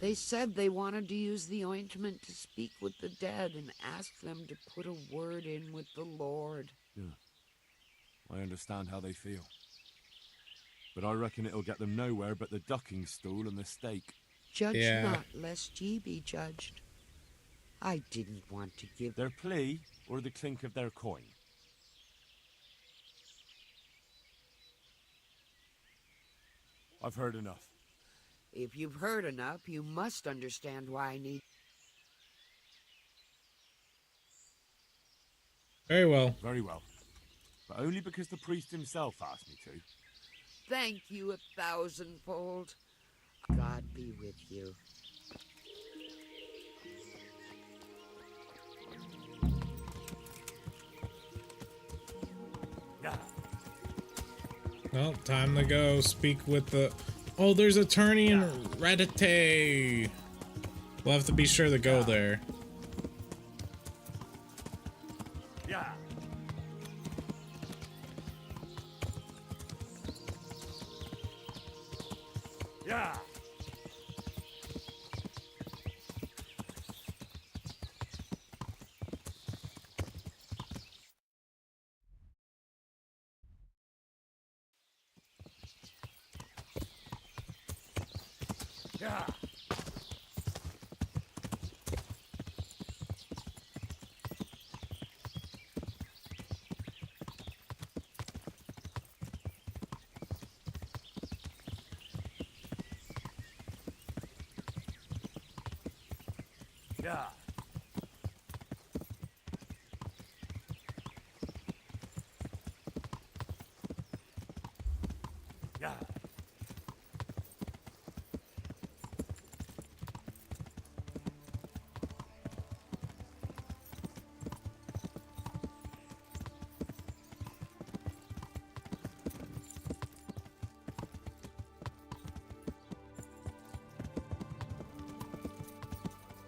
They said they wanted to use the ointment to speak with the dead and ask them to put a word in with the Lord. Yeah, I understand how they feel. But I reckon it'll get them nowhere but the ducking stool and the stake. Judge not, lest ye be judged. I didn't want to give... Their plea or the clink of their coin? I've heard enough. If you've heard enough, you must understand why I need... Very well. Very well. But only because the priest himself asked me to. Thank you 1,000-fold. God be with you. Well, time to go speak with the... Oh, there's a tourney in Redite. We'll have to be sure to go there. Yeah. Yeah. Yeah. Yeah.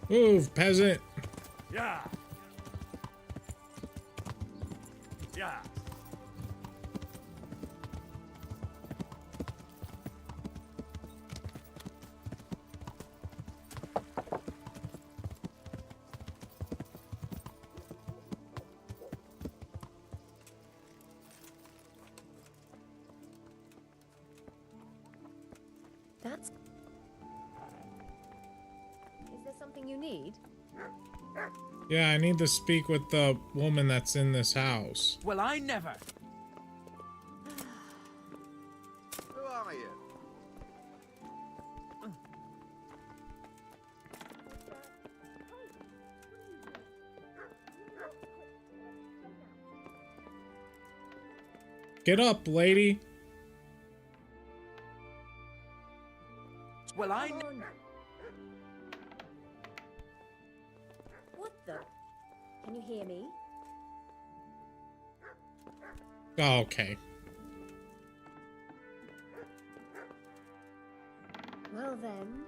Move, peasant. Yeah. Yeah. That's... Is there something you need? Yeah, I need to speak with the woman that's in this house. Well, I never. Who are you? Get up, lady. Well, I... What the? Can you hear me? Oh, okay. Well then.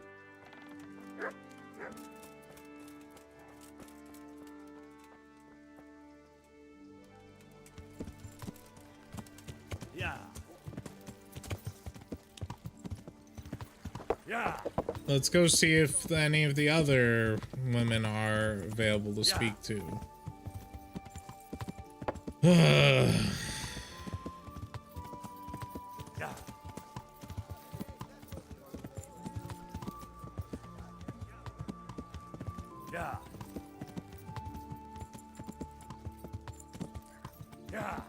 Yeah. Yeah. Let's go see if any of the other women are available to speak to. Yeah. Yeah. Yeah.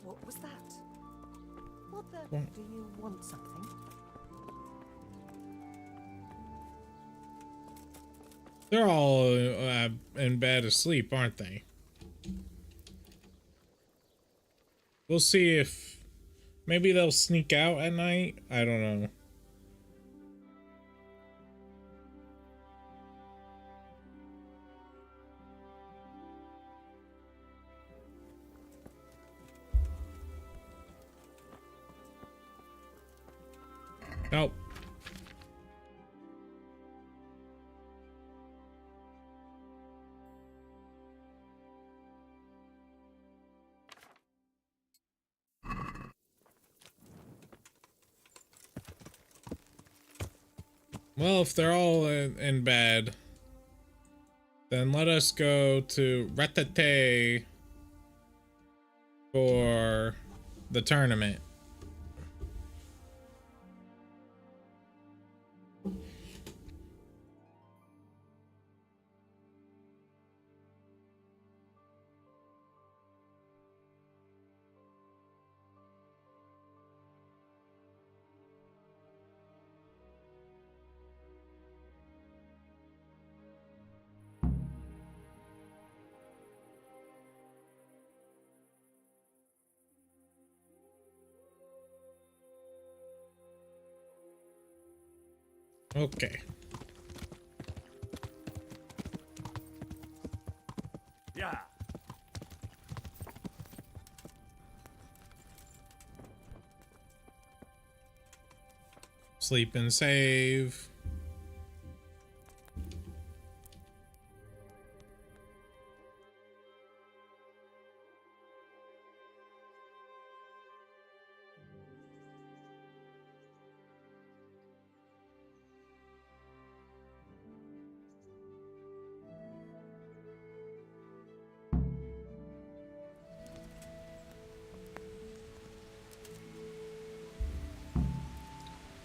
What was that? What the? What? Do you want something? They're all in bed asleep, aren't they? We'll see if maybe they'll sneak out at night. I don't know. Nope. Well, if they're all in bed, then let us go to Ratate for the tournament. Okay. Yeah. Sleep and save.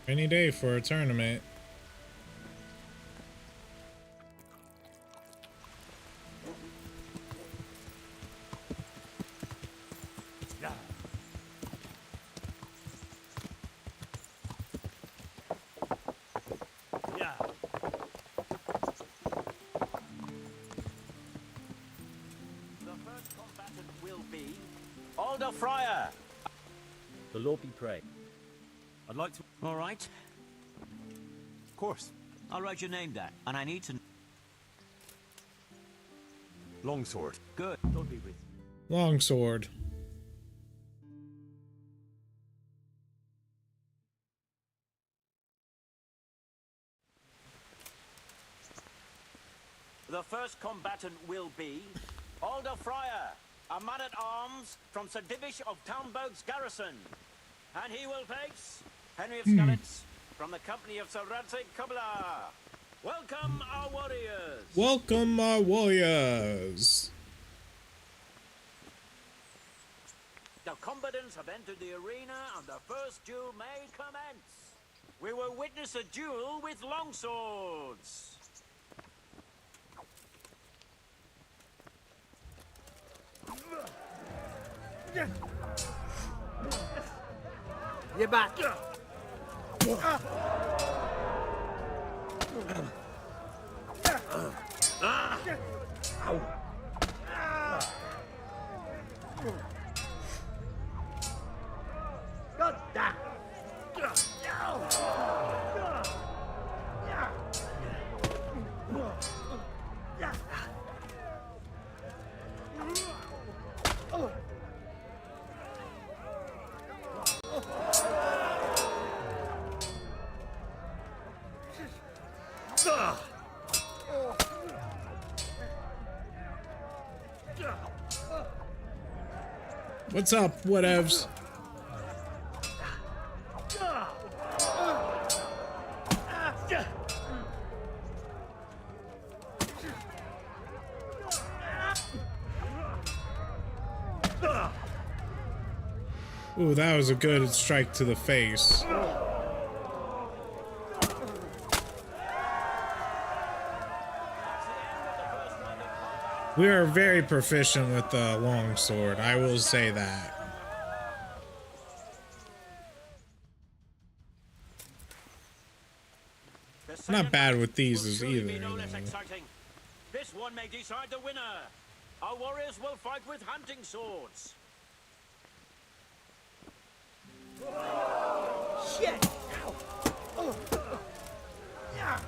Any day for a tournament. Alder Friar. The Lord be praised. I'd like to... All right. Of course. I'll write your name down, and I need to... Longsword. Good. God be with you. Longsword. The first combatant will be Alder Friar, a man-at-arms from Sir Divish of Townburg's garrison. And he will face Henry of Skalitz from the company of Sir Radzig Kubla. Welcome, our warriors! Welcome, our warriors! The combatants have entered the arena and the first duel may commence. We will witness a duel with longswords. You're back. God damn. What's up, whatevs? Ooh, that was a good strike to the face. We are very proficient with the longsword, I will say that. Not bad with these as either. This one may decide the winner. Our warriors will fight with hunting swords. Shit! Ow. Yeah.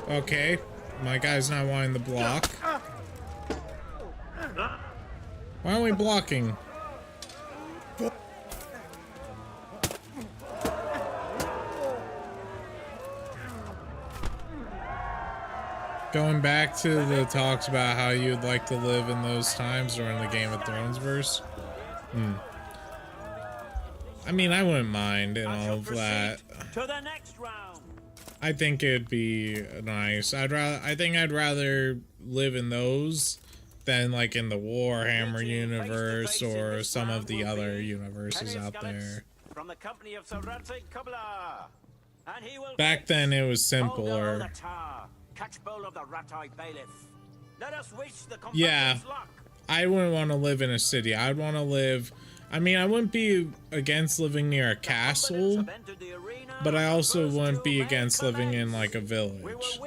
Okay, my guy's not wanting the block. Why aren't we blocking? Going back to the talks about how you'd like to live in those times during the Game of Thrones verse. I mean, I wouldn't mind and all of that. To the next round. I think it'd be nice. I think I'd rather live in those than like in the Warhammer universe or some of the other universes out there. From the company of Sir Radzig Kubla. And he will Back then it was simpler. Catch bowl of the Ratai bailiff. Let us wish the Yeah, luck. I wouldn't want to live in a city. I'd want to live. I mean, I wouldn't be against living near a castle, but I also wouldn't be against living in like a village.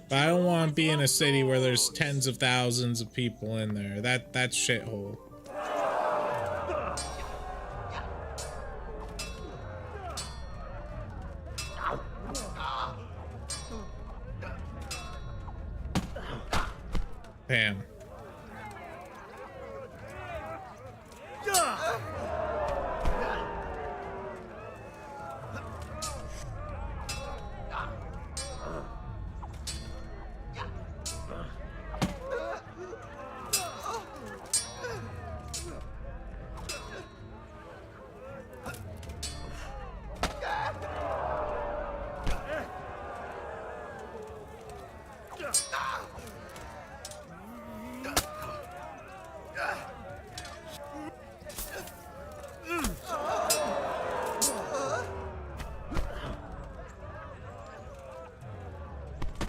But I don't want to be in a city where there's tens of thousands of people in there. That's shithole. Damn.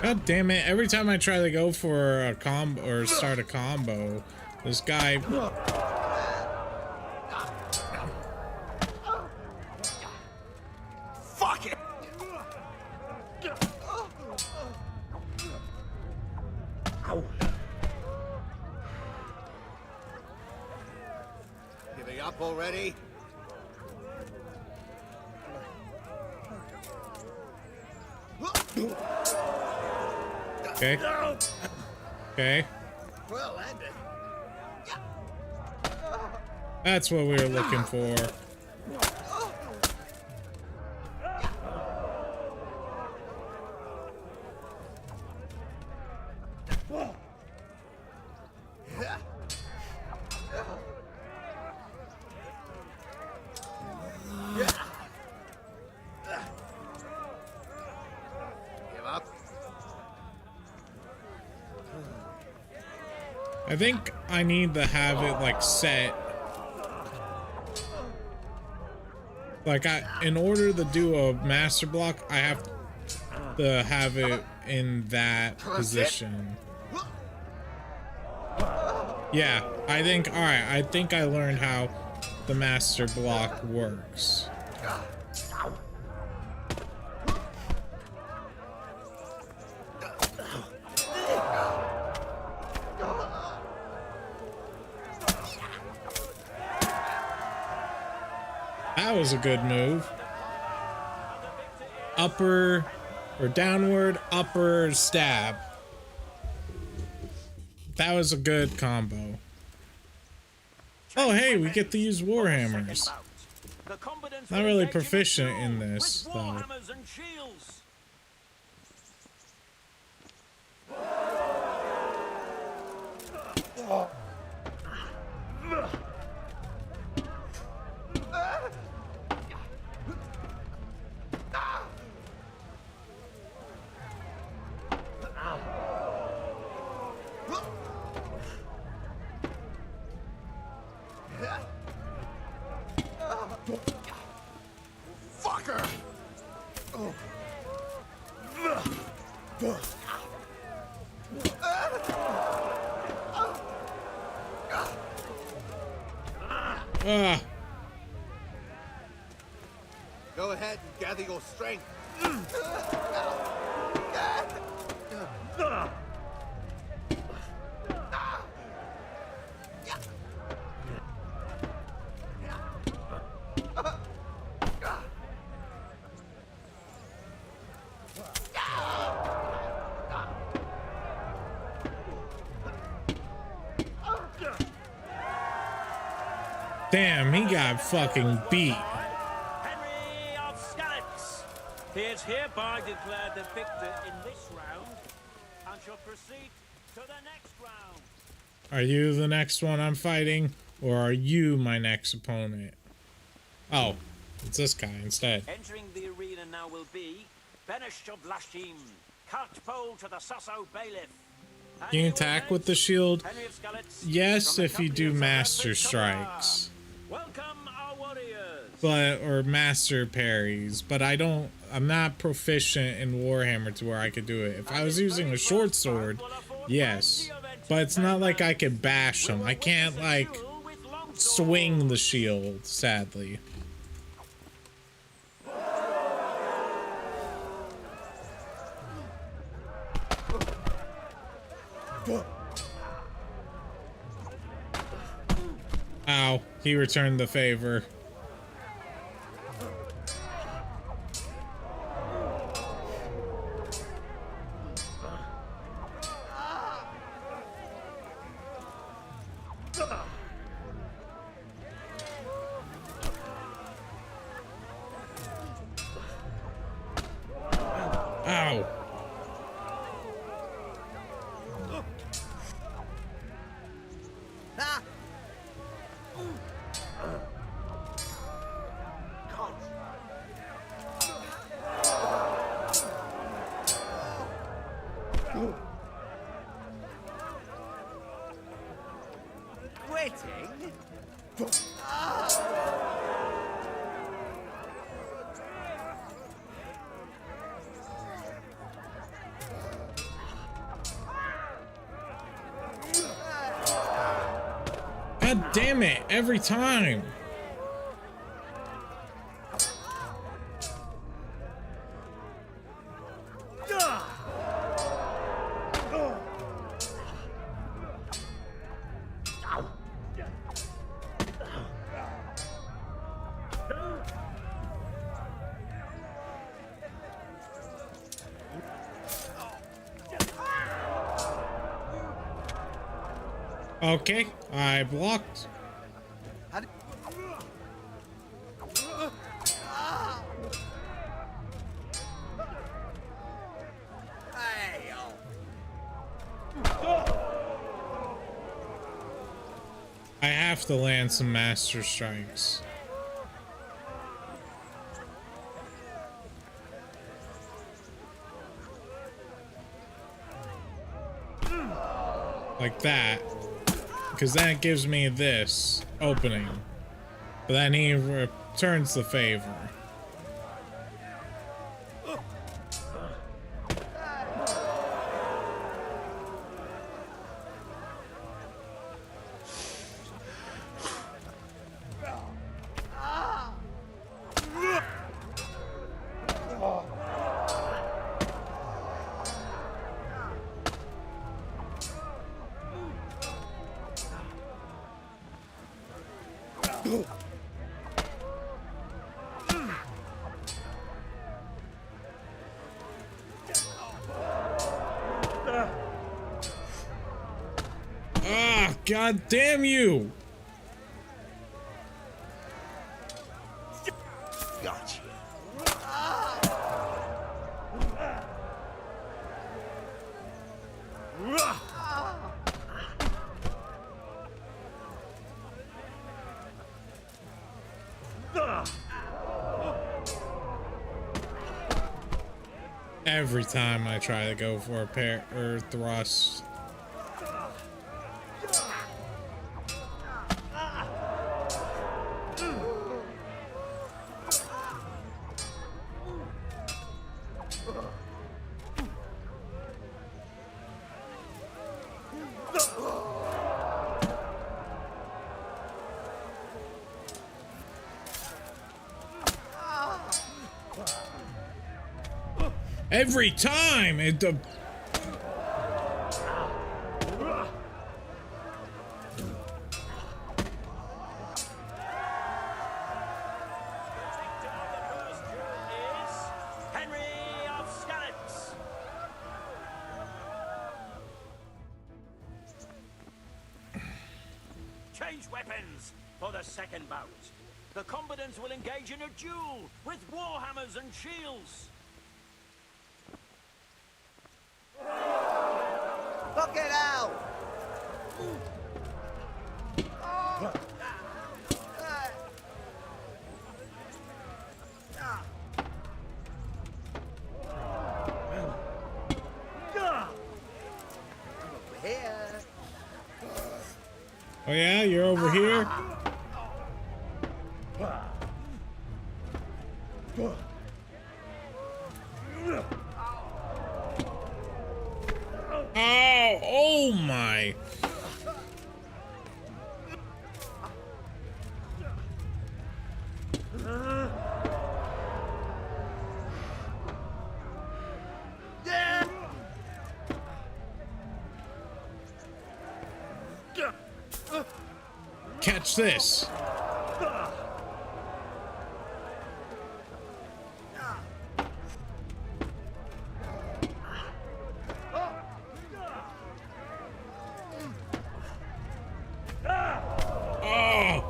God damn it, every time I try to go for a combo or start a combo, this guy... Fuck it! Ow. Giving up already? Okay. Okay. Well ended. That's what we were looking for. Give up. I think I need to have it like set. Like in order to do a master block, I have to have it in that position. Yeah, I think, alright, I think I learned how the master block works. That was a good move. Upper or downward, upper stab. That was a good combo. Oh, hey, we get to use warhammers. Not really proficient in this, though. Fucker! Oh. Go ahead and gather your strength. Damn, he got fucking beat. Henry of Skalitz, he is hereby declared the victor in this round and shall proceed to the next round. Are you the next one I'm fighting? Or are you my next opponent? Oh, it's this guy instead. Entering the arena now will be Benish of Lashim, cart pole to the Sasso bailiff. Can you attack with the shield? Yes, if you do master strikes. Welcome our warriors. But, or master parries, but I'm not proficient in Warhammer to where I could do it. If I was using a short sword, yes. But it's not like I could bash them. I can't, like, swing the shield, sadly. Ow, he returned the favor. Ow. Quitting? God damn it, every time. Okay, I blocked. I have to land some master strikes. Like that. Because that gives me this opening. But then he returns the favor. Ah, god damn you! Gotcha. Every time I try to go for a pair or thrust. Every time it Change weapons for the second bout. The combatants will engage in a duel with warhammers and shields. Fuck it out! Oh yeah, you're over here? Oh, oh my. Catch this. Oh.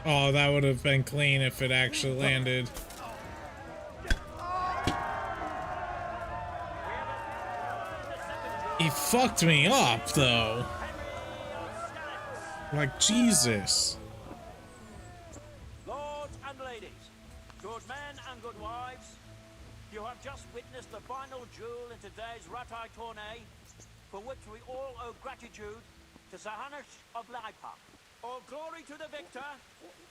Oh, that would have been clean if it actually landed. He fucked me up, though. Like, Jesus. Lords and ladies, good men and good wives, you have just witnessed the final duel in today's Ratai tourney, for which we all owe gratitude to Sir Hanush of Laipak. All glory to the victor,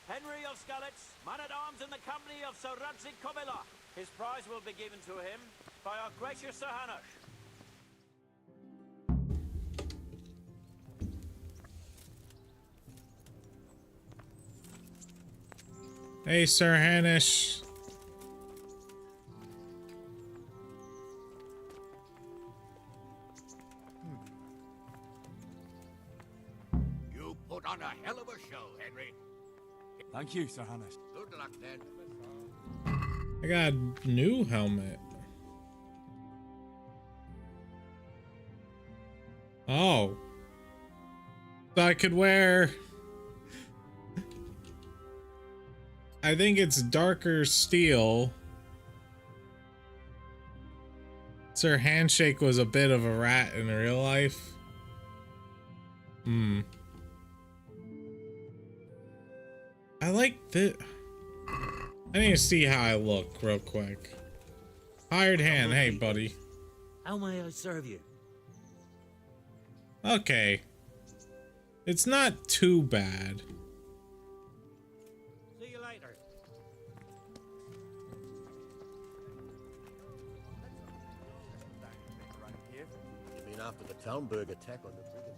Henry of Skalitz, man-at-arms in the company of Sir Radzik Kovila. His prize will be given to him by our gracious Sir Hanush. Hey, Sir Hanish. You put on a hell of a show, Henry. Thank you, Sir Hanush. Good luck, then. I got a new helmet. Oh. So I could wear... I think it's darker steel. Sir Handshake was a bit of a rat in real life. I like this. I need to see how I look real quick. Hired hand, hey buddy. How may I serve you? Okay. It's not too bad. See you later. You've been after the Talmberg attack on the brigands.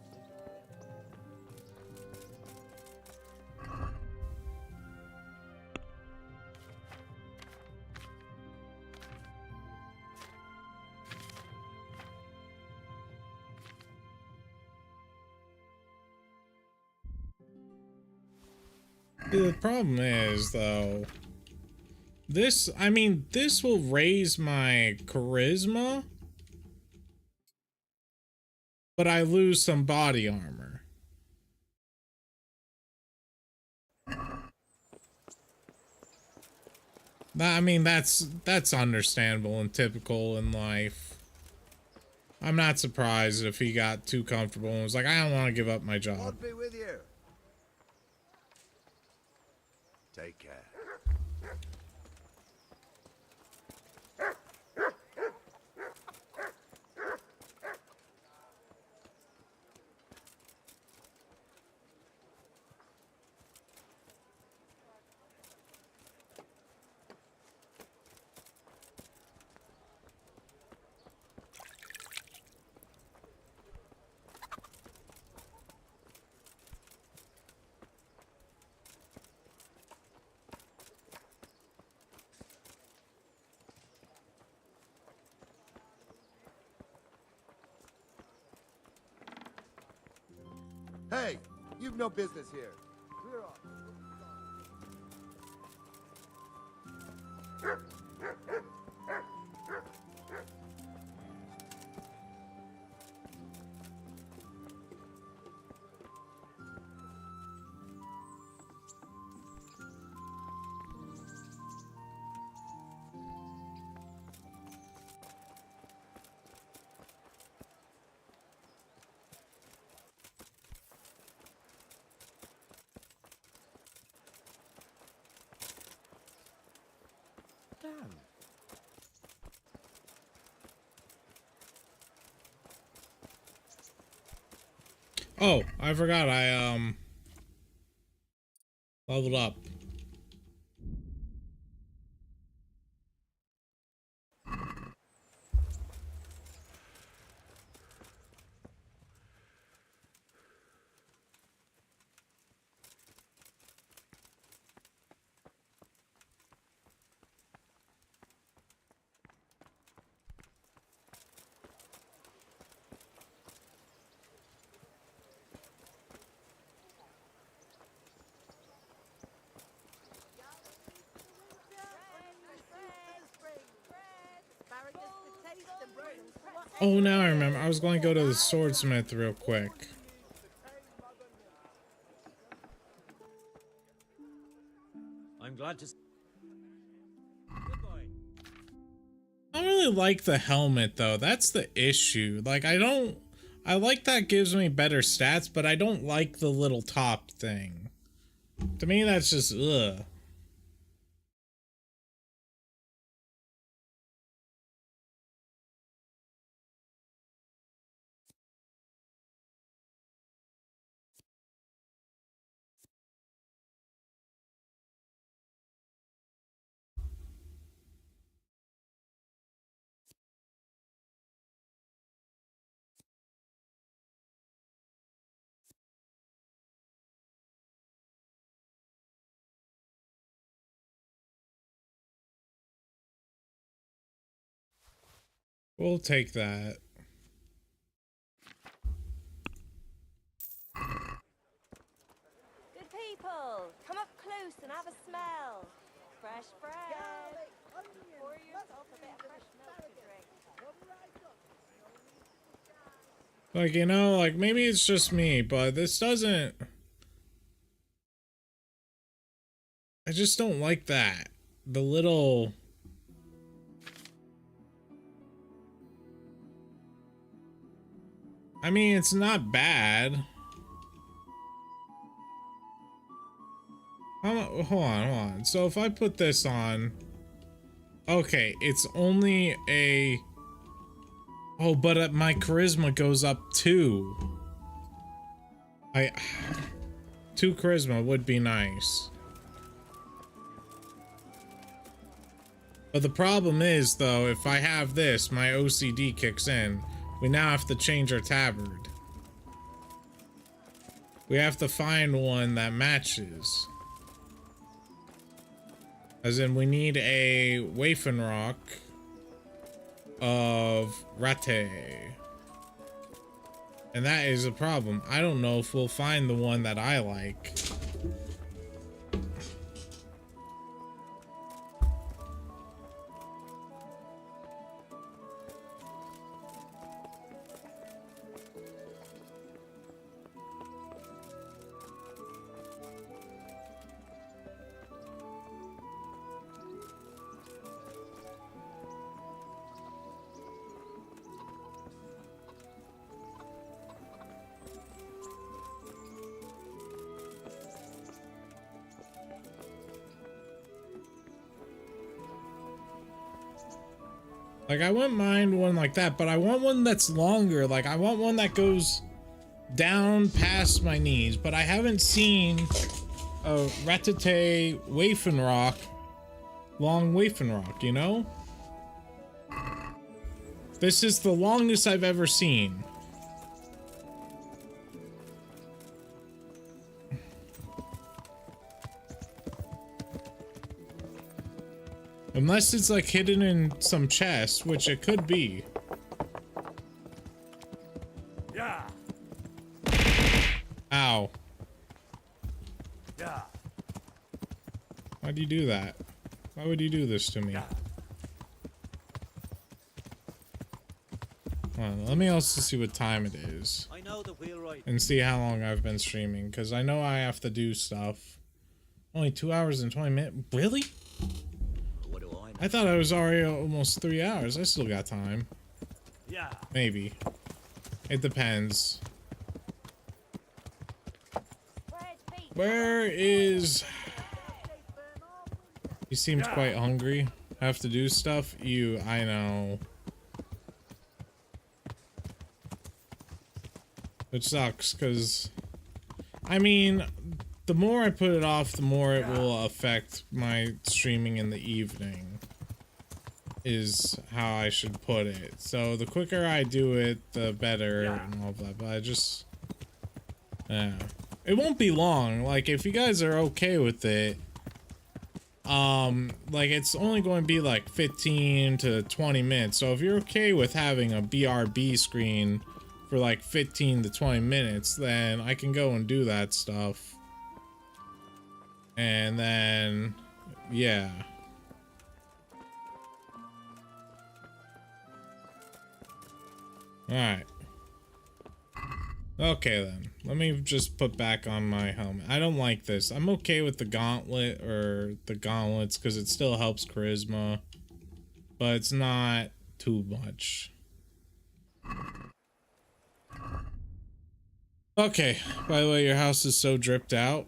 The problem is, though, this will raise my charisma, but I lose some body armor. That's understandable and typical in life. I'm not surprised if he got too comfortable and was like, I don't want to give up my job. I'll be with you. Take care. Hey, you've no business here. Clear off. Damn. Oh, I forgot I leveled up. Oh, now I remember. I was going to go to the swordsmith real quick. I'm glad to. I don't really like the helmet though. That's the issue. Like I like that gives me better stats, but I don't like the little top thing. To me, that's just ugh. We'll take that. Good people, come up close and have a smell. Fresh bread. Pour yourself a bit of fresh milk to drink. Like, you know, like maybe it's just me, but this doesn't... I just don't like that. The little... I mean, it's not bad. Hold on. So if I put this on... Okay, it's only a... Oh, but my charisma goes up 2. 2 charisma would be nice. But the problem is, though, if I have this, my OCD kicks in. We now have to change our tabard. We have to find one that matches. As in, we need a Waffenrock of Ratte. And that is a problem. I don't know if we'll find the one that I like. Like, I wouldn't mind one like that, but I want one that's longer. Like, I want one that goes down past my knees, but I haven't seen a Rattata Waffenrock, long Waffenrock, you know? This is the longest I've ever seen. Unless it's like hidden in some chest, which it could be. Yeah. Ow. Yeah. Why'd you do that? Why would you do this to me? Hold on, let me also see what time it is. I know the wheelwright. And see how long I've been streaming, because I know I have to do stuff. Only 2 hours and 20 minutes? Really? I thought I was already almost 3 hours. I still got time. Yeah. Maybe. It depends. Where is... You seemed quite hungry. Have to do stuff? I know. Which sucks, because... I mean, the more I put it off, the more it will affect my streaming in the evening. Is how I should put it. So the quicker I do it, the better and all that. But I just... it won't be long. Like, if you guys are okay with it, like, it's only going to be like 15 to 20 minutes. So if you're okay with having a BRB screen for like 15 to 20 minutes, then I can go and do that stuff. And then, yeah. Alright. Okay then. Let me just put back on my helmet. I don't like this. I'm okay with the gauntlet or the gauntlets because it still helps charisma. But it's not too much. Okay. By the way, your house is so dripped out.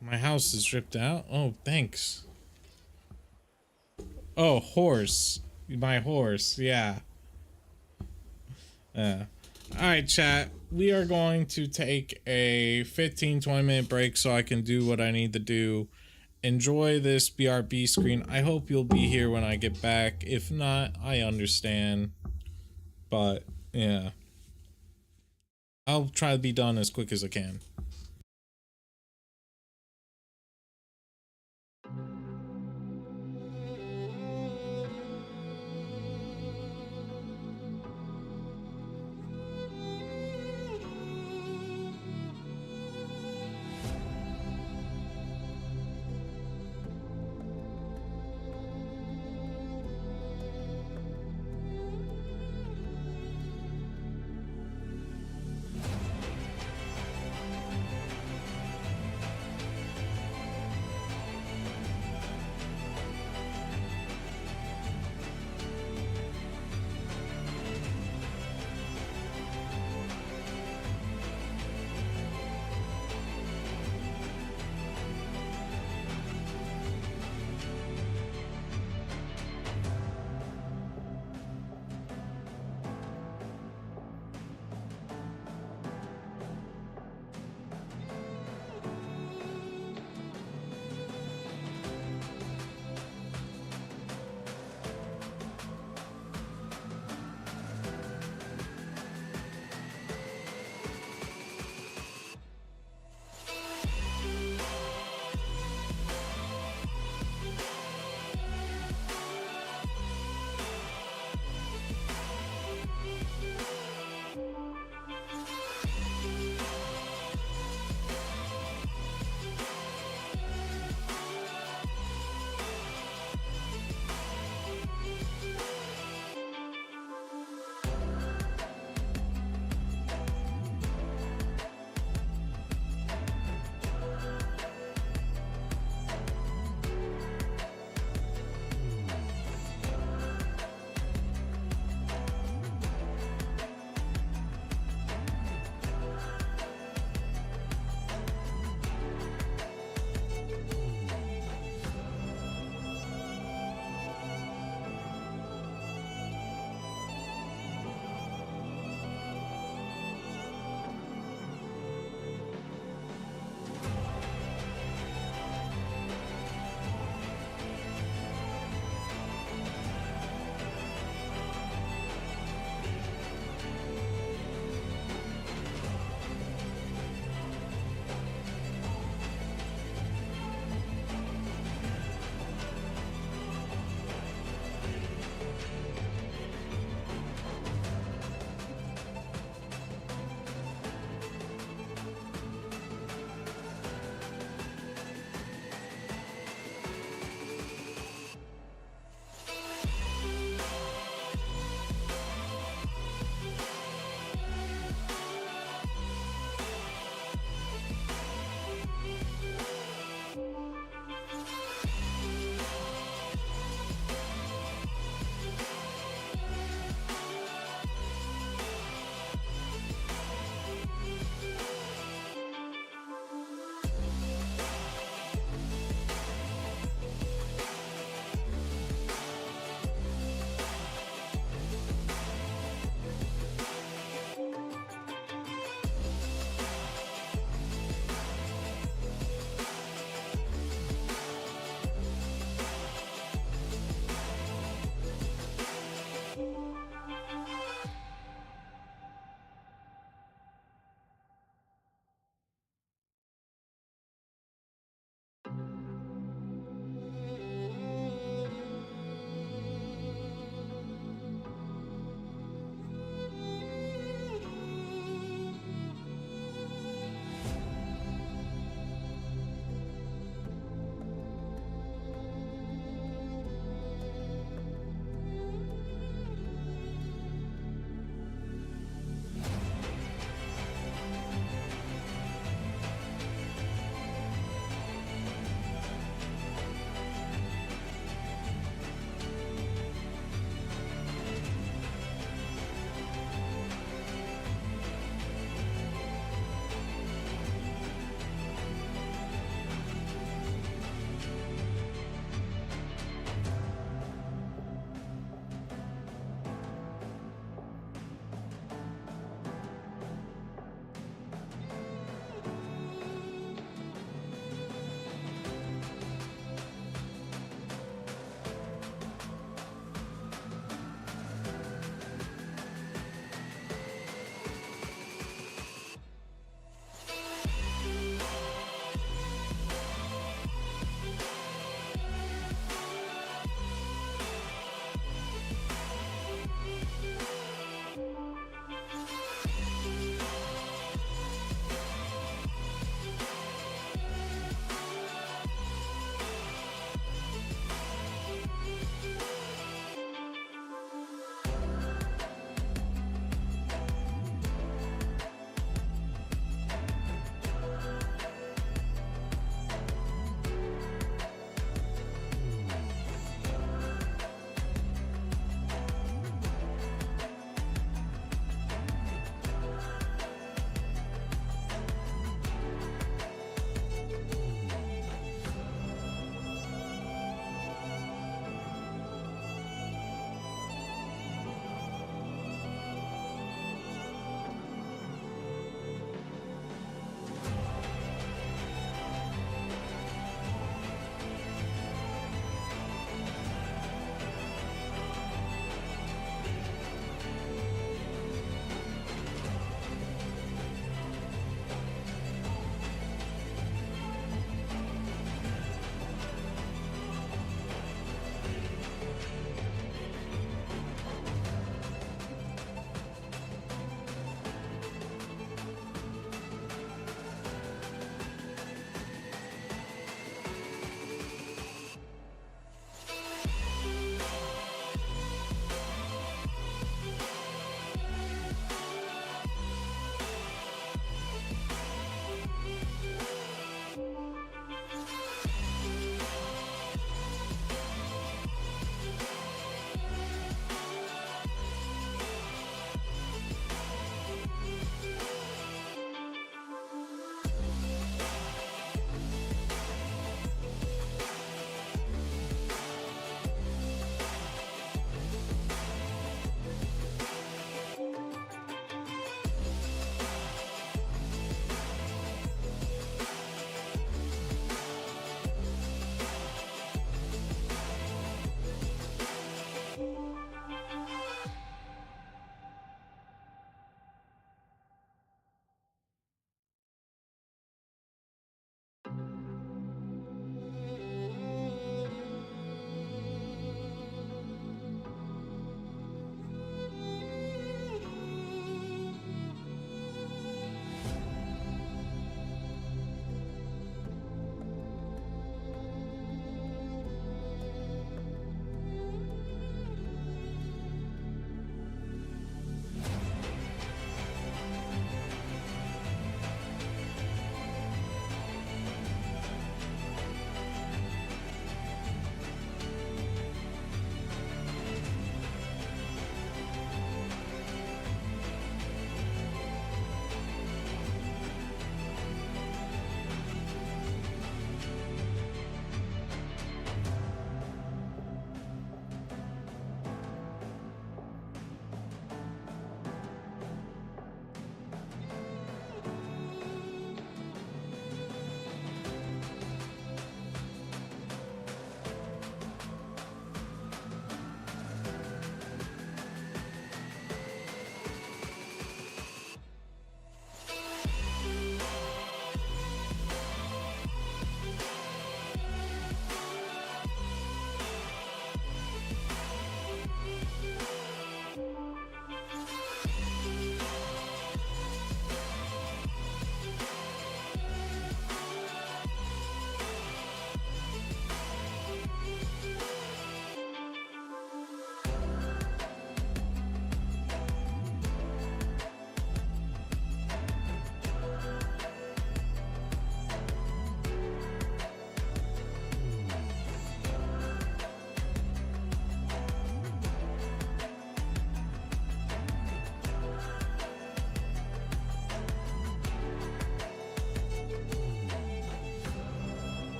My house is dripped out? Oh, thanks. Oh, horse. My horse. Yeah. Alright, chat. We are going to take a 15-20 minute break so I can do what I need to do. Enjoy this BRB screen. I hope you'll be here when I get back. If not, I understand. But, yeah. I'll try to be done as quick as I can.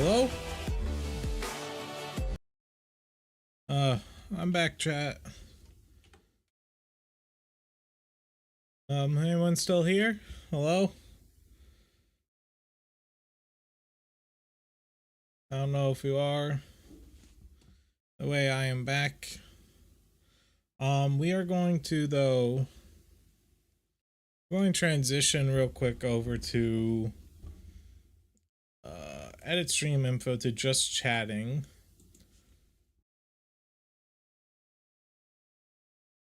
Hello? I'm back, chat. Anyone still here? Hello? I don't know if you are. The way I am back. We are going to, though, going to transition real quick over to edit stream info to just chatting.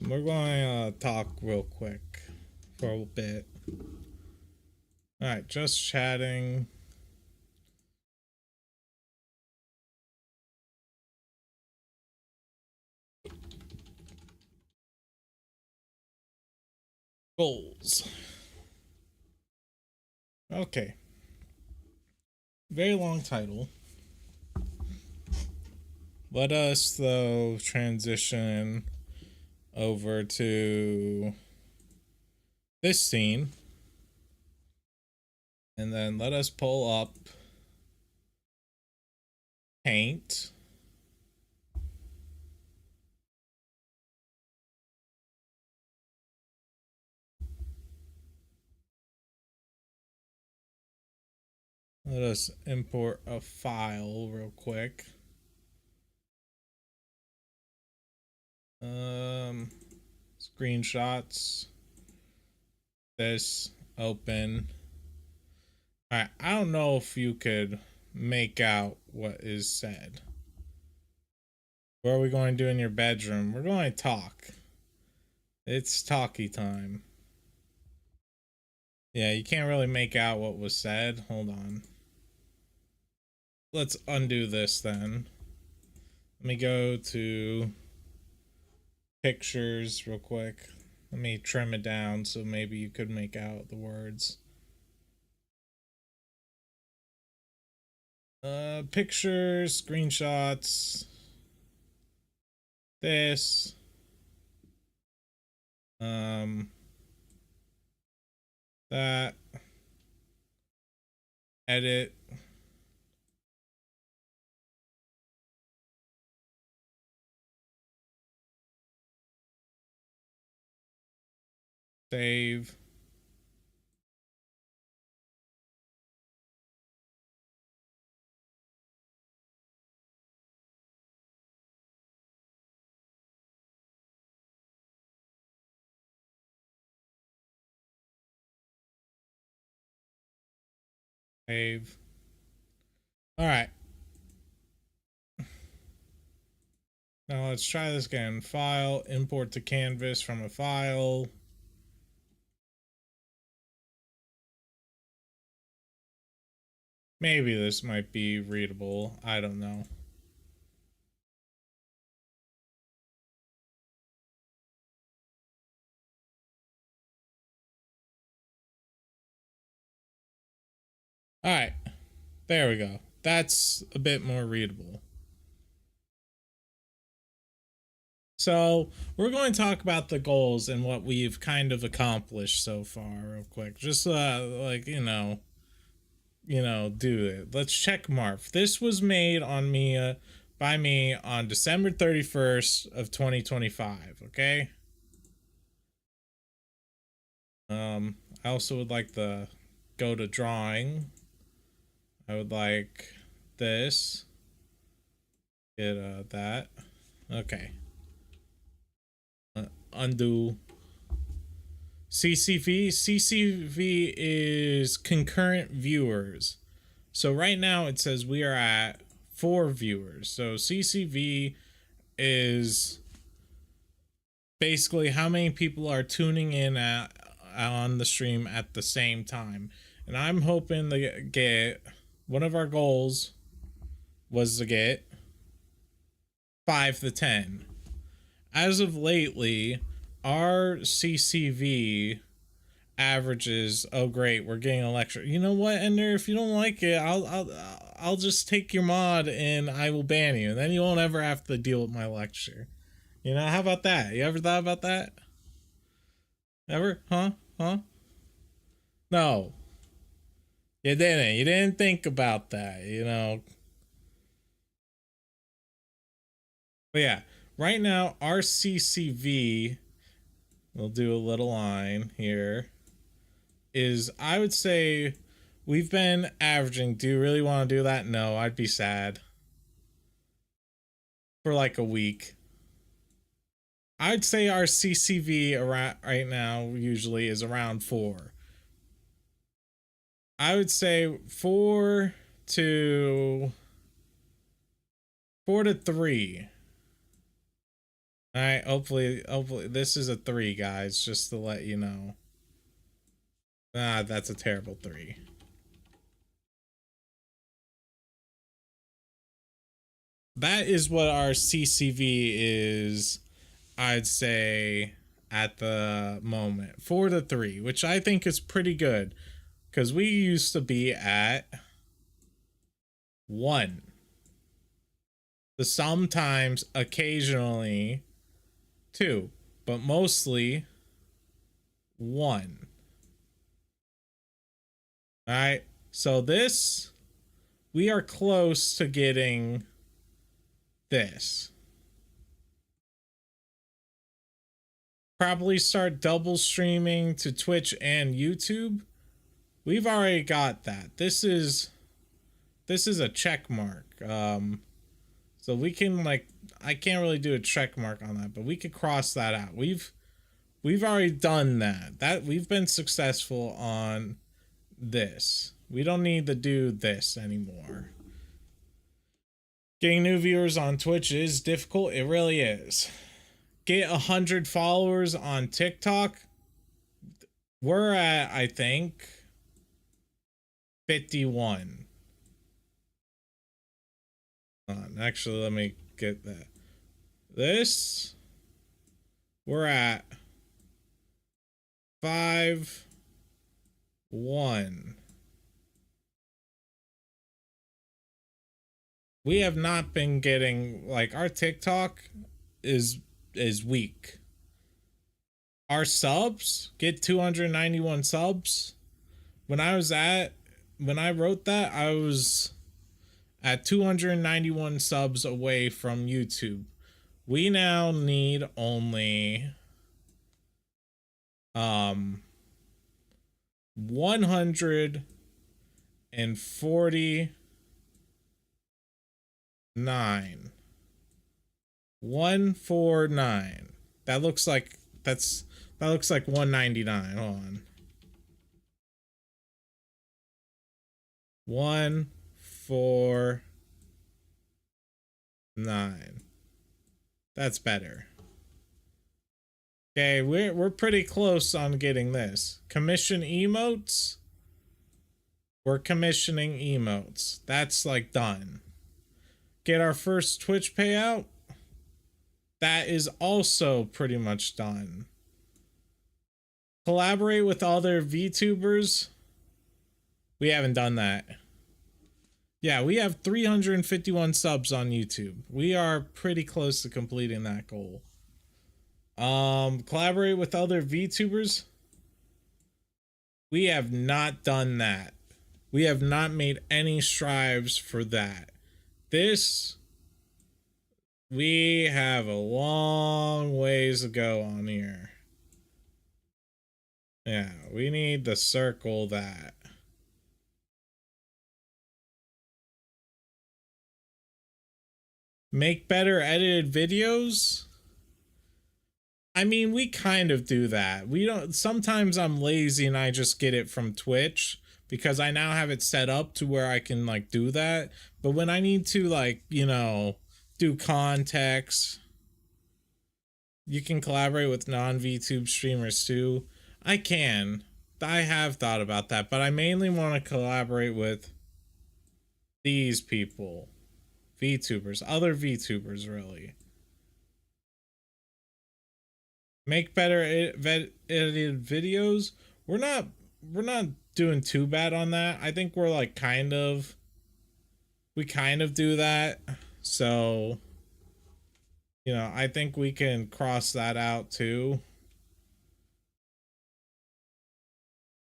We're going to talk real quick for a bit. Alright, just chatting. Goals. Okay. Very long title. Let us, though, transition over to this scene. And then let us pull up Paint. Let us import a file real quick. Screenshots. This, open. Alright, I don't know if you could make out what is said. What are we going to do in your bedroom? We're going to talk. It's talkie time. Yeah, you can't really make out what was said. Hold on. Let's undo this then. Let me go to pictures real quick. Let me trim it down so maybe you could make out the words. Pictures, screenshots. This. That. Edit. Save. Save. All right. Now let's try this again. File, import to canvas from a file. Maybe this might be readable. I don't know. All right. There we go. That's a bit more readable. So we're going to talk about the goals and what we've kind of accomplished so far real quick. Just like, you know, do it. Let's check mark. This was made on me by me on December 31st of 2025, okay? I also would like to go to drawing. I would like this. Get that. Okay. Undo. CCV is concurrent viewers. So right now it says we are at 4 viewers. So CCV is basically how many people are tuning in on the stream at the same time. And I'm hoping to get, one of our goals was to get 5 to 10. As of lately, our CCV averages, oh great, we're getting a lecture. You know what, Ender, if you don't like it, I'll just take your mod and I will ban you. And then you won't ever have to deal with my lecture. You know, how about that? You ever thought about that? Ever? Huh? No. You didn't. You didn't think about that, you know. But yeah, right now our CCV, we'll do a little line here, is I would say we've been averaging. Do you really want to do that? No, I'd be sad. For like a week. I'd say our CCV around right now usually is around 4. I would say 4 to 3. All right, hopefully this is a 3, guys, just to let you know. Ah, that's a terrible 3. That is what our CCV is, I'd say, at the moment. 4 to 3, which I think is pretty good. Because we used to be at 1. So sometimes, occasionally, 2. But mostly 1. Alright, so this, we are close to getting this. Probably start double streaming to Twitch and YouTube. We've already got that. This is a check mark. So we can, like, I can't really do a check mark on that, but we could cross that out. We've already done that. That we've been successful on this. We don't need to do this anymore. Getting new viewers on Twitch is difficult. It really is. Get 100 followers on TikTok. We're at, I think, 51. Actually, let me get that. This, we're at 5-1. We have not been getting, like, our TikTok is weak. Our subs, get 291 subs. When I wrote that, I was at 291 subs away from YouTube. We now need only 149. 149. That looks like 199. Hold on. 149. That's better. Okay, we're pretty close on getting this. Commission emotes. We're commissioning emotes. That's like done. Get our first Twitch payout. That is also pretty much done. Collaborate with other VTubers. We haven't done that. Yeah, we have 351 subs on YouTube. We are pretty close to completing that goal. Collaborate with other VTubers. We have not done that. We have not made any strives for that. This, we have a long ways to go on here. Yeah, we need to circle that. Make better edited videos. I mean, we kind of do that. We don't, sometimes I'm lazy and I just get it from Twitch because I now have it set up to where I can like do that. But when I need to, like, you know, do context, you can collaborate with non-VTube streamers too. I can. I have thought about that, but I mainly want to collaborate with these people. VTubers, other VTubers, really. Make better edited videos. We're not doing too bad on that. I think we're like we kind of do that. So, you know, I think we can cross that out too.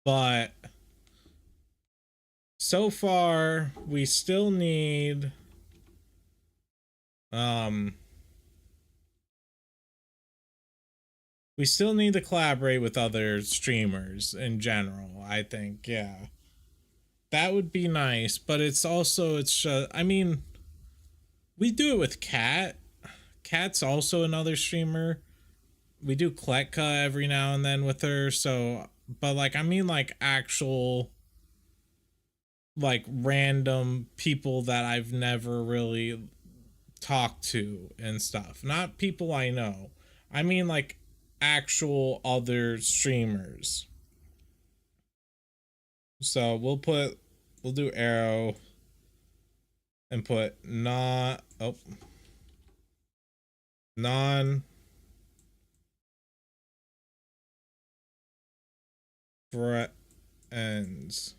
But so far we still need we still need to collaborate with other streamers in general, I think. Yeah, that would be nice, but it's also, I mean, we do it with Kat's also another streamer. We do Kletka every now and then with her, so, but like, I mean, like actual, like random people that I've never really talked to and stuff. Not people I know. I mean like actual other streamers. So we'll do arrow and put non friends.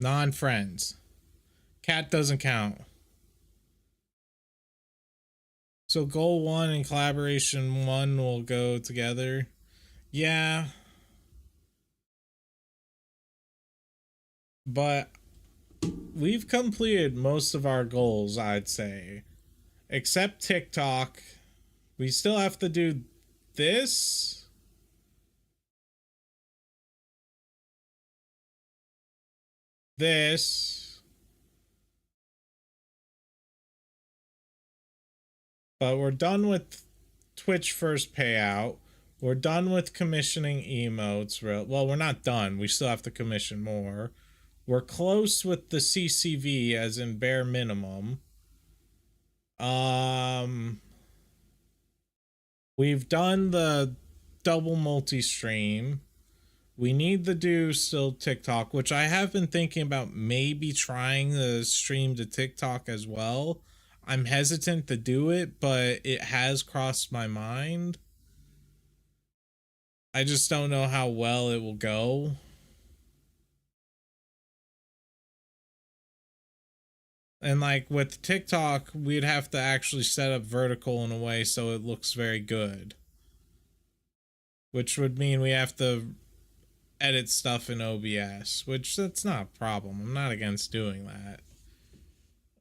Non-friends. Cat doesn't count. So goal 1 and collaboration 1 will go together. Yeah. But we've completed most of our goals, I'd say. Except TikTok. We still have to do this. This. But we're done with Twitch first payout. We're done with commissioning emotes. Well, we're not done. We still have to commission more. We're close with the CCV, as in bare minimum. We've done the double multi-stream. We need to do still TikTok, which I have been thinking about maybe trying to stream to TikTok as well. I'm hesitant to do it, but it has crossed my mind. I just don't know how well it will go. And like with TikTok, we'd have to actually set up vertical in a way so it looks very good. Which would mean we have to edit stuff in OBS, which that's not a problem. I'm not against doing that.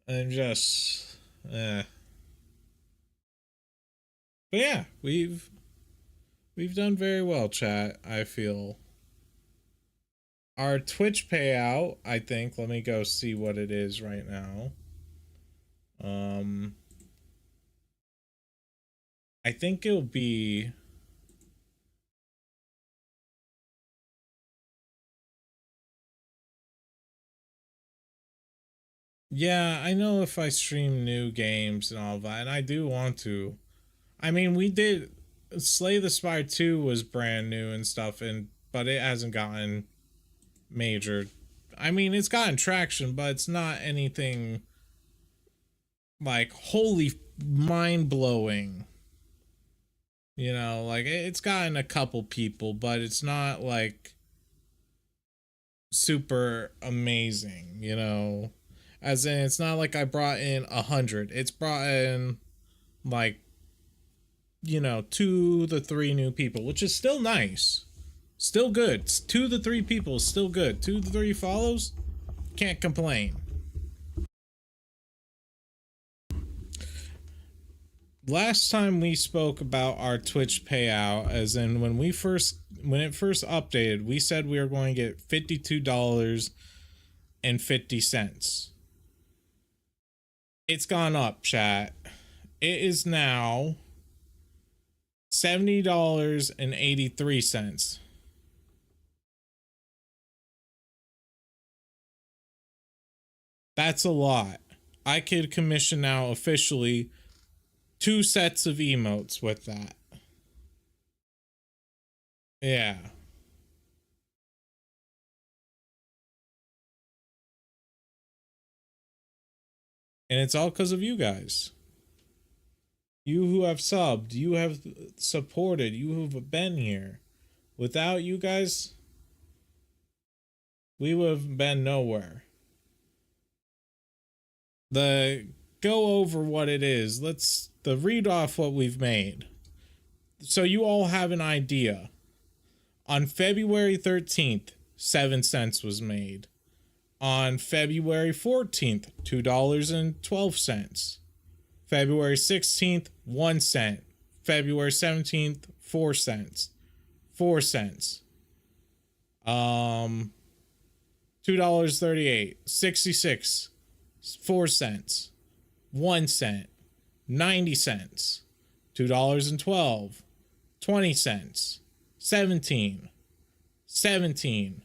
I'm just, But yeah, we've done very well, chat, I feel. Our Twitch payout, I think, let me go see what it is right now. I think it'll be yeah, I know if I stream new games and all that, and I do want to. I mean, we did Slay the Spire 2 was brand new and stuff, but it hasn't gotten major. I mean, it's gotten traction, but it's not anything like holy mind-blowing. You know, like it's gotten a couple people, but it's not like super amazing, you know. As in, it's not like I brought in 100. It's brought in like, you know, 2 to 3 new people, which is still nice. Still good. 2 to 3 people is still good. 2 to 3 follows, can't complain. Last time we spoke about our Twitch payout, as in when it first updated, we said we were going to get $52.50. It's gone up, chat. It is now $70.83. That's a lot. I could commission now officially 2 sets of emotes with that. Yeah. And it's all because of you guys. You who have subbed, you have supported, you who have been here. Without you guys, we would have been nowhere. Go over what it is. Let's read off what we've made. so you all have an idea. On February 13th, 7 cents was made. On February 14th, $2.12. February 16th, 1 cent. February 17th, 4 cents. 4 cents. $2.38. 66. 4 cents. 1 cent. 90 cents. $2.12. 20 cents. 17. 17.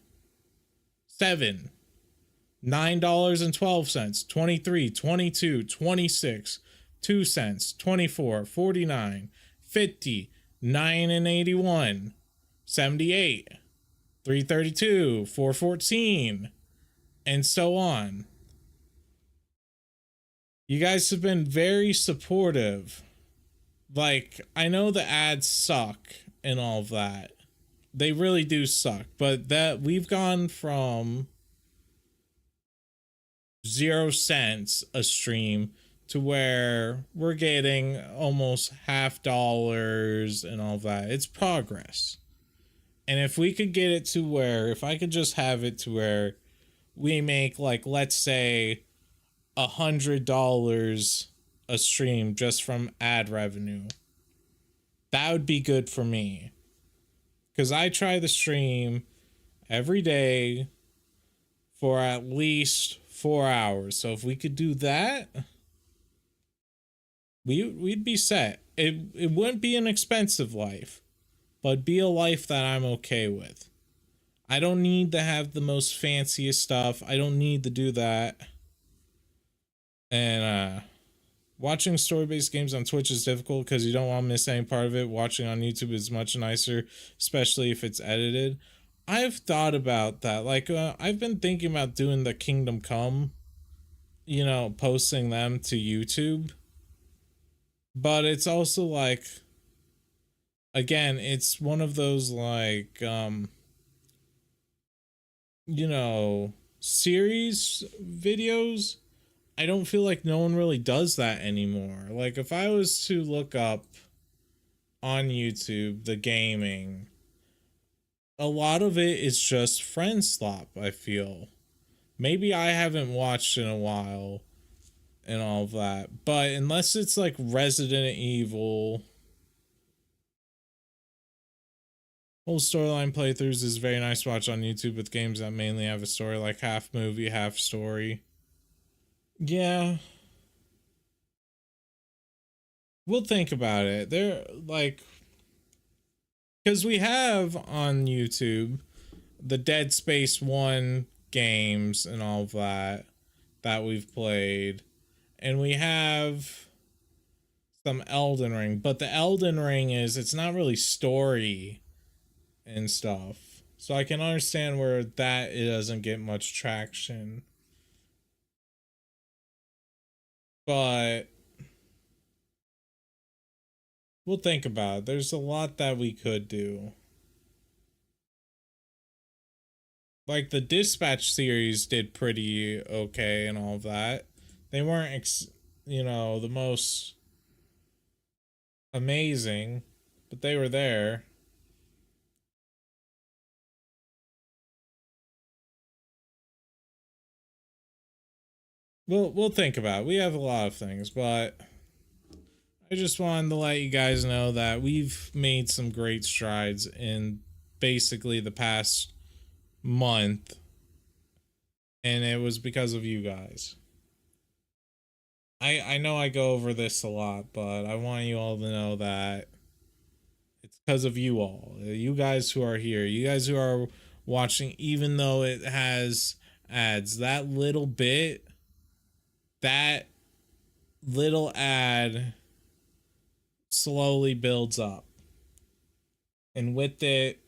7. $9.12. 23. 22. 26. 2 cents. 24. 49. 50. 9 and 81. 78. 332. 414. And so on. You guys have been very supportive. Like, I know the ads suck and all of that. They really do suck. But that we've gone from 0 cents a stream to where we're getting almost $50 and all of that. It's progress. And if we could get it to where, if I could just have it to where we make, like, let's say $100 a stream just from ad revenue, that would be good for me. Because I try to stream every day for at least 4 hours. So if we could do that, we'd be set. It wouldn't be an expensive life, but be a life that I'm okay with. I don't need to have the most fanciest stuff. I don't need to do that. And watching story-based games on Twitch is difficult because you don't want to miss any part of it. Watching on YouTube is much nicer, especially if it's edited. I've thought about that. Like, I've been thinking about doing the Kingdom Come, you know, posting them to YouTube. But it's also like, again, it's one of those, like, you know, series videos. I don't feel like no one really does that anymore. Like, if I was to look up on YouTube the gaming, a lot of it is just friend slop, I feel. Maybe I haven't watched in a while and all of that. But unless it's like Resident Evil, whole storyline playthroughs is very nice to watch on YouTube with games that mainly have a story, like half movie, half story. Yeah. We'll think about it. They're like, because we have on YouTube the Dead Space 1 games and all of that we've played. And we have some Elden Ring. But the Elden Ring it's not really story and stuff. So I can understand where that it doesn't get much traction. But we'll think about it. There's a lot that we could do. Like the Dispatch series did pretty okay and all of that. They weren't, you know, the most amazing, but they were there. We'll think about it. We have a lot of things, but I just wanted to let you guys know that we've made some great strides in basically the past month, and it was because of you guys. I know I go over this a lot, but I want you all to know that it's because of you all. You guys who are here, you guys who are watching, even though it has ads, that little ad slowly builds up. And with it,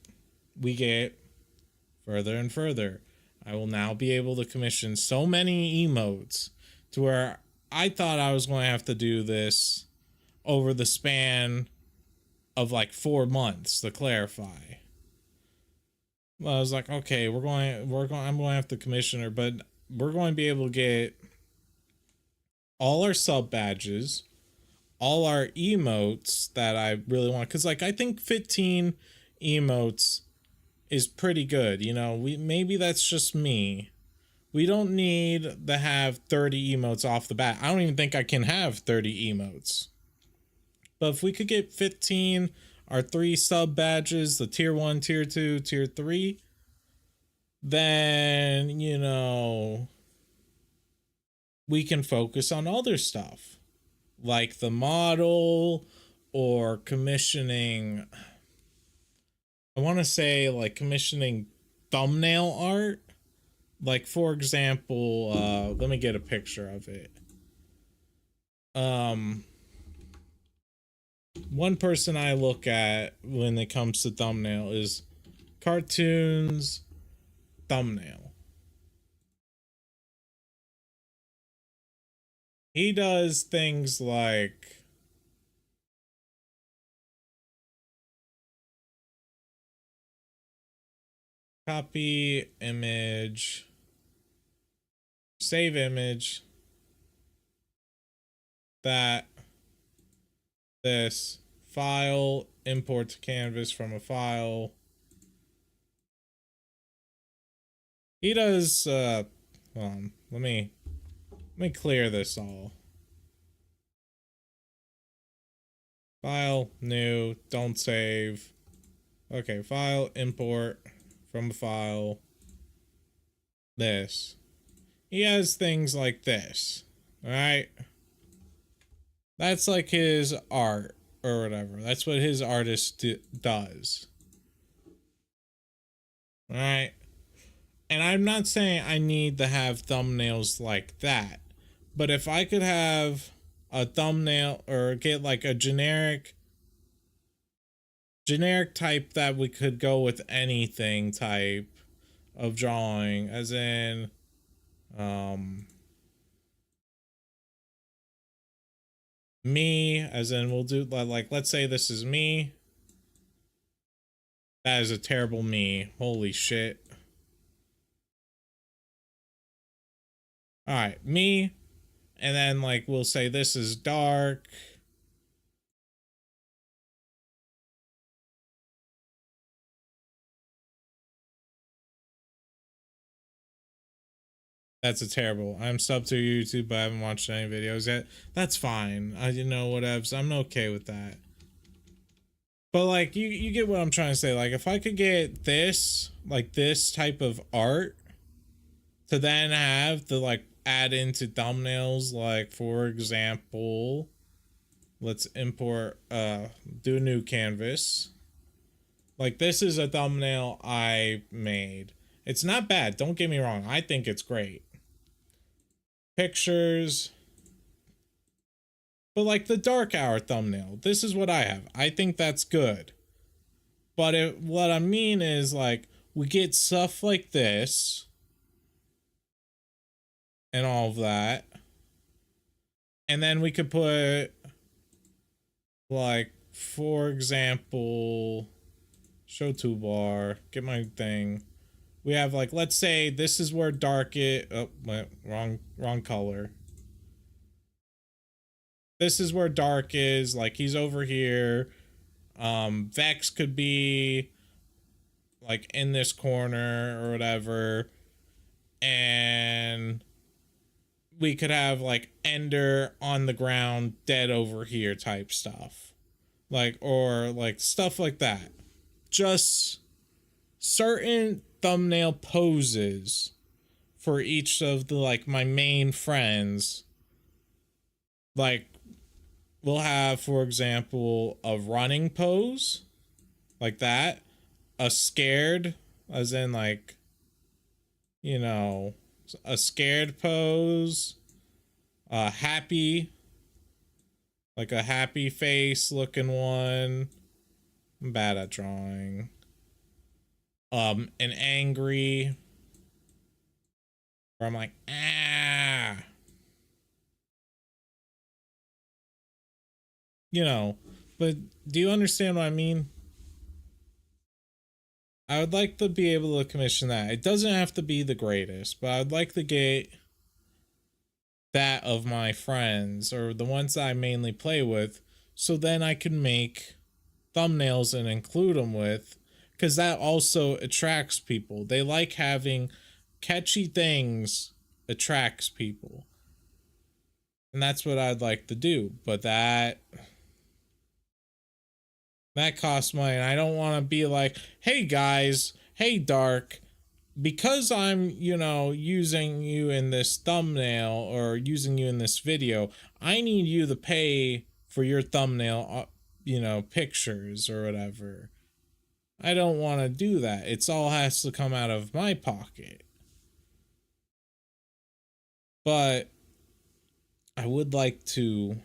we get further and further. I will now be able to commission so many emotes to where I thought I was going to have to do this over the span of like 4 months to clarify. Well, I was like, okay, I'm going to have to commission her, but we're going to be able to get all our sub badges, all our emotes that I really want, because like I think 15 emotes is pretty good. You know, maybe that's just me. We don't need to have 30 emotes off the bat. I don't even think I can have 30 emotes. But if we could get 15, our 3 sub badges, the tier 1, tier 2, tier 3, then, you know, we can focus on other stuff. Like the model or commissioning, I want to say like commissioning thumbnail art. Like, for example, let me get a picture of it. One person I look at when it comes to thumbnail is Cartoons Thumbnail. He does things like copy image, save image, that, this, file, import to canvas from a file. He does hold on, let me clear this all. File, new, don't save. Okay, file, import from a file. This. He has things like this. Alright? That's like his art or whatever. That's what his artist does. Alright? And I'm not saying I need to have thumbnails like that. But if I could have a thumbnail or get like a generic type that we could go with anything type of drawing, as in me, as in we'll do like, let's say this is me. That is a terrible me. Holy shit. Alright, me. And then like we'll say this is dark. That's a terrible. I'm sub to YouTube, but I haven't watched any videos yet. That's fine. I didn't know whatevs. I'm okay with that. But like you get what I'm trying to say. Like if I could get this, like this type of art to then have to like add into thumbnails, like for example, let's import do a new canvas. Like this is a thumbnail I made. It's not bad, don't get me wrong. I think it's great. Pictures. But like the dark hour thumbnail, this is what I have. I think that's good. But what I mean is like we get stuff like this and all of that. And then we could put like, for example, show toolbar, get my thing. We have like, let's say this is where dark is. Oh, wrong color. This is where dark is. Like he's over here. Vex could be like in this corner or whatever. And we could have like Ender on the ground, dead over here type stuff. Like, or like stuff like that. Just certain thumbnail poses for each of the like my main friends. Like we'll have, for example, a running pose like that, a scared, as in like, you know, a scared pose, happy, like a happy face looking one. I'm bad at drawing. An angry, where I'm like, ah, you know. But do you understand what I mean? I would like to be able to commission that. It doesn't have to be the greatest, but I'd like to get that of my friends or the ones that I mainly play with, so then I can make thumbnails and include them with, because that also attracts people. They like having catchy things, attracts people. And that's what I'd like to do, but that costs money, and I don't want to be like, hey guys, hey Dark, because I'm, you know, using you in this thumbnail or using you in this video, I need you to pay for your thumbnail, you know, pictures or whatever. I don't want to do that. It's all has to come out of my pocket. But I would like to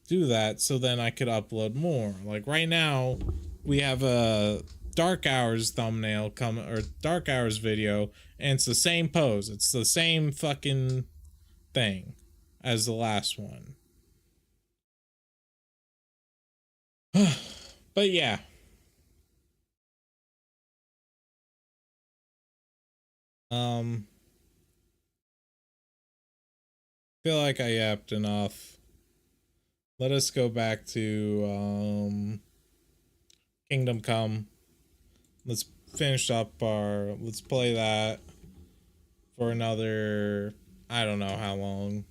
do that so then I could upload more. Like right now, we have a Dark Hours thumbnail or Dark Hours video, and it's the same pose. It's the same fucking thing as the last one. But yeah. Feel like I yapped enough. Let us go back to Kingdom Come. Let's finish up let's play that for another, I don't know how long.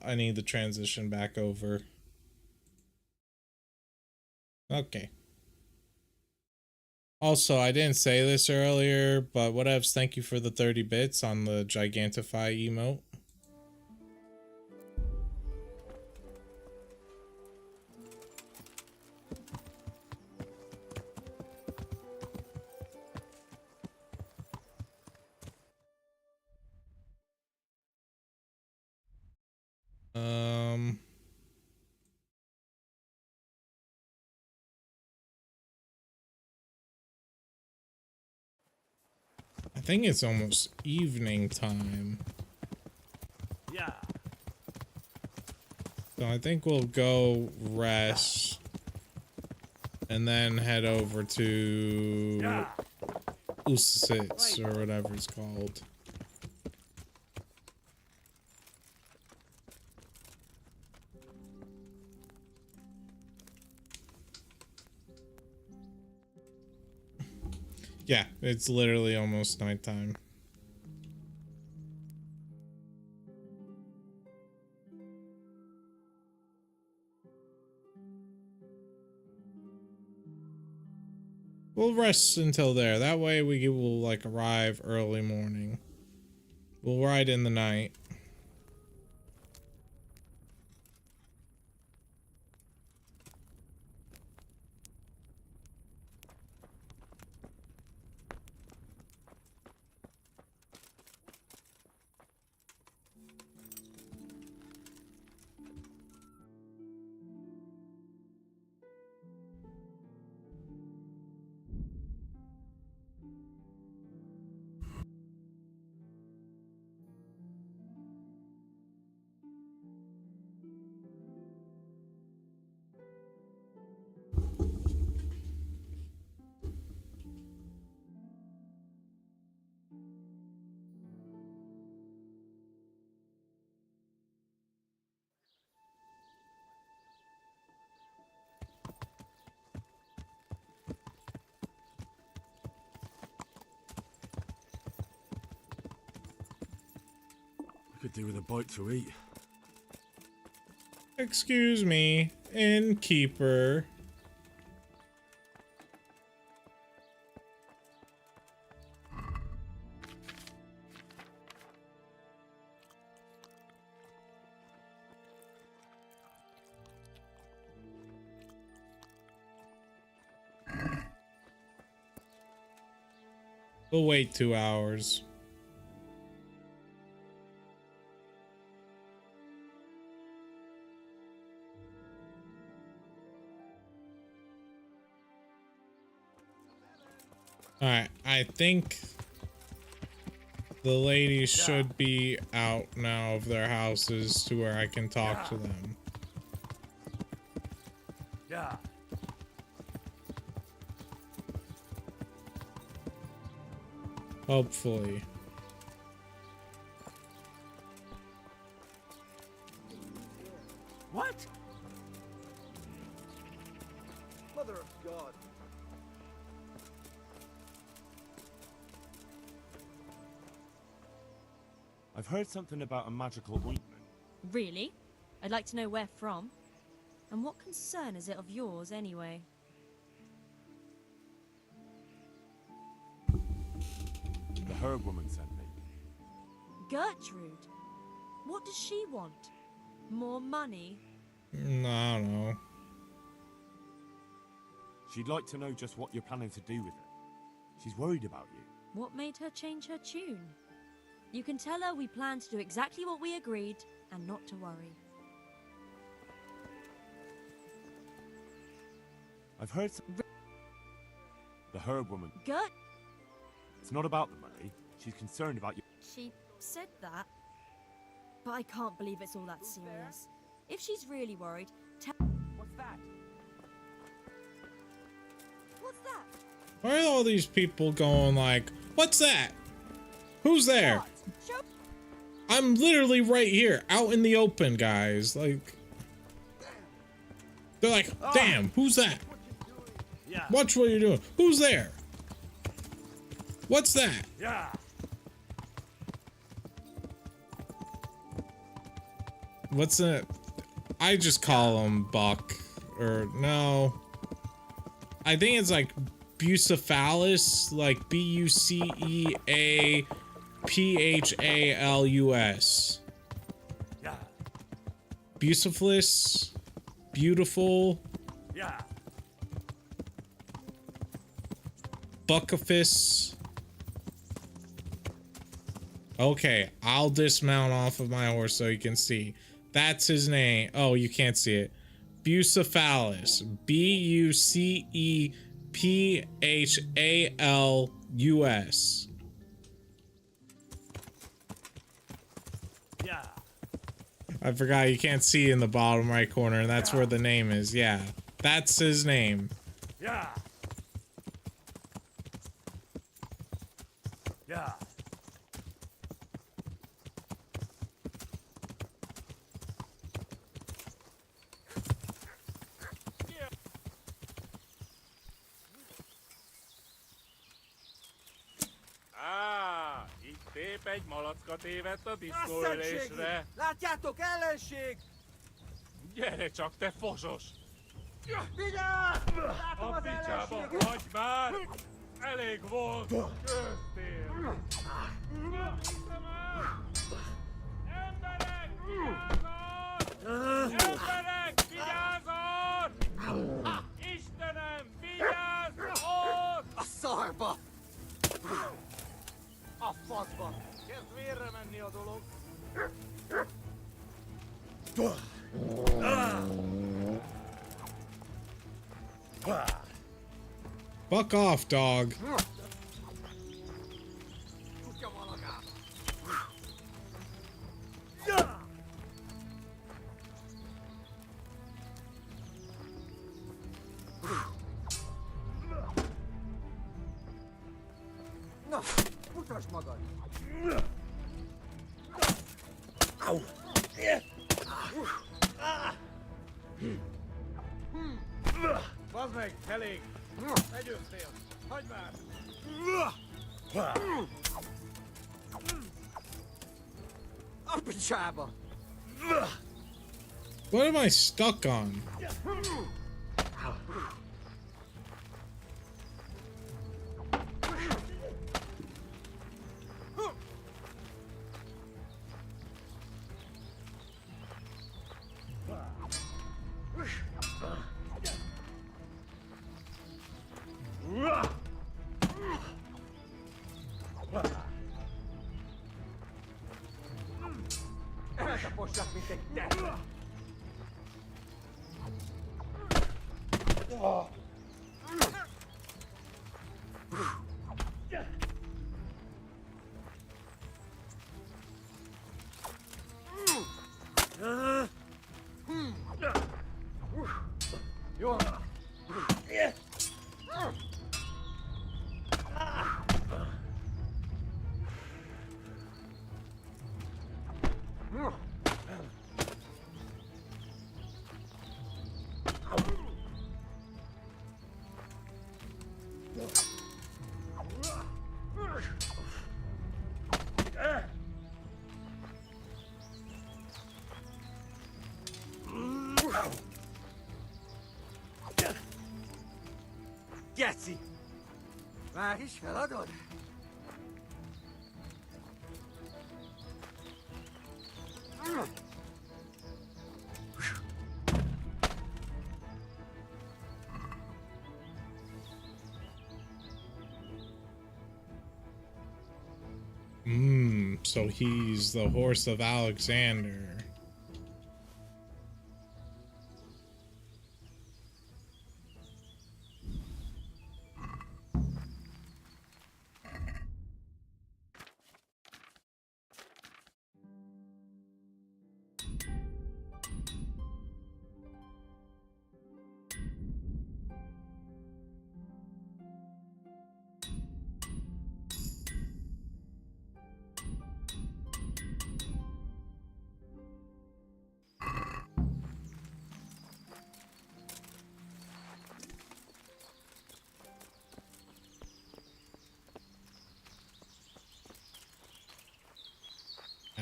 I need the transition back over. Okay. Also, I didn't say this earlier, but whatevs, thank you for the 30 bits on the Gigantify emote. I think it's almost evening time. Yeah. So I think we'll go rest and then head over to Usasitz or whatever it's called. Yeah, it's literally almost nighttime. We'll rest until there. That way we will like arrive early morning. We'll ride in the night. Could do with a bite to eat. Excuse me, innkeeper. We'll wait 2 hours. Alright, I think the ladies should be out now of their houses to where I can talk to them. Yeah. Hopefully. What? Mother of God. I've heard something about a magical ointment. Really? I'd like to know where from. And what concern is it of yours, anyway? The herb woman sent me. Gertrude? What does she want? More money? No, I don't know. She'd like to know just what you're planning to do with it. She's worried about you. What made her change her tune? You can tell her we plan to do exactly what we agreed and not to worry. I've heard the herb woman. Gert? It's not about the money. She's concerned about you. She said that. But I can't believe it's all that serious. If she's really worried, tell... What's that? What's that? Why are all these people going like, what's that? Who's there? I'm literally right here, out in the open, guys. Like, they're like, damn, who's that? Yeah. Watch what you're doing. Who's there? What's that? Yeah. What's that? I just call him Buck. Or no. I think it's like Bucephalus, like Buceaphalus. Yeah. Bucephalus. Beautiful. Yeah. Buckafis. Okay, I'll dismount off of my horse so you can see. That's his name. Oh, you can't see it. Bucephalus. Bucephalus. Yeah. I forgot you can't see in the bottom right corner, and that's where the name is. Yeah, that's his name. Yeah. Yeah. Itt épp egy malacka tévedt a diszkóülésre. Látjátok, ellenség! Gyere csak, te fosos! Vigyázz! Látom A az picsába, ellenséget! hagyj már! Elég volt! Köztél! Emberek, vigyázzon! Emberek, vigyázzon! Istenem, vigyázzon! A szarba! A faszba! Kezd vérre menni a dolog! Fuck off, dog. Kutya malagá! Na, mutasd magad! Au! Bazd meg, elég! Legyőztél! Hagyd már! A picsába! What am I stuck on? Eltaposlak, mint egy te! Jó. geci! Már is feladod? So he's the horse of Alexander.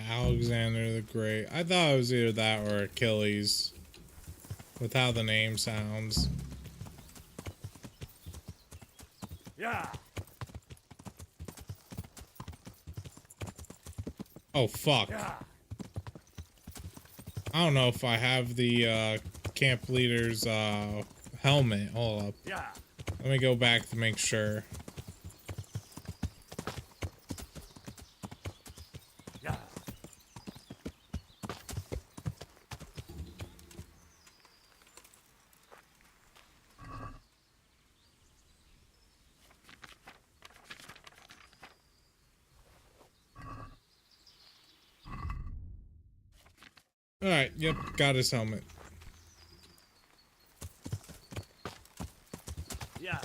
Alexander the Great. I thought it was either that or Achilles, with how the name sounds. Yeah. Oh fuck. Yeah. I don't know if I have the camp leader's helmet. Hold up. Yeah. Let me go back to make sure. Yeah. Alright, yep, got his helmet. Yeah.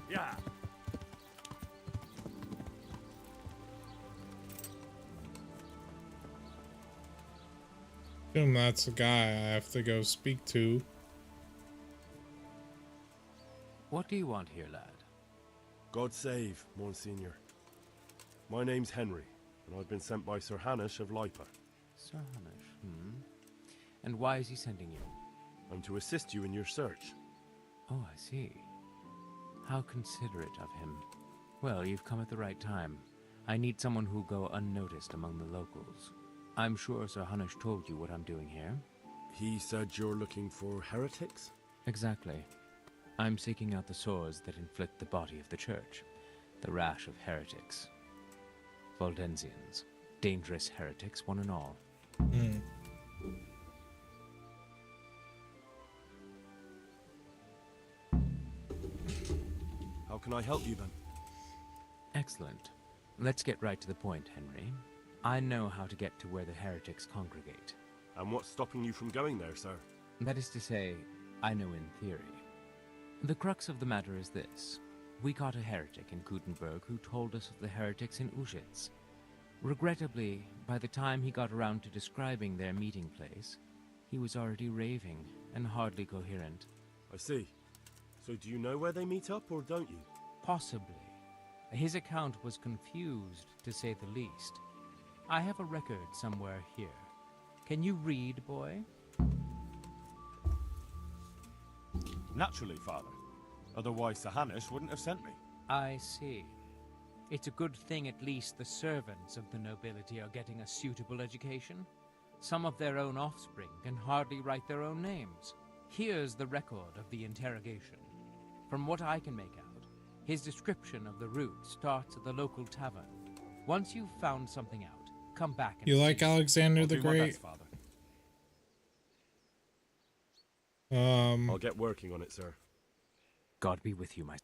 Yeah. Assume that's the guy I have to go speak to. What do you want here, lad? God save, Monsignor. My name's Henry, and I've been sent by Sir Hanush of Lipa. Sir Hanush, And why is he sending you? I'm to assist you in your search. Oh, I see. How considerate of him. Well, you've come at the right time. I need someone who'll go unnoticed among the locals. I'm sure Sir Hanush told you what I'm doing here. He said you're looking for heretics? Exactly. I'm seeking out the sores that inflict the body of the church. The rash of heretics. Valdensians. Dangerous heretics, one and all. How can I help you then? Excellent. Let's get right to the point, Henry. I know how to get to where the heretics congregate. And what's stopping you from going there, sir? That is to say, I know in theory. The crux of the matter is this. We caught a heretic in Gutenberg who told us of the heretics in Ushitz. Regrettably, by the time he got around to describing their meeting place, he was already raving and hardly coherent. I see. So do you know where they meet up, or don't you? Possibly. His account was confused, to say the least. I have a record somewhere here. Can you read, boy? Naturally, Father. Otherwise, Sir Hanush wouldn't have sent me. I see. It's a good thing at least the servants of the nobility are getting a suitable education. Some of their own offspring can hardly write their own names. Here's the record of the interrogation. From what I can make out, his description of the route starts at the local tavern. Once you've found something out, come back and You like see. Alexander I'll the do my Great? best, Father. Um, I'll get working on it, sir. God be with you, my...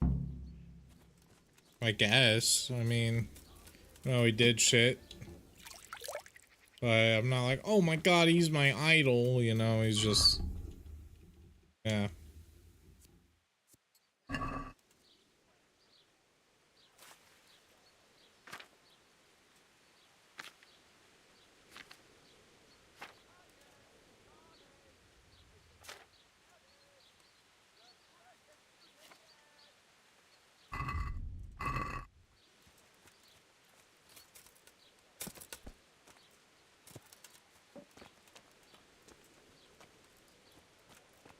I guess. I mean, no, he did shit. But I'm not like, oh my god, he's my idol, you know, he's just... Yeah.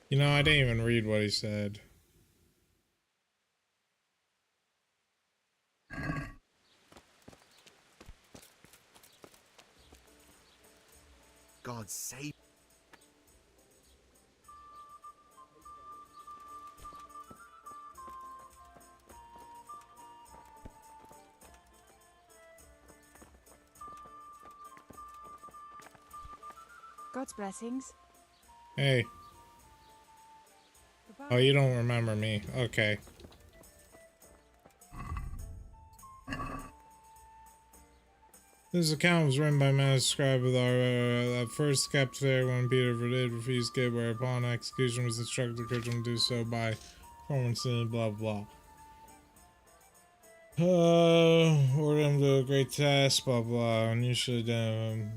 You know, I didn't even read what he said. God save. God's blessings. Hey. Oh, you don't remember me. Okay. This account was written by man scribe with our at first kept fair when Peter did refuse to give, whereupon execution was instructed to encourage him to do so by performance and blah blah. Ordered him to do a great task, blah blah, and you should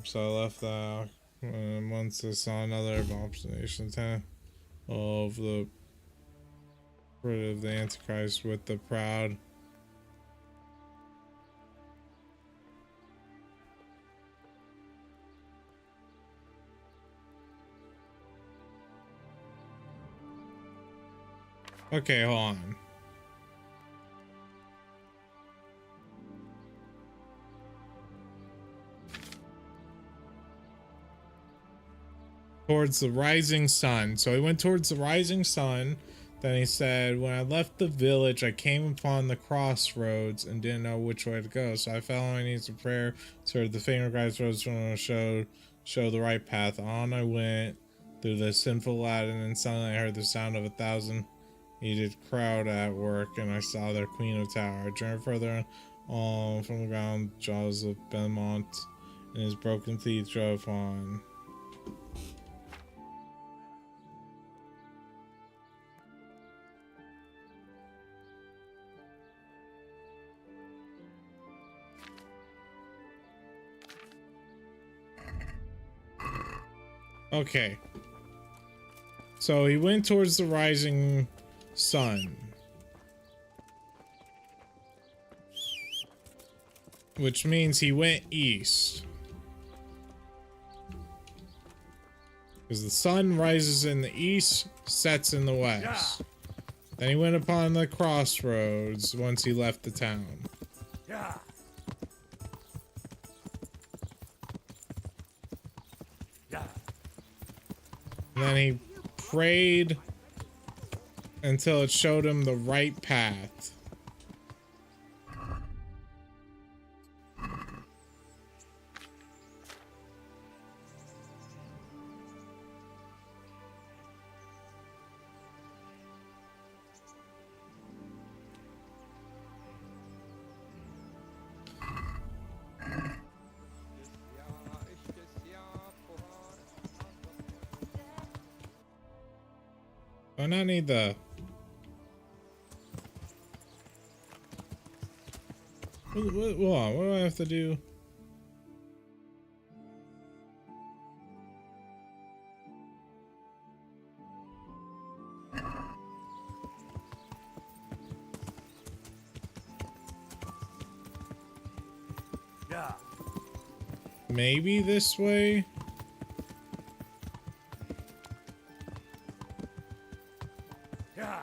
so I left that once I saw another observation of the fruit of the Antichrist with the proud. Okay, hold on. Towards the rising sun. So he went towards the rising sun. Then he said, when I left the village, I came upon the crossroads and didn't know which way to go. So I fell on my knees in prayer. So the faint guides roads to show the right path. On I went through the sinful Latin, and suddenly I heard the sound of 1,000 heated crowd at work, and I saw their queen of tower. I journeyed further on from the ground. Jaws of Belmont and his broken teeth drove on. Okay. So he went towards the rising sun. Which means he went east. Because the sun rises in the east, sets in the west. Then he went upon the crossroads once he left the town. Yeah. And then he prayed until it showed him the right path. Do I not need the... What do I have to do? Yeah. Maybe this way? Yeah.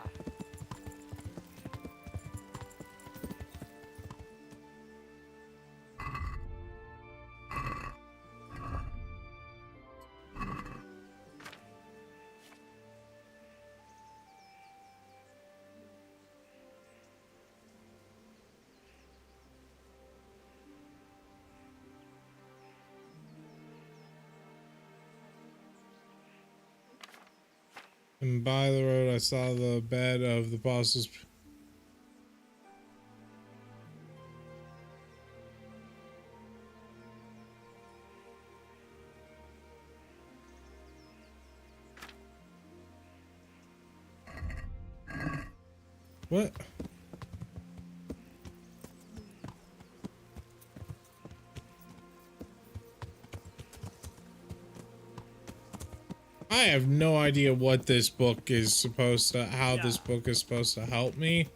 And by the road, I saw the bed of the apostles. What? I have no idea what this book is supposed to, how this book is supposed to help me.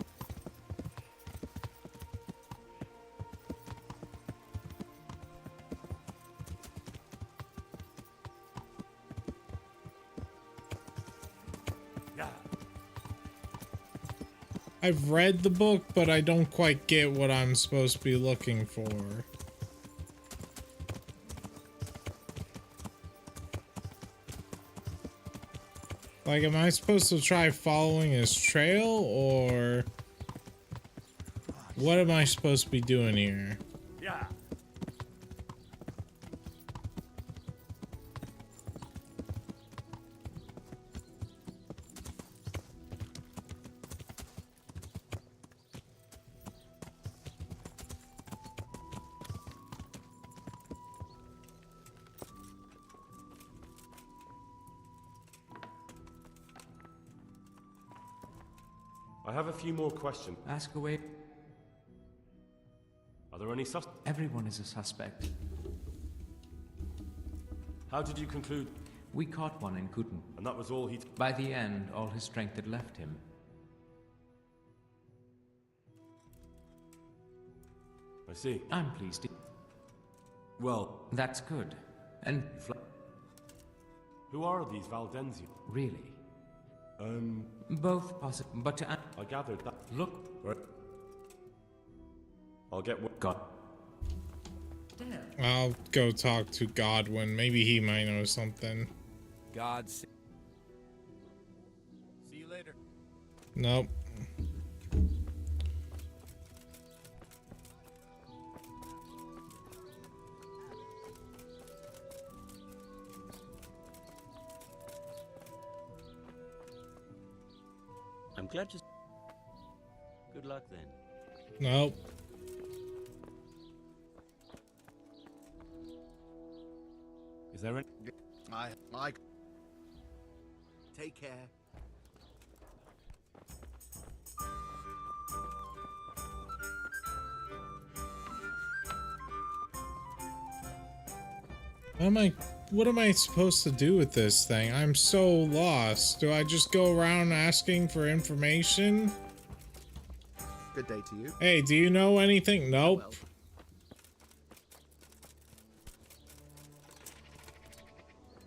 I've read the book, but I don't quite get what I'm supposed to be looking for. Like, am I supposed to try following his trail, or what am I supposed to be doing here? Yeah. I have a few more questions. Ask away. Are there any suspects? Everyone is a suspect. How did you conclude? We caught one in Kuten. And that was all he... By the end, all his strength had left him. I see. I'm pleased. Well... That's good. And... Who are these Valdensians? Really? Both possible, but to... I gathered that... Look... Right. I'll get what... God. I'll go talk to Godwin. Maybe he might know something. God. See you later. Nope. I'm glad to... Good luck then. Nope. Is there any... I... Take care. What am I supposed to do with this thing? I'm so lost. Do I just go around asking for information? Good day to you. Hey, do you know anything? Nope. Well.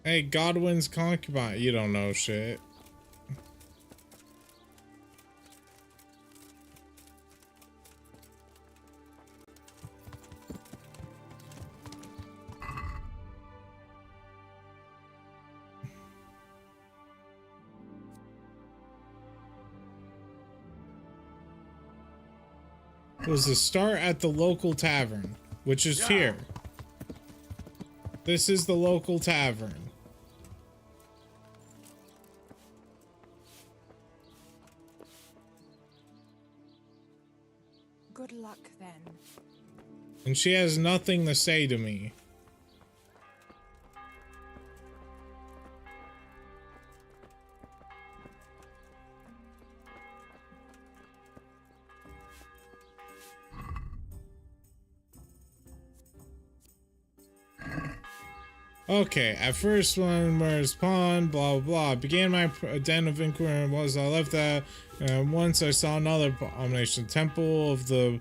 Hey, Godwin's concubine. You don't know shit. It was to start at the local tavern, which is here. This is the local tavern. Good luck then. And she has nothing to say to me. Okay, at first when Murder's Pond, blah blah blah, began my den of inquiry was I left that, and once I saw another abomination, temple of the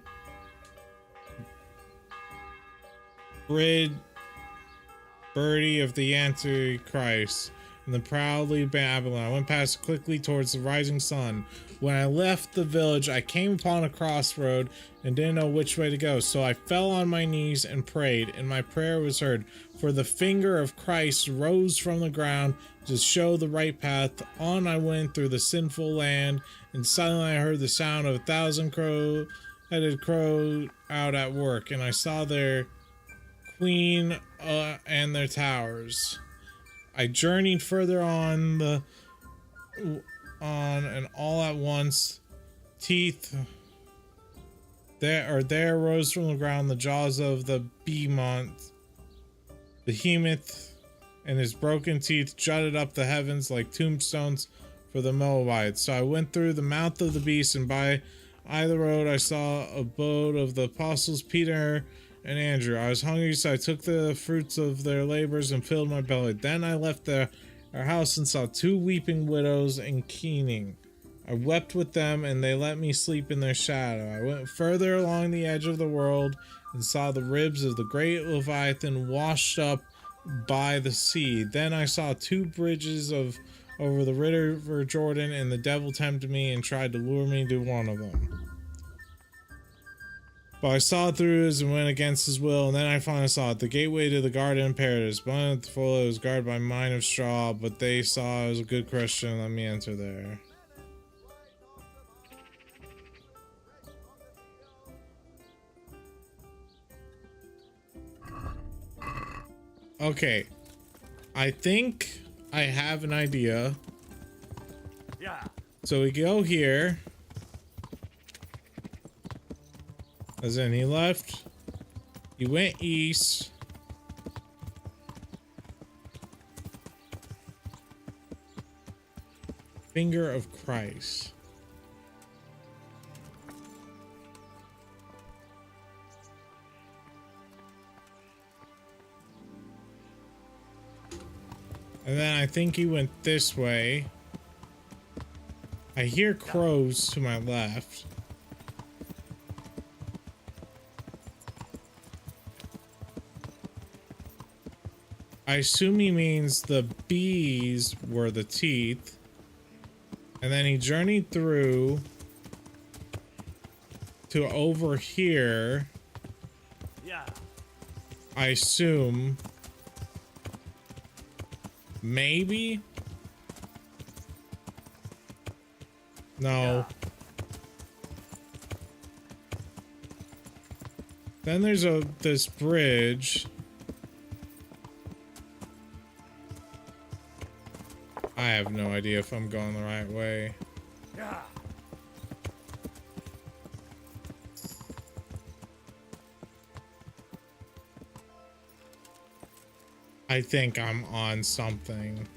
birdie of the Antichrist, and the proudly Babylon. I went past quickly towards the rising sun. When I left the village, I came upon a crossroad and didn't know which way to go, so I fell on my knees and prayed, and my prayer was heard. For the finger of Christ rose from the ground to show the right path. On I went through the sinful land, and suddenly I heard the sound of 1,000 crow-headed crows out at work, and I saw their queen and their towers. I journeyed further on on, and all at once, teeth there rose from the ground the jaws of the behemoth, and his broken teeth jutted up the heavens like tombstones for the Moabites. So I went through the mouth of the beast, and by the road I saw a abode of the apostles Peter and Andrew. I was hungry, so I took the fruits of their labors and filled my belly. Then I left our house and saw 2 weeping widows in Keening. I wept with them, and they let me sleep in their shadow. I went further along the edge of the world and saw the ribs of the great Leviathan washed up by the sea. Then I saw 2 bridges over the river Jordan, and the devil tempted me and tried to lure me to one of them. But I saw through his and went against his will, and then I finally saw it, the gateway to the garden of paradise. Bountiful, it was guarded by mine of straw, but they saw I was a good Christian and let me enter there. Okay, I think I have an idea. Yeah. So we go here. As in, he left. He went east. Finger of Christ. And then I think he went this way. I hear crows to my left. I assume he means the bees were the teeth. And then he journeyed through to over here. Yeah. I assume. Maybe? No. Then there's this bridge. I have no idea if I'm going the right way. Yeah. I think I'm on something.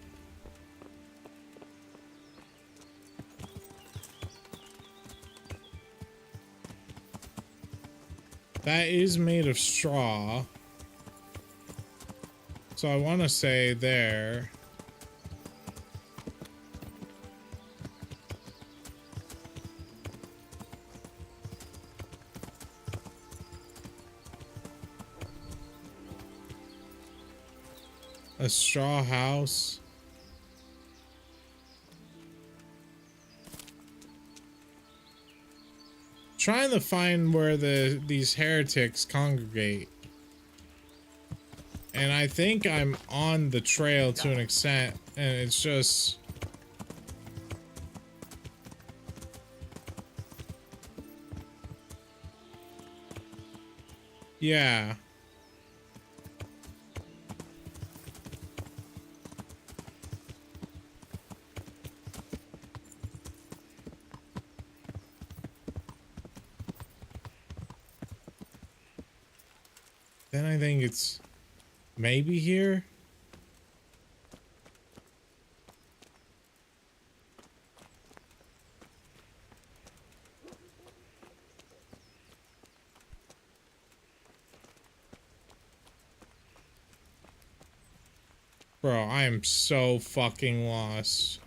That is made of straw. So I want to say there. A straw house. Trying to find where these heretics congregate. And I think I'm on the trail to an extent, and it's just yeah. Then I think it's maybe here. Bro, I am so fucking lost.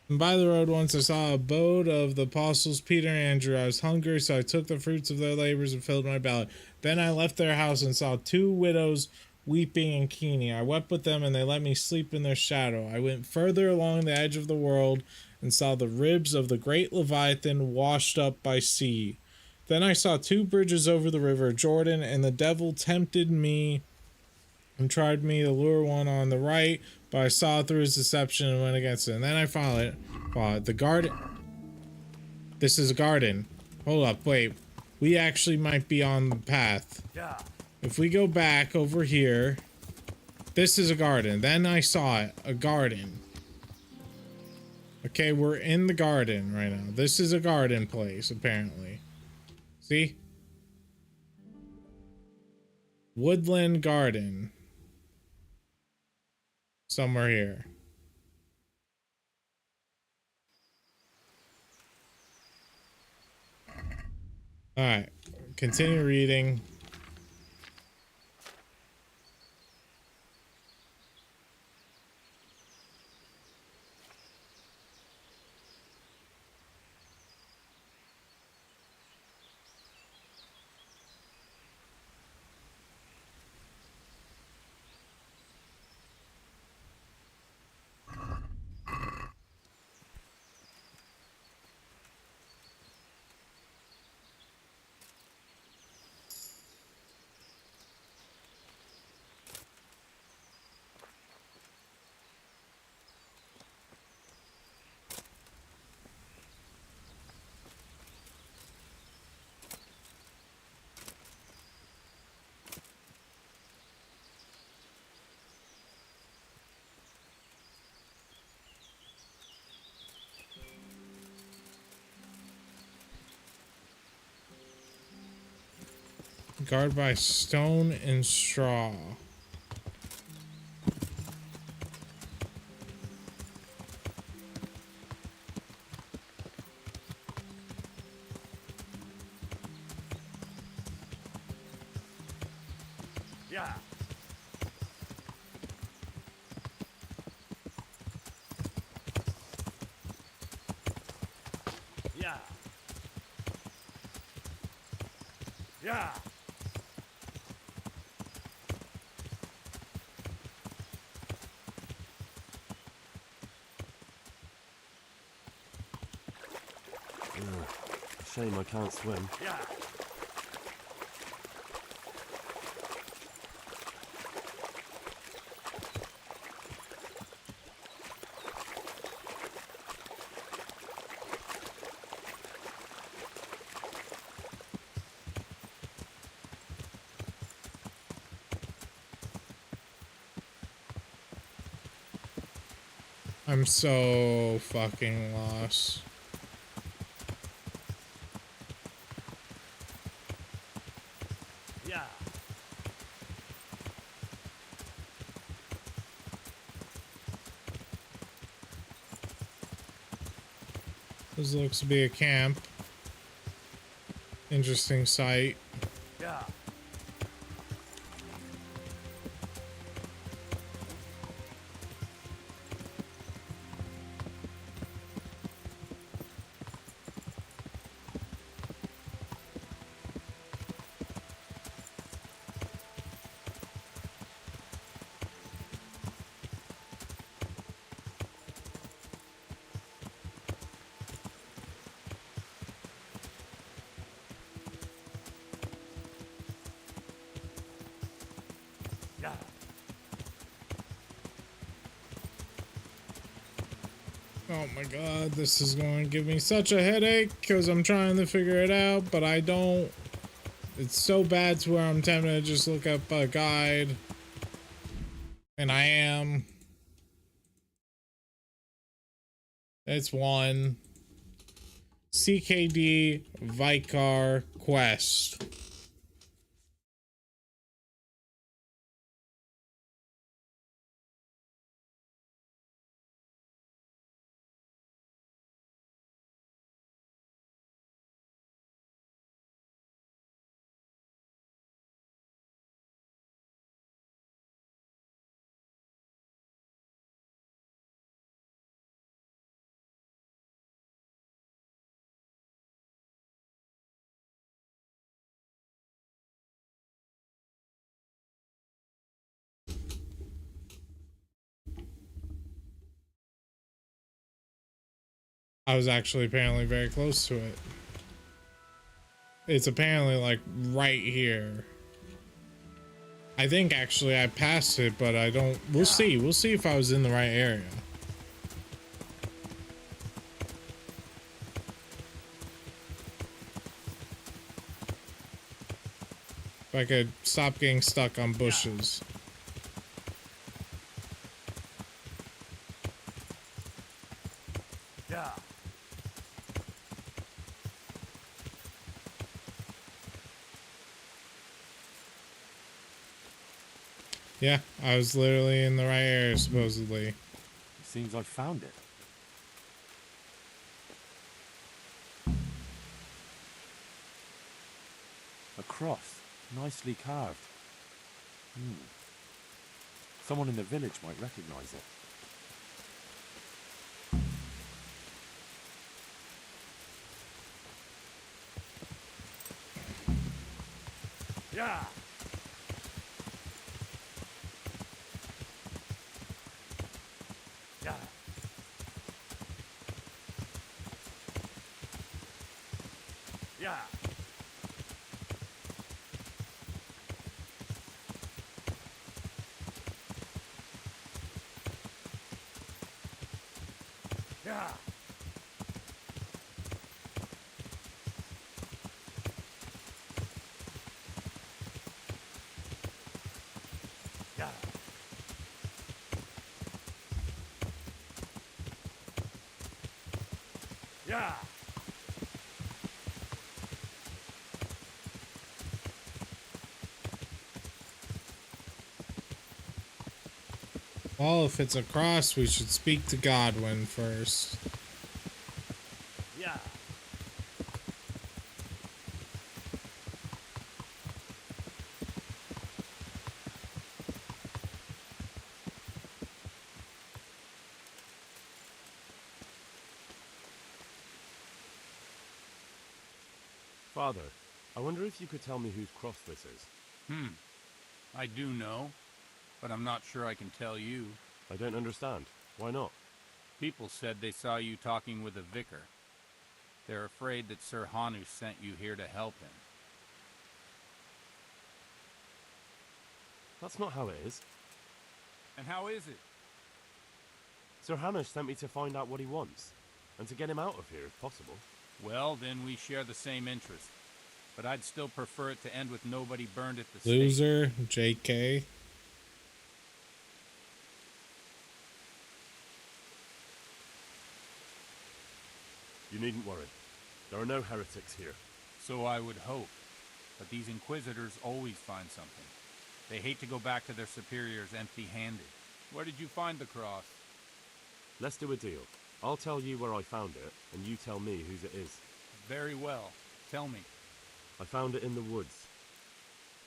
And by the road once I saw a abode of the apostles Peter and Andrew. I was hungry, so I took the fruits of their labors and filled my belly. Then I left their house and saw 2 widows weeping and keening. I wept with them, and they let me sleep in their shadow. I went further along the edge of the world and saw the ribs of the great Leviathan washed up by sea. Then I saw 2 bridges over the river Jordan, and the devil tempted me and tried me to lure one on the right, but I saw through his deception and went against it. And then I followed it. The garden. This is a garden. Hold up, wait. We actually might be on the path. Yeah. If we go back over here, this is a garden. Then I saw it, a garden. Okay, we're in the garden right now. This is a garden place, apparently. See? Woodland garden. Somewhere here. Alright, continue reading. Guard by stone and straw. Yeah. Yeah. Yeah. Shame I can't swim. Yeah. I'm so fucking lost. Yeah. This looks to be a camp. Interesting sight. Yeah. Yeah. Oh my god, this is going to give me such a headache because I'm trying to figure it out, but I don't. It's so bad to where I'm tempted to just look up a guide. And I am. It's one. CKD Vicar Quest. I was actually apparently very close to it. It's apparently like right here. I think actually I passed it, but I don't. We'll see. We'll see if I was in the right area. If I could stop getting stuck on bushes. Yeah. Yeah, I was literally in the right area, supposedly. It seems I found it. A cross, nicely carved. Someone in the village might recognize it. Yeah. Yeah. Yeah. Yeah. Yeah. Yeah. Well, if it's a cross, we should speak to Godwin first. Yeah. Father, I wonder if you could tell me whose cross this is. I do know, but I'm not sure I can tell you. I don't understand. Why not? People said they saw you talking with a vicar. They're afraid that Sir Hanu sent you here to help him. That's not how it is. And how is it? Sir Hamish sent me to find out what he wants, and to get him out of here if possible. Well, then we share the same interest. But I'd still prefer it to end with nobody burned at the stake. Loser, JK. You needn't worry. There are no heretics here. So I would hope. But these inquisitors always find something. They hate to go back to their superiors empty-handed. Where did you find the cross? Let's do a deal. I'll tell you where I found it, and you tell me whose it is. Very well. Tell me. I found it in the woods.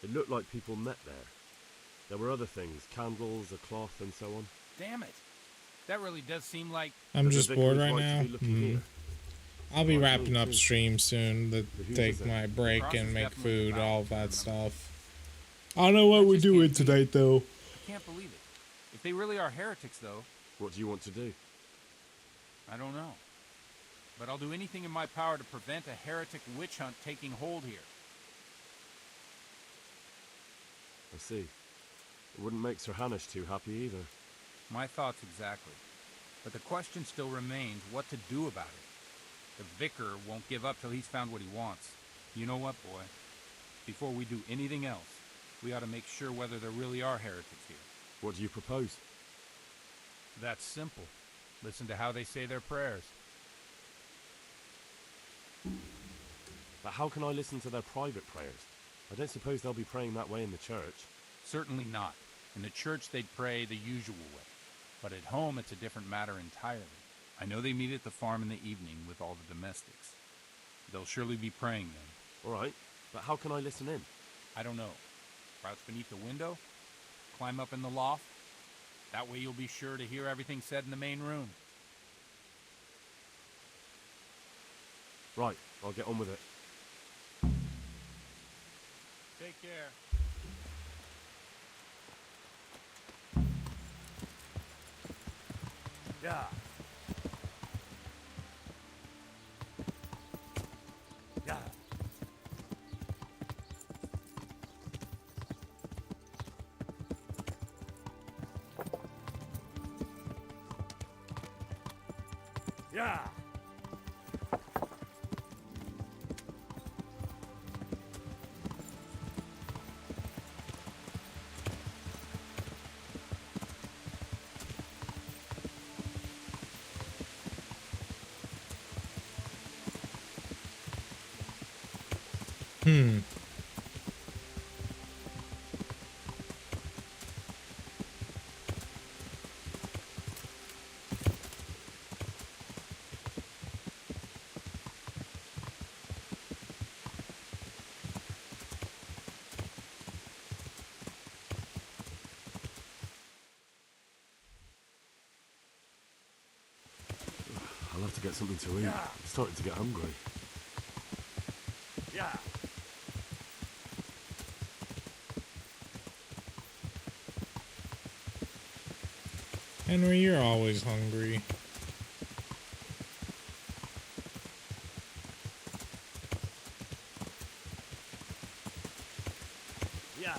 It looked like people met there. There were other things, candles, a cloth, and so on. Damn it. That really does seem like... I'm just bored right to now. be looking here. I'll be Oh, wrapping up too. stream soon to whose take is it? my break Cross and is make definitely food, about, all I that remember. stuff. I don't know what we're just doing can't believe tonight, though. I can't believe it. If they really are heretics, though, What do you want to do? I don't know. But I'll do anything in my power to prevent a heretic witch hunt taking hold here. I see. It wouldn't make Sir Hanish too happy either. My thoughts exactly. But the question still remains what to do about it. The vicar won't give up till he's found what he wants. You know what, boy? Before we do anything else, we ought to make sure whether there really are heretics here. What do you propose? That's simple. Listen to how they say their prayers. But how can I listen to their private prayers? I don't suppose they'll be praying that way in the church. Certainly not. In the church they'd pray the usual way. But at home it's a different matter entirely. I know they meet at the farm in the evening with all the domestics. They'll surely be praying then. All right, but how can I listen in? I don't know. Crouch beneath the window? Climb up in the loft? That way you'll be sure to hear everything said in the main room. Right, I'll get on with it. Take care. Yeah. Yeah. Yeah. Hmm. I'll have to get something to eat. I'm starting to get hungry. Yeah. Henry, you're always hungry. Yeah.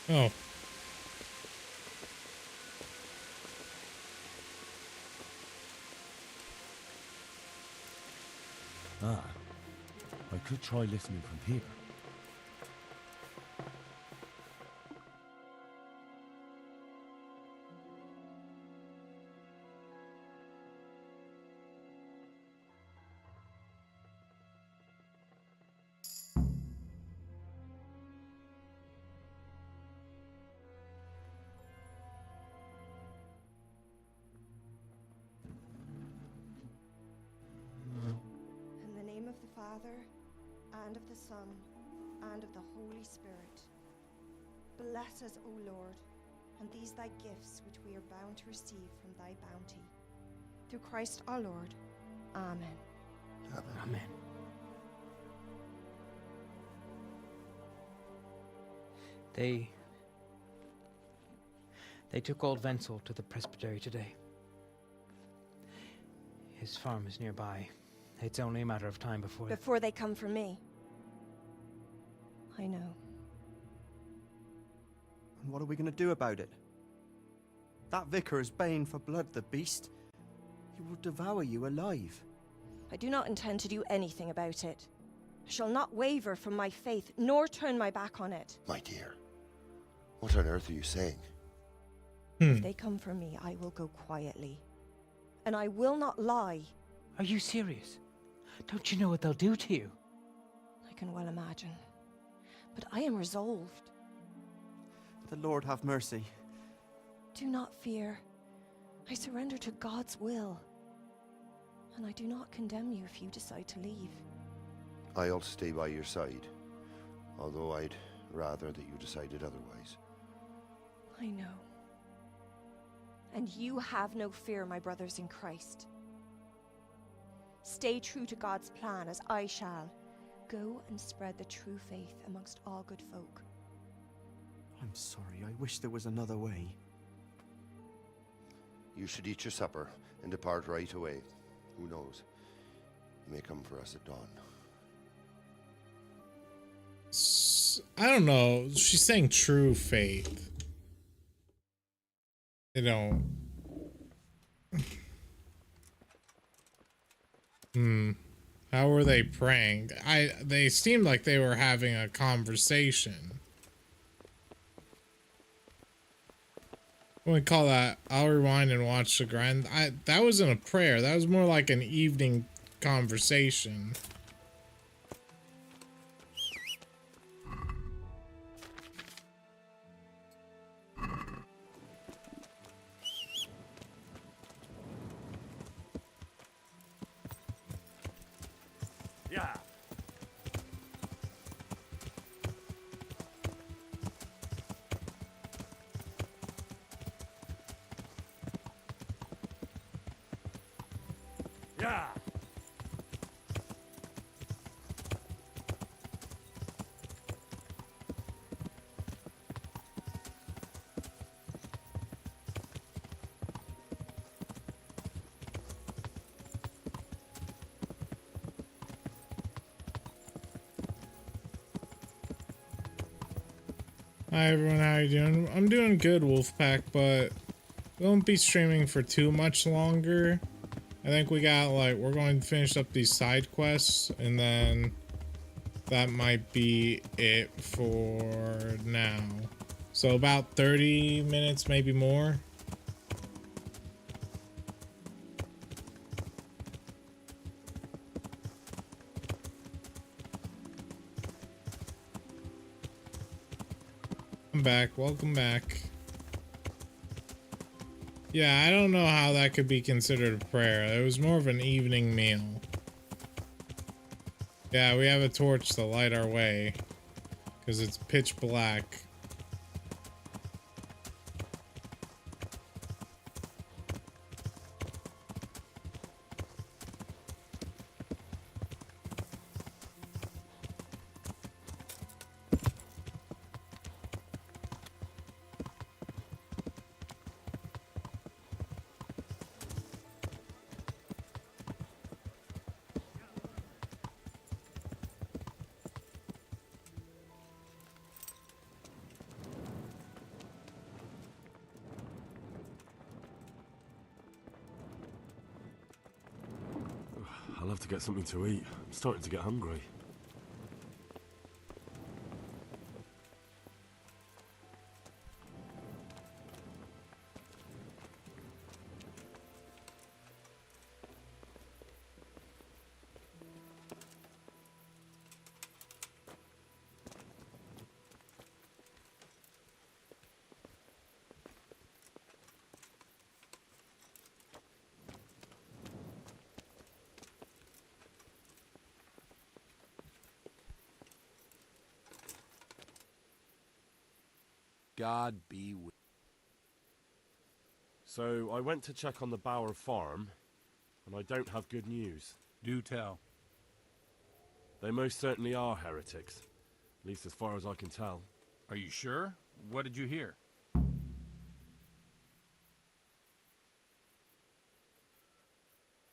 Oh. Ah, I could try listening from here. In the name of the Father, and of the Son, and of the Holy Spirit. Bless us, O Lord, and these thy gifts which we are bound to receive from thy bounty. Through Christ our Lord. Amen. Amen. They took old Wenzel to the presbytery today. His farm is nearby. It's only a matter of time Before they come for me. I know. And what are we going to do about it? That vicar is baying for blood, the beast. He will devour you alive. I do not intend to do anything about it. I shall not waver from my faith, nor turn my back on it. My dear, what on earth are you saying? If they come for me, I will go quietly. And I will not lie. Are you serious? Don't you know what they'll do to you? I can well imagine. But I am resolved. The Lord have mercy. Do not fear. I surrender to God's will. And I do not condemn you if you decide to leave. I'll stay by your side, although I'd rather that you decided otherwise. I know. And you have no fear, my brothers in Christ. Stay true to God's plan, as I shall. Go and spread the true faith amongst all good folk. I'm sorry, I wish there was another way. You should eat your supper and depart right away. Who knows? may come for us at dawn. I don't know. She's saying true faith. You know. How were they praying? They seemed like they were having a conversation. What do we call that? I'll rewind and watch the grind. That wasn't a prayer. That was more like an evening conversation. Yeah. Yeah. Hi everyone, how you doing? I'm doing good, Wolfpack, but we won't be streaming for too much longer. I think we got we're going to finish up these side quests, and then that might be it for now. So about 30 minutes, maybe more. Welcome back. Yeah, I don't know how that could be considered a prayer. It was more of an evening meal. Yeah, we have a torch to light our way because it's pitch black. I'll have to get something to eat. I'm starting to get hungry. God be with. So I went to check on the Bower farm, and I don't have good news. Do tell. They most certainly are heretics, at least as far as I can tell. Are you sure? What did you hear?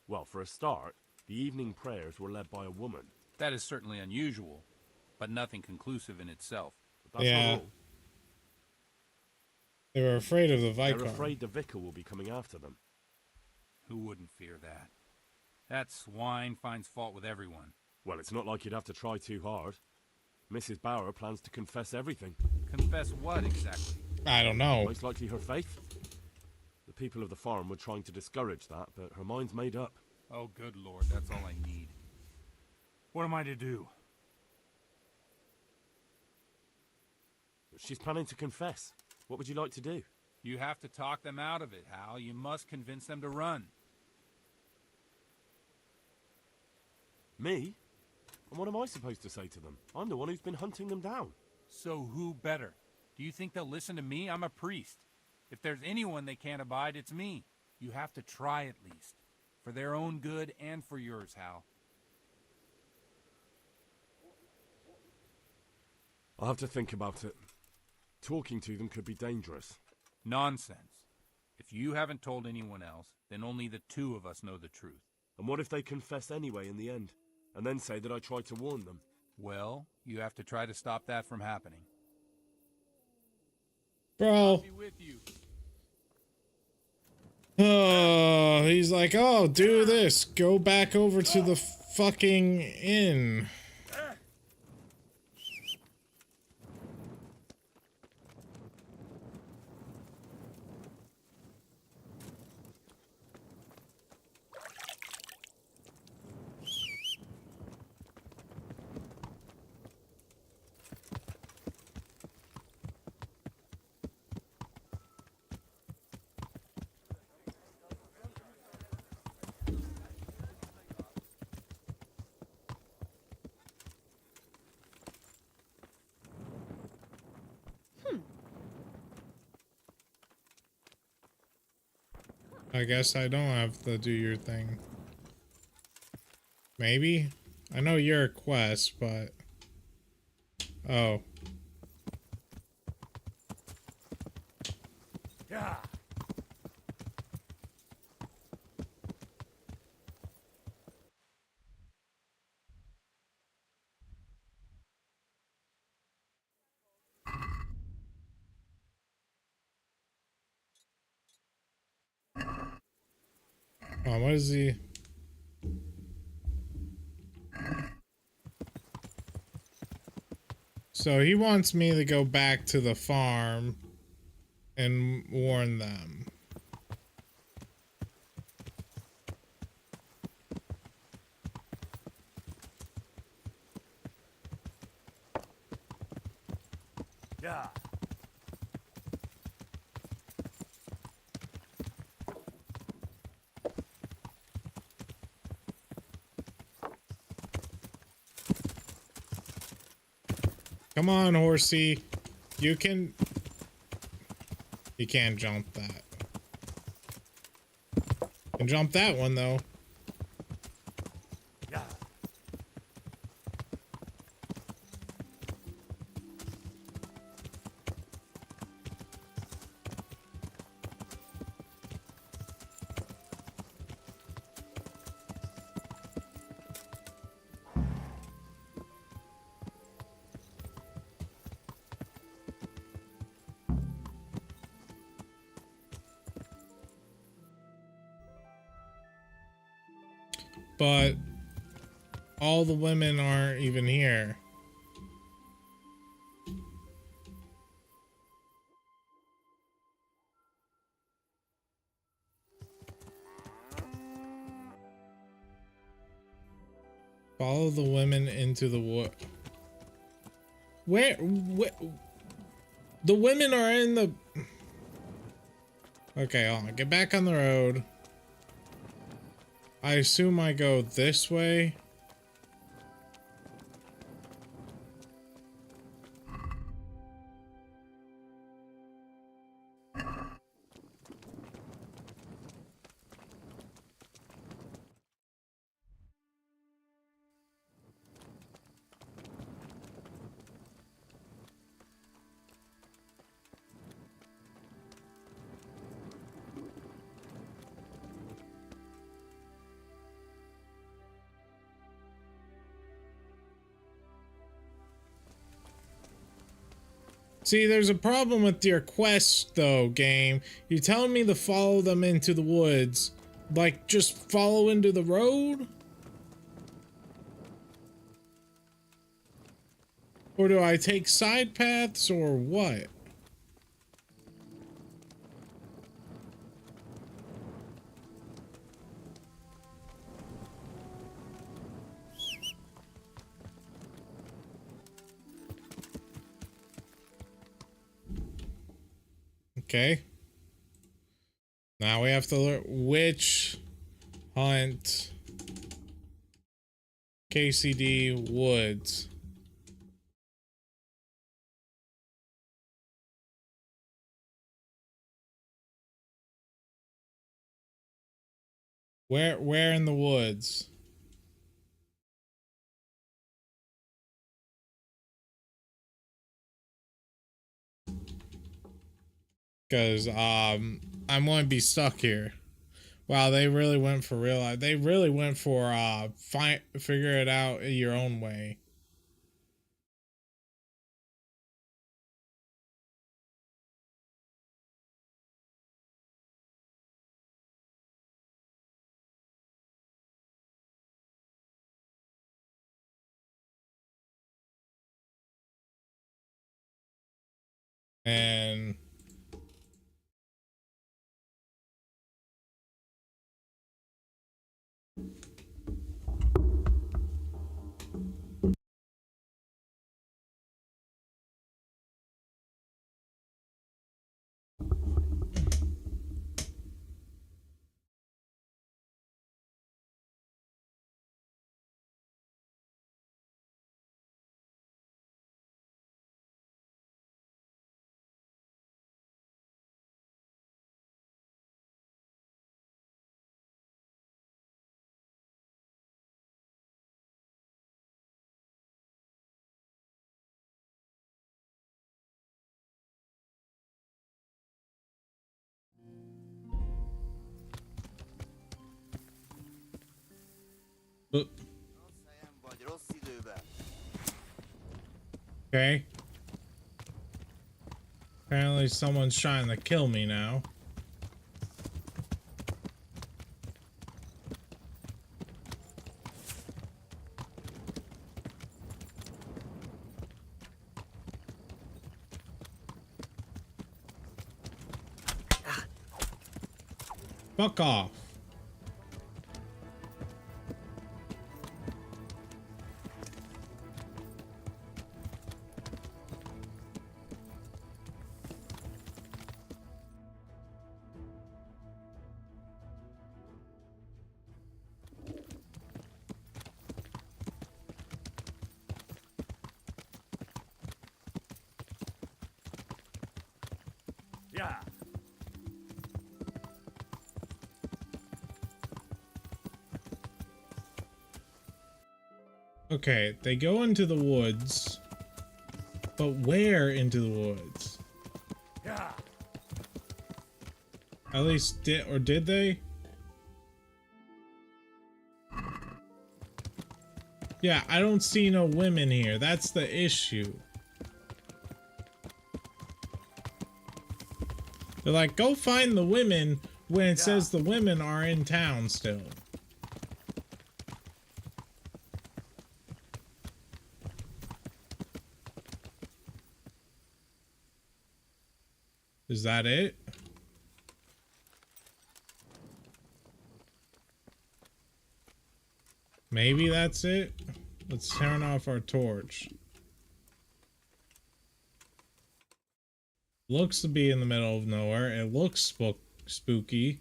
Well, for a start, the evening prayers were led by a woman. That is certainly unusual, but nothing conclusive in itself. But that's not all. They were afraid of the Vicar. They're afraid the Vicar will be coming after them. Who wouldn't fear that? That swine finds fault with everyone. Well, it's not like you'd have to try too hard. Mrs. Bower plans to confess everything. Confess what, exactly? I don't know. Most likely her faith. The people of the farm were trying to discourage that, but her mind's made up. Oh, good Lord, that's all I need. What am I to do? She's planning to confess. What would you like to do? You have to talk them out of it, Hal. You must convince them to run. Me? And what am I supposed to say to them? I'm the one who's been hunting them down. So who better? Do you think they'll listen to me? I'm a priest. If there's anyone they can't abide, it's me. You have to try at least. For their own good and for yours, Hal. I'll have to think about it. Talking to them could be dangerous. Nonsense. If you haven't told anyone else, then only the two of us know the truth. And what if they confess anyway in the end, and then say that I tried to warn them? Well, you have to try to stop that from happening. Bro. I'll be with you. Oh, he's like, oh, do this. Go back over to the fucking inn. I guess I don't have to do your thing. Maybe? I know you're a quest, but... Oh. Yeah. Oh, what is he? So he wants me to go back to the farm and warn them. Yeah. Come on, horsey. You can... You can't jump that. You can jump that one, though. Yeah. But all the women aren't even here. Follow the women into the wood. Where? The women are in the... Okay, hold on. Get back on the road. I assume I go this way. See, there's a problem with your quest, though, game. You're telling me to follow them into the woods. Like, just follow into the road? Or do I take side paths, or what? Okay. Now we have to learn which hunt KCD Woods. Where in the woods? Because I'm going to be stuck here. Wow, they really went for real life. They really went for figure it out your own way. And okay. Apparently someone's trying to kill me now. Fuck off. Yeah. Okay, they go into the woods. But where into the woods? Yeah. At least did they? Yeah, I don't see no women here. That's the issue. They're like, go find the women when it says the women are in town still. Is that it? Maybe that's it. Let's turn off our torch. Looks to be in the middle of nowhere. It looks spooky.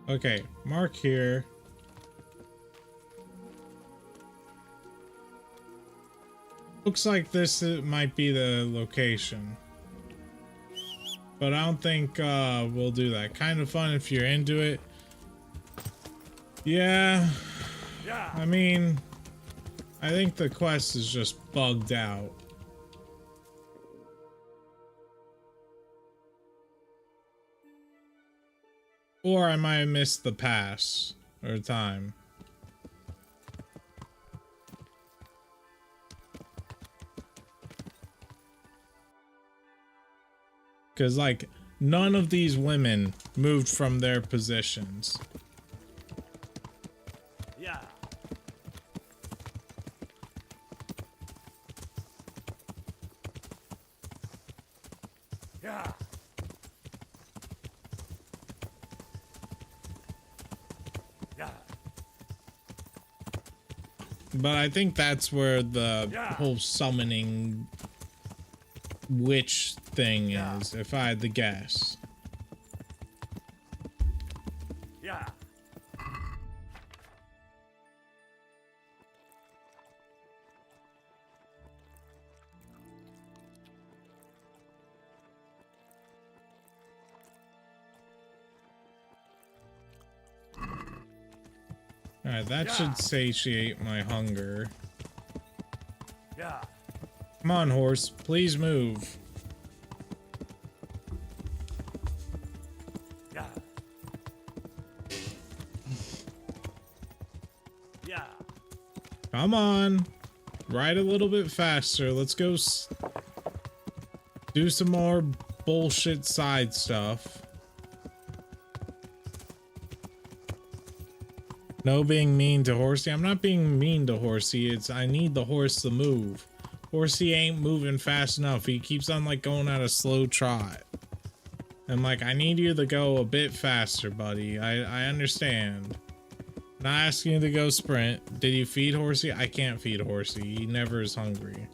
Okay, mark here. Looks like this might be the location. But I don't think we'll do that. Kind of fun if you're into it. Yeah. I mean, I think the quest is just bugged out. Or I might have missed the pass or time. Because, like, none of these women moved from their positions. Yeah. Yeah. Yeah. But I think that's where the whole summoning witch thing is, if I had to guess. Yeah. Alright, that should satiate my hunger. Yeah. Come on, horse, please move. Yeah. Yeah. Come on. Ride a little bit faster. Let's go do some more bullshit side stuff. No being mean to Horsey. I'm not being mean to Horsey. It's I need the horse to move. Horsey ain't moving fast enough. He keeps on like going at a slow trot. I'm like, I need you to go a bit faster, buddy. I understand. Not asking you to go sprint. Did you feed Horsey? I can't feed Horsey. He never is hungry.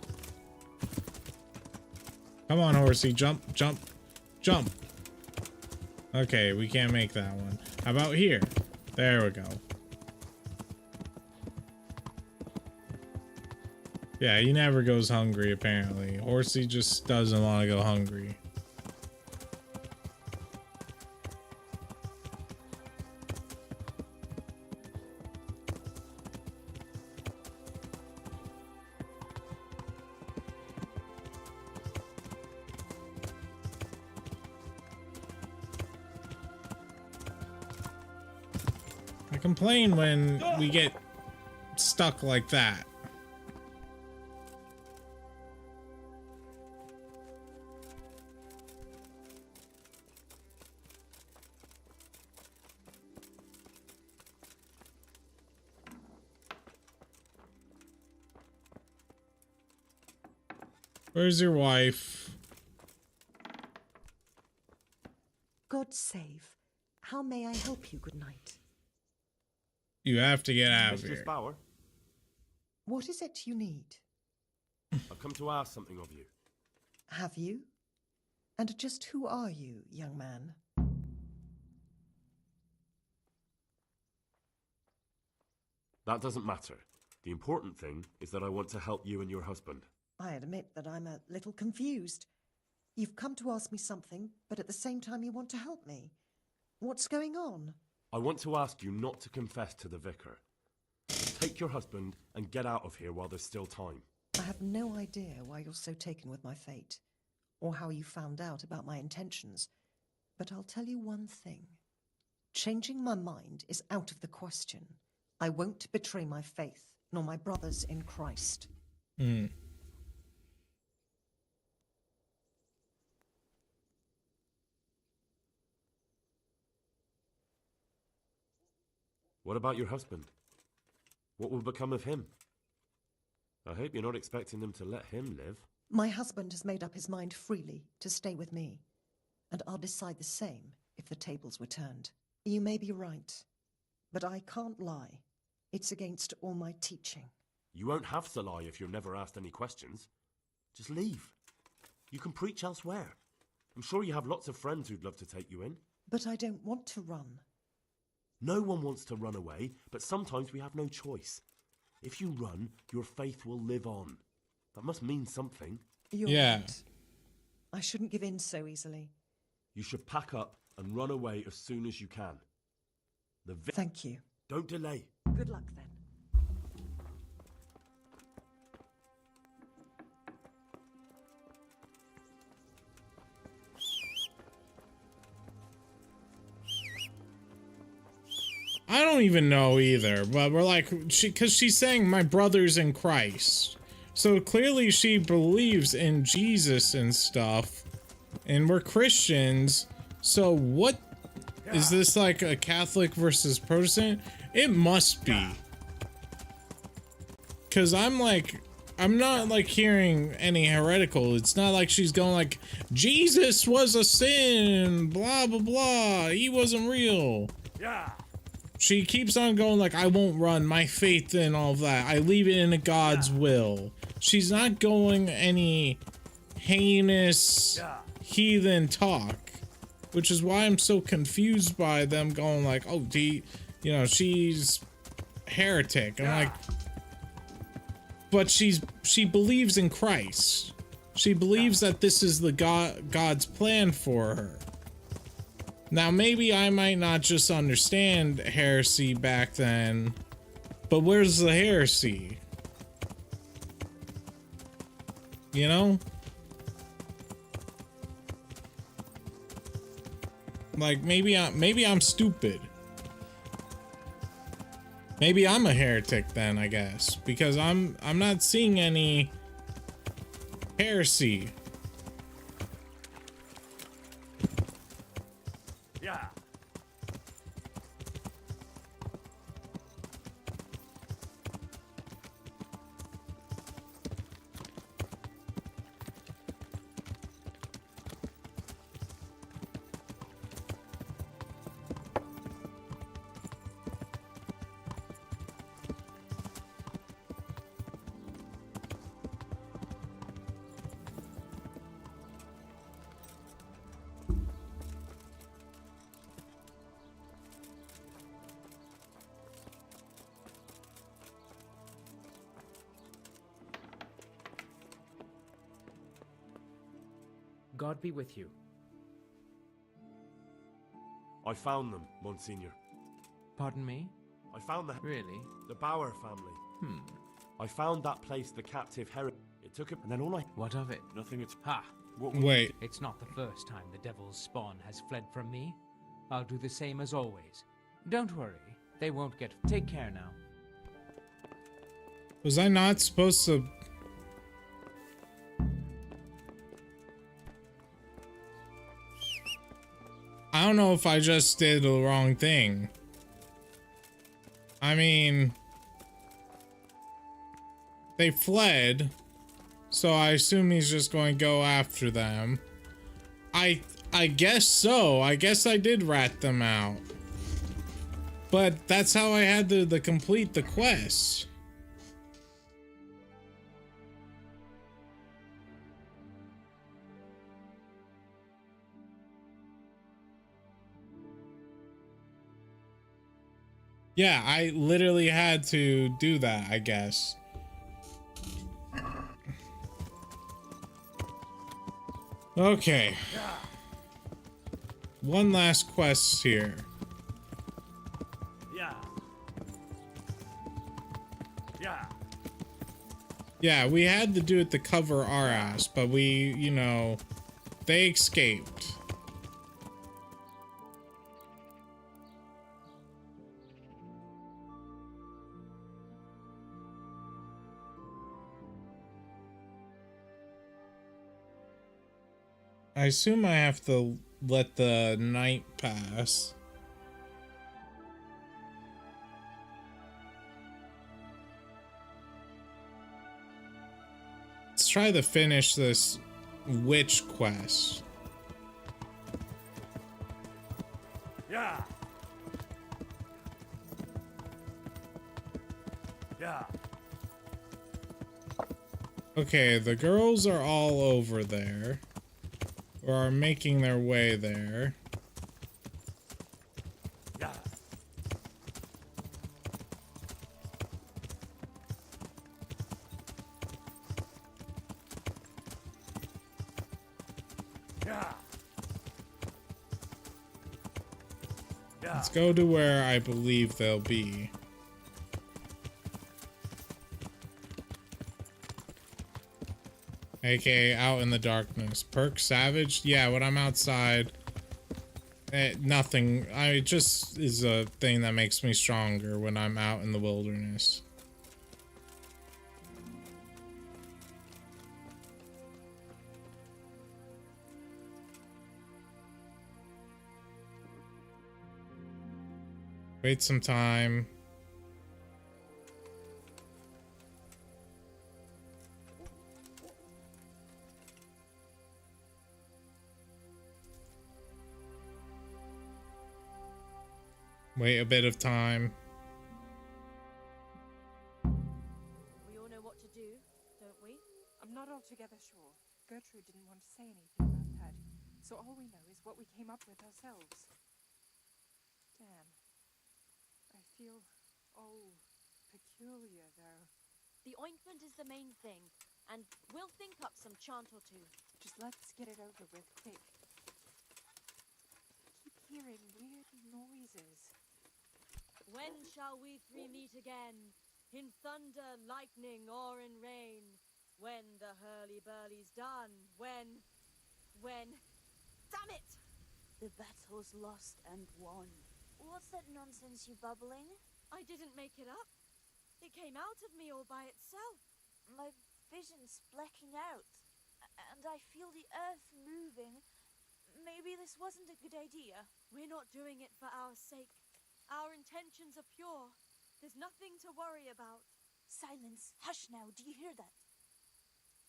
Come on, Horsey. Jump, jump, jump. Okay, we can't make that one. How about here? There we go. Yeah, he never goes hungry, apparently. Horsey just doesn't want to go hungry. I complain when we get stuck like that. Where's your wife? God save. How may I help you? Good night. You have to get out of Mistress here. Bauer, What is it you need? I've come to ask something of you. Have you? And just who are you, young man? That doesn't matter. The important thing is that I want to help you and your husband. I admit that I'm a little confused. You've come to ask me something, but at the same time you want to help me. What's going on? I want to ask you not to confess to the vicar. Take your husband and get out of here while there's still time. I have no idea why you're so taken with my fate, or how you found out about my intentions. But I'll tell you one thing. Changing my mind is out of the question. I won't betray my faith, nor my brothers in Christ. What about your husband? What will become of him? I hope you're not expecting them to let him live. My husband has made up his mind freely to stay with me, and I'll decide the same if the tables were turned. You may be right, but I can't lie. It's against all my teaching. You won't have to lie if you're never asked any questions. Just leave. You can preach elsewhere. I'm sure you have lots of friends who'd love to take you in. But I don't want to run. No one wants to run away, but sometimes we have no choice. If you run, your faith will live on. That must mean something. You're right. I shouldn't give in so easily. You should pack up and run away as soon as you can. Thank you. Don't delay. Good luck then. I don't even know either, but we're like, because she's saying my brothers in Christ. So clearly she believes in Jesus and stuff, and we're Christians. So what, is this like a Catholic versus Protestant? It must be. Because I'm not like hearing any heretical. It's not like she's going like, Jesus was a sin, blah, blah, blah. He wasn't real. Yeah. She keeps on going like, I won't run, my faith and all of that. I leave it in God's will. She's not going any heinous heathen talk, which is why I'm so confused by them going like, oh, she's heretic. I'm like, but she believes in Christ. She believes that this is the God's plan for her. Now, maybe I might not just understand heresy back then, but where's the heresy? You know? Like, maybe I'm stupid. Maybe I'm a heretic then, I guess, because I'm not seeing any heresy. Yeah. God be with you. I found them, Monsignor. Pardon me? I found Really? The Bauer family. I found that place the captive heretic. It took it, and then all I... What of it? Nothing, it's... Ha! Wait. It's not the first time the devil's spawn has fled from me. I'll do the same as always. Don't worry. They won't get... Take care now. Was I not supposed to... I don't know if I just did the wrong thing. I mean... They fled, so I assume he's just going to go after them. I guess so. I guess I did rat them out. But that's how I had to complete the quest. Yeah, I literally had to do that, I guess. Okay. One last quest here. Yeah. Yeah. Yeah, we had to do it to cover our ass, but we, you know, they escaped. I assume I have to let the night pass. Let's try to finish this witch quest. Yeah. Yeah. Okay, the girls are all over there. Or are making their way there. Yeah. Yeah. Yeah. Let's go to where I believe they'll be. AKA out in the darkness. Perk Savage? Yeah, when I'm outside, nothing. It just is a thing that makes me stronger when I'm out in the wilderness. Wait some time. Wait a bit of time. We all know what to do, don't we? I'm not altogether sure. Gertrude didn't want to say anything about that, so all we know is what we came up with ourselves. Damn. I feel, peculiar, though. The ointment is the main thing, and we'll think up some chant or two. Just let's get it over with, quick. I keep hearing weird noises. When shall we three meet again? In thunder, lightning, or in rain? When the hurly-burly's done? When... Damn it! The battle's lost and won. What's that nonsense you bubbling? I didn't make it up. It came out of me all by itself. My vision's blacking out, and I feel the earth moving. Maybe this wasn't a good idea. We're not doing it for our sake. Our intentions are pure. There's nothing to worry about. Silence. Hush now. Do you hear that?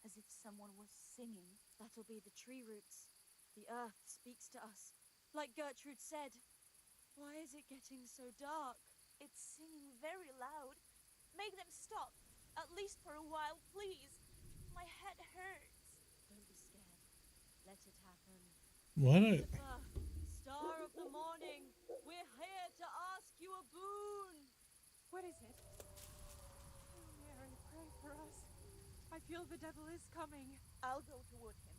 As if someone was singing. That'll be the tree roots. The earth speaks to us. Like Gertrude said. Why is it getting so dark? It's singing very loud. Make them stop. At least for a while, please. My head hurts. Don't be scared. Let it happen. What a... Lucifer, star of the morning, we're here to ask you a boon. What is it? Oh, Mary, pray for us. I feel the devil is coming. I'll go toward him.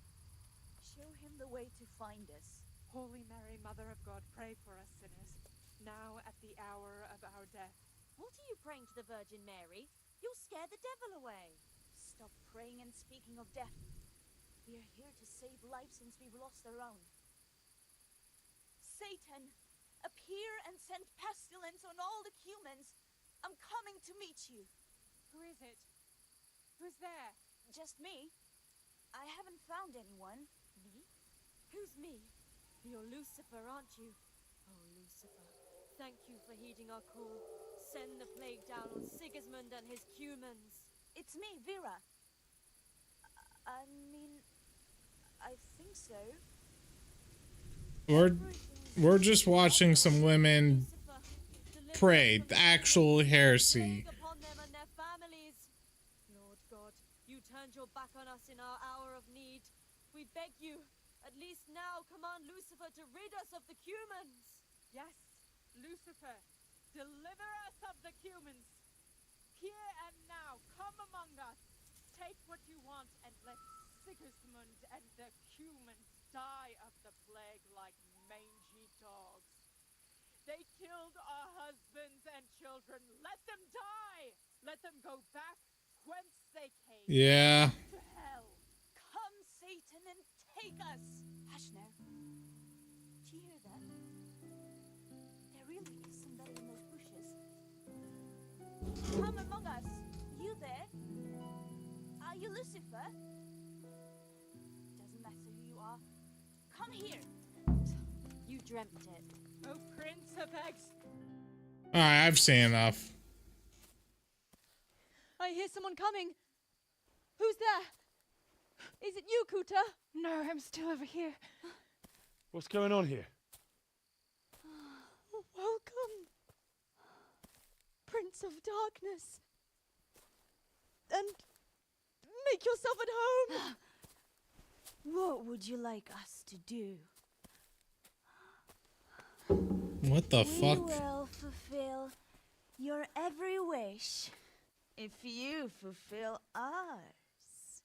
Show him the way to find us. Holy Mary, Mother of God, pray for us sinners, now at the hour of our death. What are you praying to the Virgin Mary? You'll scare the devil away. Stop praying and speaking of death. We are here to save lives since we've lost our own. Satan, appear and send pestilence on all the humans. I'm coming to meet you. Who is it? Who's there? Just me. I haven't found anyone. Me? Who's me? You're Lucifer, aren't you? Oh, Lucifer, thank you for heeding our call. Send the plague down on Sigismund and his humans. It's me, Vera. I mean, I think so. We're just watching some women pray. Actual heresy. Upon them and their families. Lord God, you turned your back on us in our hour of need. We beg you, at least now command Lucifer to rid us of the humans. Yes, Lucifer, deliver us of the humans. Here and now, come among us. Take what you want and let Sigismund and the humans die of the plague like mangy dogs. They killed our husbands and children. Let them die. Let them go back whence they came. Yeah. To hell. Come, Satan, and take us. Hush now. Do you hear that? There really is somebody in those bushes. Come among us. You there? Are you Lucifer? Doesn't matter who you are. Come here. You dreamt it. Oh, Prince of Eggs. Alright, I've seen enough. I hear someone coming. Who's there? Is it you, Kuta? No, I'm still over here. What's going on here? Welcome, Prince of Darkness. And make yourself at home. What would you like us to do? What the fuck? We will fulfill your every wish if you fulfill ours.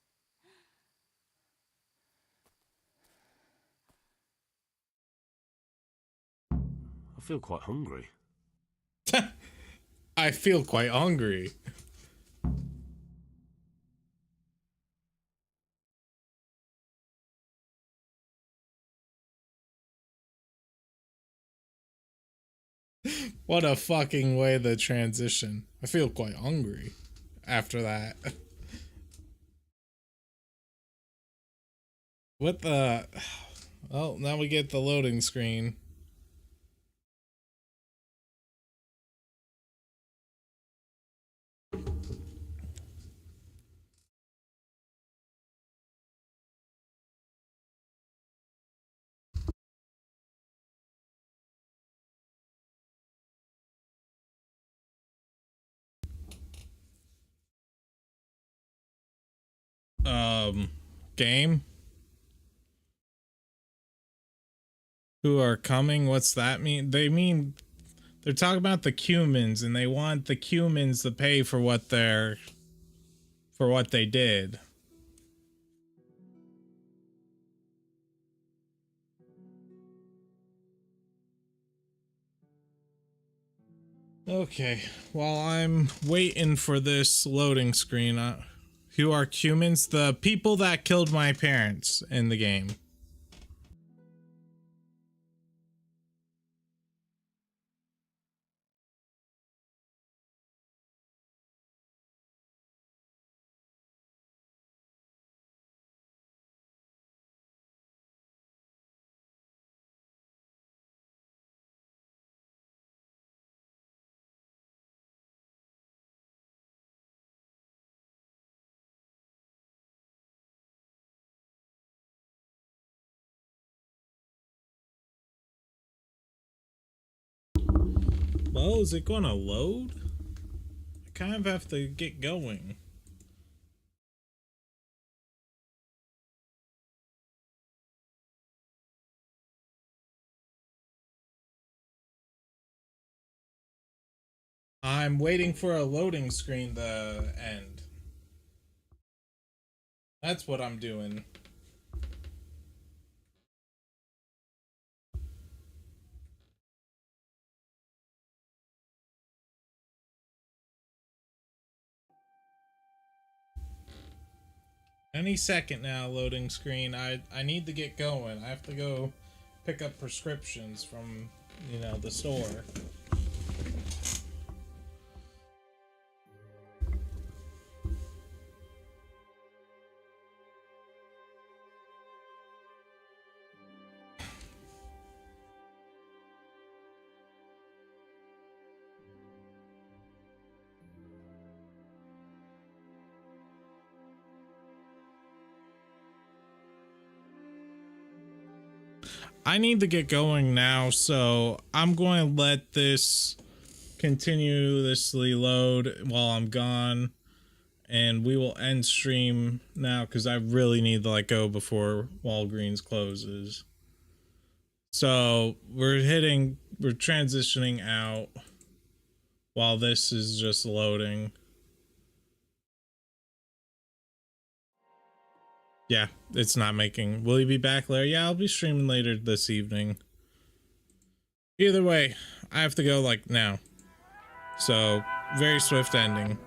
I feel quite hungry. I feel quite hungry. What a fucking way to transition. I feel quite hungry after that. What the... Well, now we get the loading screen. game. Who are coming? What's that mean? They're talking about the humans, and they want the humans to pay for what they did. Okay, while I'm waiting for this loading screen, who are humans? The people that killed my parents in the game. Well, is it gonna load? I kind of have to get going. I'm waiting for a loading screen to end. That's what I'm doing. Any second now, loading screen. I need to get going. I have to go pick up prescriptions from, the store. I need to get going now, so I'm going to let this continuously load while I'm gone, and we will end stream now because I really need to go before Walgreens closes. So we're transitioning out while this is just loading. Yeah, it's not making. Will you be back later? Yeah, I'll be streaming later this evening. Either way, I have to go now. So, very swift ending.